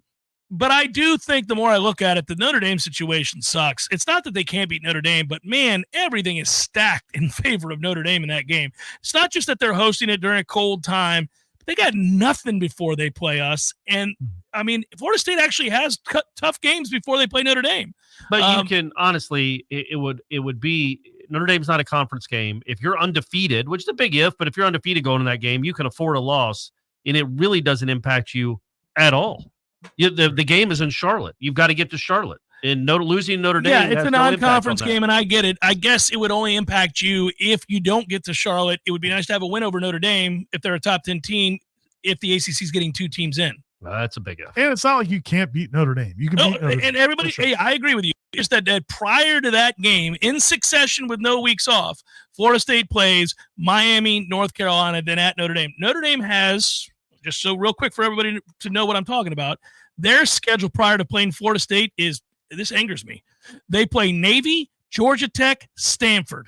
S2: But I do think the more I look at it, the Notre Dame situation sucks. It's not that they can't beat Notre Dame, but, man, everything is stacked in favor of Notre Dame in that game. It's not just that they're hosting it during a cold time. But they got nothing before they play us. And I mean, Florida State actually has tough games before they play Notre Dame.
S4: But you can honestly, it would be Notre Dame's not a conference game. If you're undefeated, which is a big if, but if you're undefeated going in that game, you can afford a loss, and it really doesn't impact you at all. The game is in Charlotte. You've got to get to Charlotte. And losing Notre Dame.
S2: Yeah, it's a non-conference game, and I get it. I guess it would only impact you if you don't get to Charlotte. It would be nice to have a win over Notre Dame if they're a top 10 team, if the ACC is getting 2 teams in.
S4: That's a big if.
S3: And it's not like you can't beat Notre Dame. You can beat Notre Dame.
S2: And everybody,
S3: sure.
S2: hey, I agree with you. Just that prior to that game, in succession with no weeks off, Florida State plays Miami, North Carolina, then at Notre Dame. Notre Dame has, just so real quick for everybody to know what I'm talking about, their schedule prior to playing Florida State is, this angers me. They play Navy, Georgia Tech, Stanford.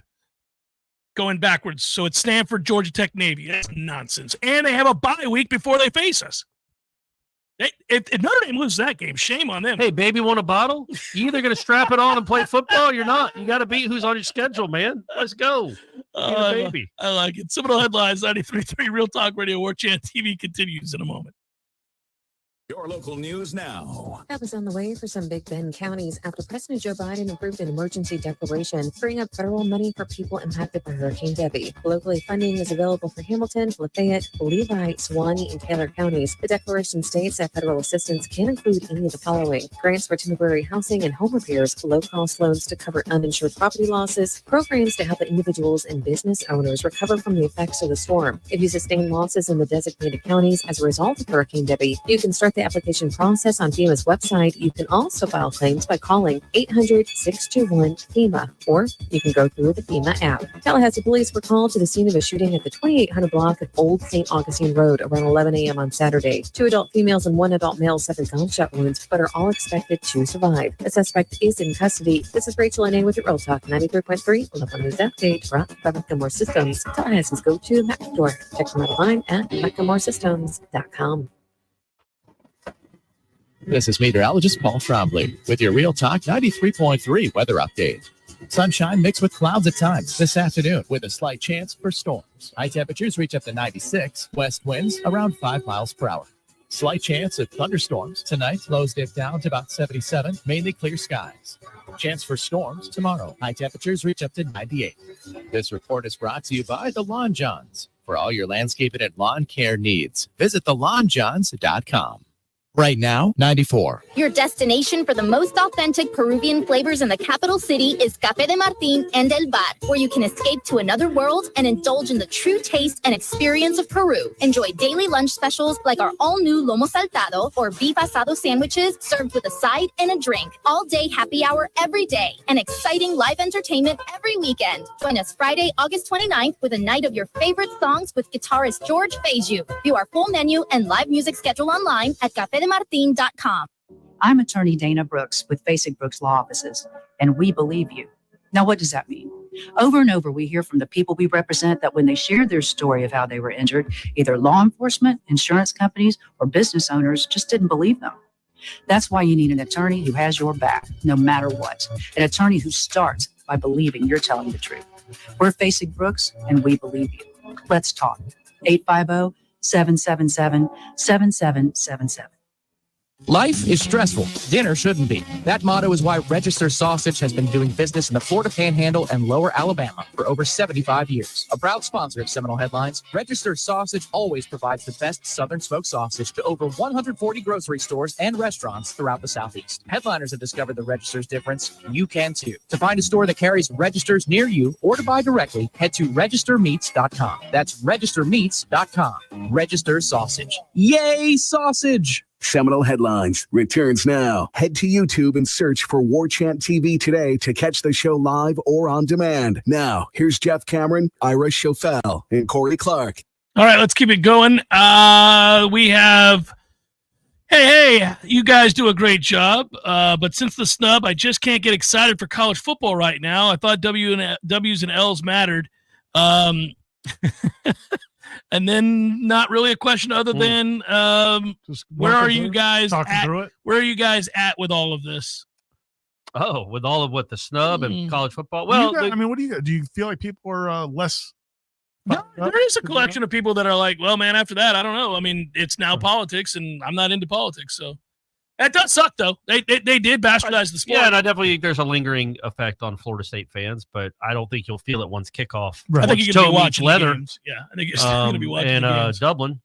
S2: Going backwards. So it's Stanford, Georgia Tech, Navy. That's nonsense. And they have a bye week before they face us. If Notre Dame loses that game, shame on them.
S4: Hey, baby, want a bottle? You either going to strap it on and play football or you're not. You got to beat who's on your schedule, man. Let's go. Baby.
S2: I like it. Seminole Headlines, 93.3 Real Talk Radio. Warchant TV continues in a moment.
S11: Your local news now.
S13: Help is on the way for some Big Bend counties after President Joe Biden approved an emergency declaration, freeing up federal money for people impacted by Hurricane Debbie. Locally, funding is available for Hamilton, Lafayette, Levi, Suwannee, and Taylor counties. The declaration states that federal assistance can include any of the following: grants for temporary housing and home repairs, low-cost loans to cover uninsured property losses, programs to help individuals and business owners recover from the effects of the storm. If you sustain losses in the designated counties as a result of Hurricane Debbie, you can start the application process on FEMA's website. You can also file claims by calling 800-621-FEMA, or you can go through the FEMA app. Tallahassee police were called to the scene of a shooting at the 2800 block of Old St. Augustine Road around 11 a.m. on Saturday. 2 adult females and 1 adult male suffered gunshot wounds, but are all expected to survive. The suspect is in custody. This is Rachel Ane with your Real Talk 93.3 Local News Update, brought by McLemore Systems, Tallahassee's go-to Mac store. Check them out online at McLemoreSystems.com.
S12: This is meteorologist Paul Trombley with your Real Talk 93.3 weather update. Sunshine mixed with clouds at times this afternoon with a slight chance for storms. High temperatures reach up to 96, west winds around 5 miles per hour. Slight chance of thunderstorms tonight, lows dip down to about 77, mainly clear skies. Chance for storms tomorrow. High temperatures reach up to 98. This report is brought to you by the Lawn Johns. For all your landscaping and lawn care needs, visit thelawnjohns.com. Right now, 94.
S14: Your destination for the most authentic Peruvian flavors in the capital city is Café de Martín and El Bar, where you can escape to another world and indulge in the true taste and experience of Peru. Enjoy daily lunch specials like our all-new lomo saltado or beef asado sandwiches served with a side and a drink. All-day happy hour every day and exciting live entertainment every weekend. Join us Friday, August 29th with a night of your favorite songs with guitarist George Fayju. View our full menu and live music schedule online at cafedemartin.com.
S25: I'm attorney Dana Brooks with Basic Brooks Law Offices, and we believe you. Now, what does that mean? Over and over, we hear from the people we represent that when they share their story of how they were injured, either law enforcement, insurance companies, or business owners just didn't believe them. That's why you need an attorney who has your back, no matter what. An attorney who starts by believing you're telling the truth. We're Basic Brooks, and we believe you. Let's talk. 850-777-7777.
S12: Life is stressful. Dinner shouldn't be. That motto is why Register Sausage has been doing business in the Florida Panhandle and Lower Alabama for over 75 years. A proud sponsor of Seminole Headlines, Register Sausage always provides the best Southern smoked sausage to over 140 grocery stores and restaurants throughout the Southeast. Headliners have discovered the Register's difference. You can too. To find a store that carries Registers near you or to buy directly, head to registermeats.com. That's registermeats.com. Register Sausage. Yay, sausage!
S1: Seminole Headlines returns now. Head to YouTube and search for Warchant TV today to catch the show live or on demand. Now, here's Jeff Cameron, Ira Schofel, and Corey Clark.
S2: All right, let's keep it going. We have, hey, you guys do a great job, but since the snub, I just can't get excited for college football right now. I thought W's and L's mattered. And then not really a question other than where are you guys at? Where are you guys at with all of this?
S4: Oh, with all of what the snub and college football. Well,
S3: what do you feel like people are less
S2: There is a collection of people that are like, well, man, after that, I don't know. I mean, it's now politics, and I'm not into politics, so that does suck, though. They did bastardize the sport.
S4: Yeah, and I definitely think there's a lingering effect on Florida State fans, but I don't think you'll feel it once kickoff.
S3: Right.
S2: I think you're going to be watching
S4: leather.
S2: games. Yeah, I think you're still going to be watching
S4: and
S2: games.
S4: Dublin.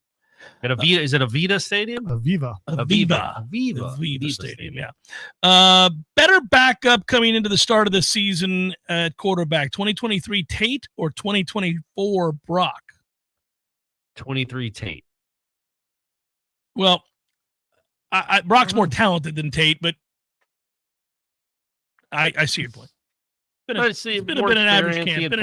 S4: At Avita, is it Avita Stadium?
S3: Aviva
S2: Stadium, yeah. Better backup coming into the start of the season at quarterback, 2023 Tate or 2024 Brock?
S4: 23 Tate.
S2: Well, Brock's more talented than Tate, but I see your point. It's been an average camp. It's been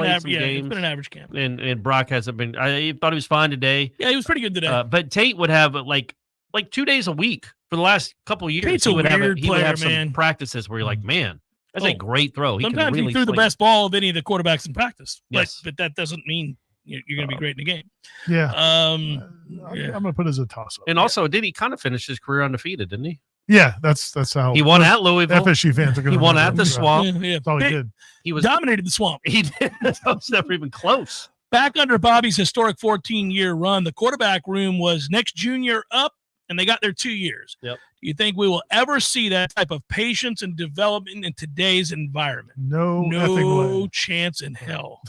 S2: an average camp.
S4: And Brock hasn't been. I thought he was fine today.
S2: Yeah, he was pretty good today.
S4: But Tate would have like 2 days a week for the last couple of years.
S2: Tate's
S4: he
S2: a
S4: would
S2: weird
S4: have
S2: player,
S4: some practices where you're like, man, that's a great throw.
S2: Sometimes he threw the best ball of any of the quarterbacks in practice.
S4: Yes.
S2: But that doesn't mean you're going to be great in the game.
S3: Yeah.
S2: I'm
S3: going to put it as a toss-up.
S4: And also, did he kind of finish his career undefeated, didn't he?
S3: Yeah, that's how
S4: he won at Louisville.
S3: FSU fans are going to.
S4: He won at the Swamp.
S2: Yeah.
S3: That's all he did.
S2: He dominated the Swamp.
S4: He did. That was never even close.
S2: Back under Bobby's historic 14-year run, the quarterback room was next junior up, and they got their 2 years.
S4: Yep.
S2: Do you think we will ever see that type of patience and development in today's environment?
S3: No
S2: chance in hell.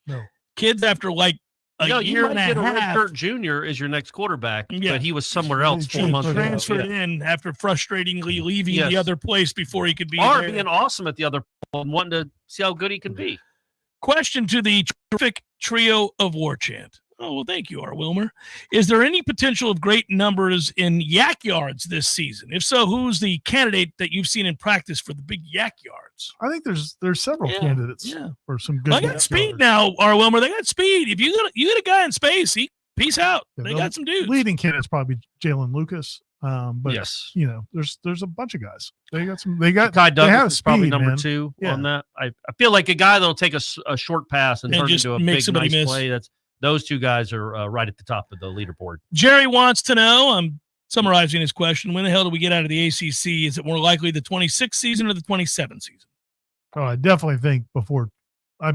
S3: No.
S2: Kids after like a year and a half.
S4: Kurt Jr. is your next quarterback,
S2: Yeah.
S4: but he was somewhere else 4 months ago.
S2: Transferred in after frustratingly leaving the other place before he could be
S4: or
S2: there.
S4: being awesome at the other and wanting to see how good he can be.
S2: Question to the terrific trio of Warchant. Oh, well, thank you, R. Wilmer. Is there any potential of great numbers in yak yards this season? If so, who's the candidate that you've seen in practice for the big yak yards?
S3: I think there's several candidates for some good.
S2: Well, they got speed now, R. Wilmer. They got speed. If you get a guy in space, peace out.
S3: Yeah,
S2: they got some dudes.
S3: Leading candidate's probably Jalen Lucas. But
S4: yes,
S3: there's a bunch of guys. They got some. They got.
S4: Kai Douglas
S3: they have
S4: is probably
S3: speed,
S4: number
S3: man.
S4: 2 on that. I feel like a guy that'll take a short pass and turn
S2: just
S4: into a
S2: make
S4: big
S2: somebody
S4: nice
S2: miss.
S4: play. Those two guys are right at the top of the leaderboard.
S2: Jerry wants to know, I'm summarizing his question, when the hell do we get out of the ACC? Is it more likely the 26th season or the 27th season?
S3: Oh, I definitely think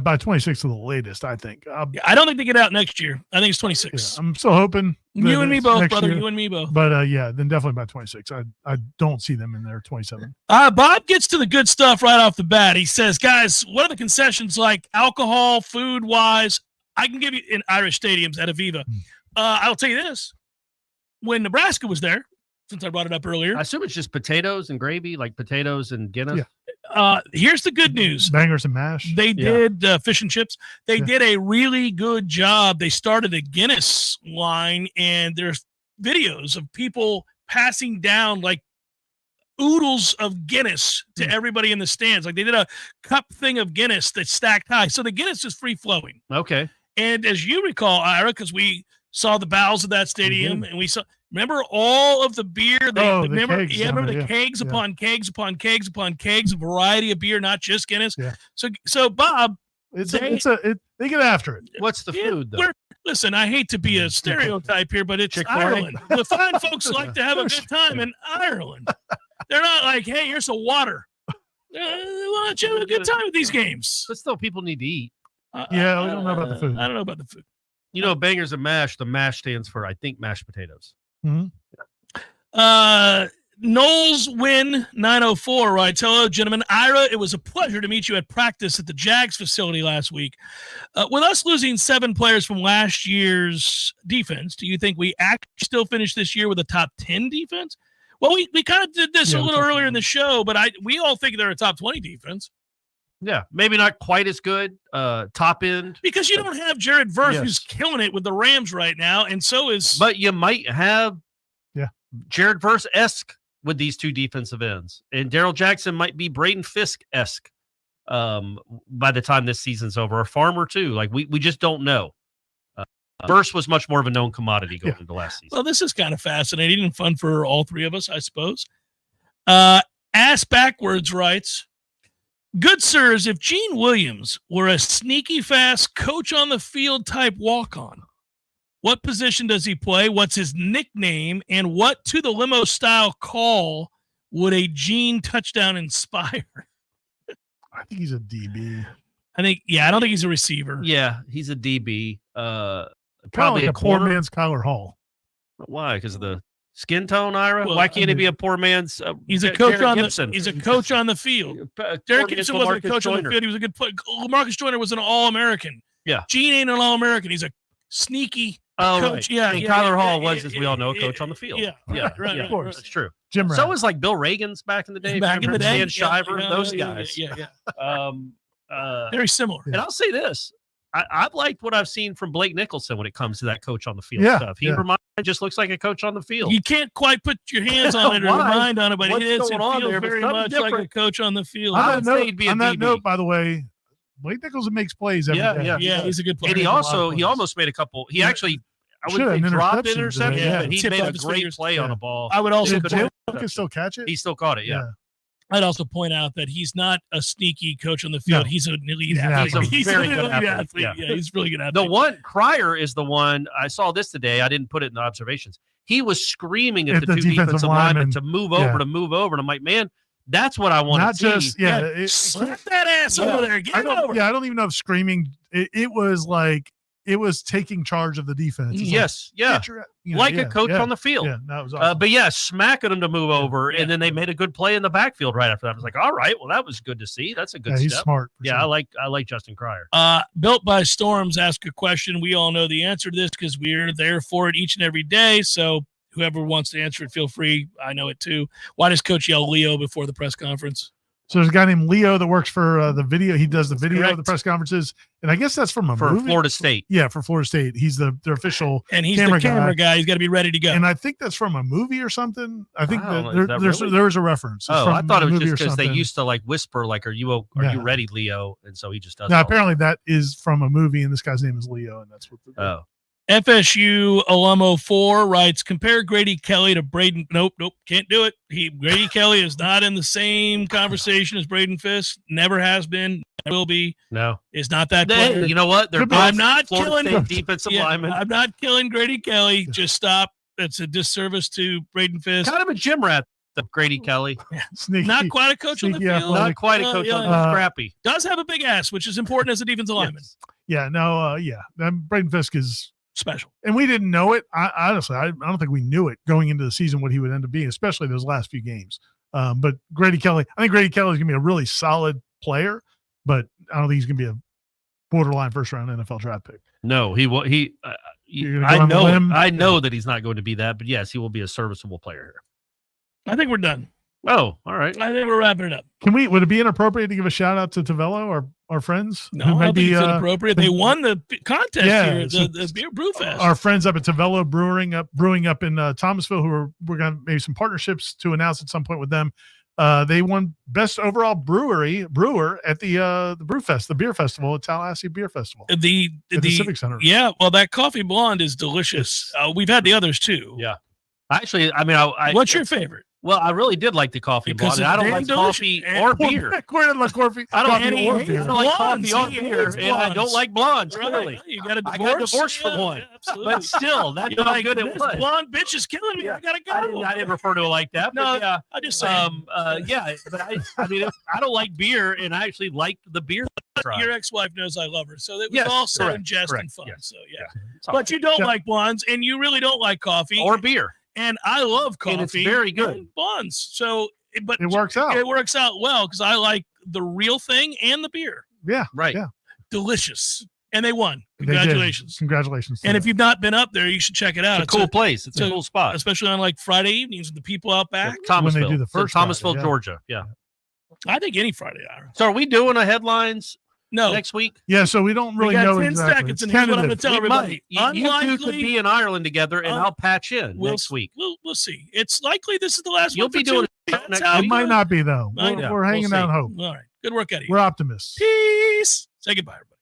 S3: by 26 to the latest. I think.
S2: I don't think they get out next year. I think it's 26.
S3: Yeah, I'm still hoping.
S2: You and me
S3: it's
S2: both,
S3: next
S2: brother.
S3: year.
S2: You and me both.
S3: But then definitely by 26. I don't see them in there 27.
S2: Bob gets to the good stuff right off the bat. He says, guys, what are the concessions like alcohol, food-wise? I can give you in Irish stadiums at Aviva. I'll tell you this. When Nebraska was there, since I brought it up earlier.
S4: I assume it's just potatoes and gravy, like potatoes and Guinness.
S3: Yeah.
S2: Here's the good news.
S3: Bangers and mash.
S2: They did fish and chips. They did a really good job. They started a Guinness line, and there's videos of people passing down like oodles of Guinness to everybody in the stands. Like they did a cup thing of Guinness that's stacked high. So the Guinness is free flowing.
S4: Okay.
S2: And as you recall, Ira, because we saw the bowels of that stadium and we saw, remember all of the beer? Remember the kegs upon kegs upon kegs upon kegs, a variety of beer, not just Guinness.
S3: Yeah.
S2: So Bob,
S3: they get after it.
S4: What's the food though?
S2: Listen, I hate to be a stereotype here, but it's
S4: Chick-fil-A?
S2: Ireland. The fine folks like to have a good time in Ireland. They're not like, hey, here's some water. They want to have a good time with these games.
S4: But still, people need to eat.
S3: Yeah, we don't know about the food.
S2: I don't know about the food.
S4: You know, bangers and mash, the mash stands for, I think, mashed potatoes.
S3: Mm-hmm.
S2: Noles win 904, right? Hello, gentlemen. Ira, it was a pleasure to meet you at practice at the Jags facility last week. With us losing 7 players from last year's defense, do you think we actually still finish this year with a top 10 defense? Well, we kind of did this a little earlier in the show, but we all think they're a top 20 defense.
S4: Yeah, maybe not quite as good, top end.
S2: Because you don't have Jared Verse, who's killing it with the Rams right now, and so is...
S4: But you might have Jared Verse-esque with these 2 defensive ends. And Darrell Jackson might be Braden Fisk-esque by the time this season's over. Or Farmer, too. Like, we just don't know. Verse was much more of a known commodity going into last season.
S2: Well, this is kind of fascinating and fun for all 3 of us, I suppose. Ass Backwards writes, good sirs, if Gene Williams were a sneaky fast coach on the field type walk-on, what position does he play? What's his nickname? And what to the limo style call would a Gene touchdown inspire?
S3: I think he's a DB.
S2: I don't think he's a receiver.
S4: Yeah, he's a DB. probably
S3: like
S4: a
S3: poor
S4: corner.
S3: man's Kyler Hall.
S4: Why? Because of the skin tone, Ira?
S2: Well,
S4: Why can't he be a poor man's?
S2: He's a coach on
S4: Gibson?
S2: He's a coach on the field. Derek Gibson wasn't a coach on the field. He was a good player. Lamarcus Joyner was an All-American.
S4: Yeah.
S2: Gene ain't an All-American. He's a sneaky coach.
S4: Right.
S2: Yeah,
S4: and Kyler Hall was, as we all know, a coach on the field.
S2: Right,
S4: of course. That's true.
S3: Jim
S4: So
S3: Rat.
S4: was like Bill Reagan's back in the day.
S2: Back in the day.
S4: Dan Shiver, those guys.
S2: Yeah. Very similar.
S4: And I'll say this. I've liked what I've seen from Blake Nicholson when it comes to that coach on the field
S3: Yeah,
S4: stuff. He
S3: yeah.
S4: just looks like a coach on the field.
S2: You can't quite put your hands on it or your
S4: Why?
S2: mind on it, but
S4: What's
S2: it
S4: going on
S2: feels
S4: there? But
S2: very
S4: something
S2: much like a
S4: different.
S2: coach on the field.
S4: I would say he'd be a
S3: on that
S4: DB.
S3: note, by the way, Blake Nicholson makes plays every day.
S2: Yeah, he's a good player.
S4: And he almost made a couple. He actually, I
S3: Should've
S4: wouldn't say
S3: an
S4: dropped
S3: interception
S4: interception,
S3: today, yeah.
S4: but he
S2: Tipped
S4: made
S2: off
S4: a
S2: his
S4: great
S2: fingers.
S4: play on a ball.
S2: I would also
S3: Did Jalen Hawkins still catch it?
S4: He still caught it, yeah.
S2: I'd also point out that he's not a sneaky coach on the field.
S3: No.
S2: He's an elite
S3: He's an
S2: athlete.
S3: athlete.
S4: He's a very
S2: an
S4: good
S2: elite
S4: athlete.
S2: Yeah, he's really good athlete.
S4: The one, Cryer is the one, I saw this today. I didn't put it in the observations. He was screaming at the two defensive linemen to move over, And I'm like, man, that's what I want
S3: Not
S4: to see.
S3: just
S2: slap that ass over there. Get over.
S3: Yeah, I don't even know if screaming. It was like it was taking charge of the defense. It's
S4: Yes,
S3: like,
S4: yeah.
S3: get your- you know,
S4: Like
S3: yeah,
S4: a coach
S3: yeah,
S4: on the field.
S3: Yeah, that was awesome.
S4: But yeah, smacking them to move over, and then they made a good play in the backfield right after that. I was like, all right, well, that was good to see. That's a good
S3: Yeah, he's
S4: step.
S3: smart, for
S4: Yeah,
S3: sure.
S4: I like Justin Cryer.
S2: Built by Storms ask a question. We all know the answer to this because we're there for it each and every day. So whoever wants to answer it, feel free. I know it too. Why does Coach yell Leo before the press conference?
S3: So there's a guy named Leo that works for the video. He does the video
S2: correct.
S3: of the press conferences, and I guess that's from a
S4: For
S3: movie.
S4: Florida State.
S3: Yeah, for Florida State. He's their official
S2: And he's
S3: camera
S2: the camera guy. He's got to be ready to go.
S3: And I think that's from a movie or something. I think
S4: Wow,
S3: that
S4: is that
S3: there's
S4: really?
S3: there is a reference. It's
S4: Oh,
S3: from
S4: I thought
S3: a
S4: it was
S3: movie
S4: just
S3: or
S4: because they
S3: something.
S4: used to like whisper, like, "Are you
S3: Yeah.
S4: ready, Leo?" And so he just does.
S3: Now
S4: all
S3: apparently that is from a movie, and this guy's name is Leo, and that's what.
S4: Oh.
S2: FSU Alummo 4 writes, compare Grady Kelly to Braden. Nope, can't do it. Grady Kelly is not in the same conversation as Braden Fisk. Never has been, never will be.
S4: No.
S2: Is not that player.
S4: You know what? They're both
S2: I'm not
S4: Florida
S2: killing
S4: State defensive linemen.
S2: I'm not killing Grady Kelly. Just stop. It's a disservice to Braden Fisk.
S4: Kind of a gym rat, the Grady Kelly.
S3: Sneaky,
S2: Not quite a coach on the
S3: sneaky
S2: field.
S3: athletic.
S4: Not quite a coach on the scrappy.
S2: Does have a big ass, which is important as a defensive lineman.
S3: Yeah, no, yeah. Braden Fisk is
S2: special,
S3: and we didn't know it. Honestly, I don't think we knew it going into the season what he would end up being, especially those last few games. But Grady Kelly, I think Grady Kelly is going to be a really solid player, but I don't think he's going to be a borderline first round NFL draft pick.
S4: No, he will.
S3: You're gonna go
S4: I
S3: on the
S4: know.
S3: limb?
S4: I know that he's not going to be that, but yes, he will be a serviceable player here.
S2: I think we're done.
S4: Oh, all right.
S2: I think we're wrapping it up.
S3: Would it be inappropriate to give a shout out to Tavello, our friends?
S2: No, I don't think it's inappropriate. They won the contest here,
S3: so
S2: the Beer Brew Fest.
S3: Our friends up at Tavello brewing up in Thomasville, we're going to maybe some partnerships to announce at some point with them. They won best overall brewer at the Brew Fest, the beer festival at Tallahassee Beer Festival.
S2: The
S3: Civic Center.
S2: Yeah, well, that coffee blonde is delicious. We've had the others too.
S4: Yeah. Actually, I mean, I
S2: what's your favorite?
S4: Well, I really did like the coffee
S2: Because
S4: blonde. I don't
S2: it's
S4: like
S2: damn
S4: coffee
S2: delicious.
S4: or beer.
S3: I don't like coffee
S4: I
S3: or beer.
S4: don't like
S2: Blondes.
S4: coffee or
S2: He
S4: beer,
S2: hates
S4: and I don't
S2: blondes.
S4: like blondes.
S2: Right.
S4: Clearly,
S2: You got a
S4: I
S2: divorce?
S4: got divorced from
S2: Yeah,
S4: one,
S2: absolutely.
S4: but still, that's
S2: You're
S4: how
S2: like,
S4: good it
S2: this
S4: was.
S2: blonde bitch is killing me. I gotta go.
S4: I didn't refer to it like that.
S2: No,
S4: but yeah,
S2: I just say
S4: yeah. But I mean, I don't like beer, and I actually like the beer.
S2: your ex-wife knows I love her, so it was
S4: Yes,
S2: all said
S4: correct,
S2: in jest
S4: correct,
S2: and fun.
S4: yes.
S2: So yeah,
S4: It's all
S2: but you don't
S3: Yeah.
S2: like blondes, and you really don't like coffee
S4: or beer.
S2: And I love coffee.
S4: And it's very good.
S2: And blondes. So, but
S3: It works out.
S2: It works out well because I like the real thing and the beer.
S3: Yeah.
S4: Right.
S3: Yeah.
S2: Delicious. And they won.
S3: They did.
S2: Congratulations.
S3: Congratulations.
S2: And if you've not been up there, you should check it out.
S4: It's a cool place. It's a cool spot.
S2: Especially on like Friday evenings with the people out back.
S4: Thomasville.
S3: When they do the
S4: So
S3: first
S4: Thomasville,
S3: Friday, yeah.
S4: Georgia. Yeah.
S2: I think any Friday hour.
S4: So are we doing a headlines
S2: No.
S4: next week?
S3: Yeah, so we don't really
S2: got
S3: know
S2: 10
S3: exactly.
S2: seconds,
S3: It's
S2: and here's what I'm going
S3: tentative.
S2: to tell
S4: We
S2: everybody.
S4: might. You two could be in Ireland together, and I'll patch in next week.
S2: We'll see. It's likely this is the last
S4: You'll
S2: one.
S4: be
S2: for
S4: doing
S2: two.
S4: it next
S2: That's how
S3: It
S2: we
S3: might
S2: do
S3: not be though.
S2: Might
S3: We're,
S2: not.
S3: we're hanging
S4: We'll
S3: out
S4: see.
S3: hope.
S2: All right. Good work out of you.
S3: We're optimists.
S2: Peace. Say goodbye, everybody.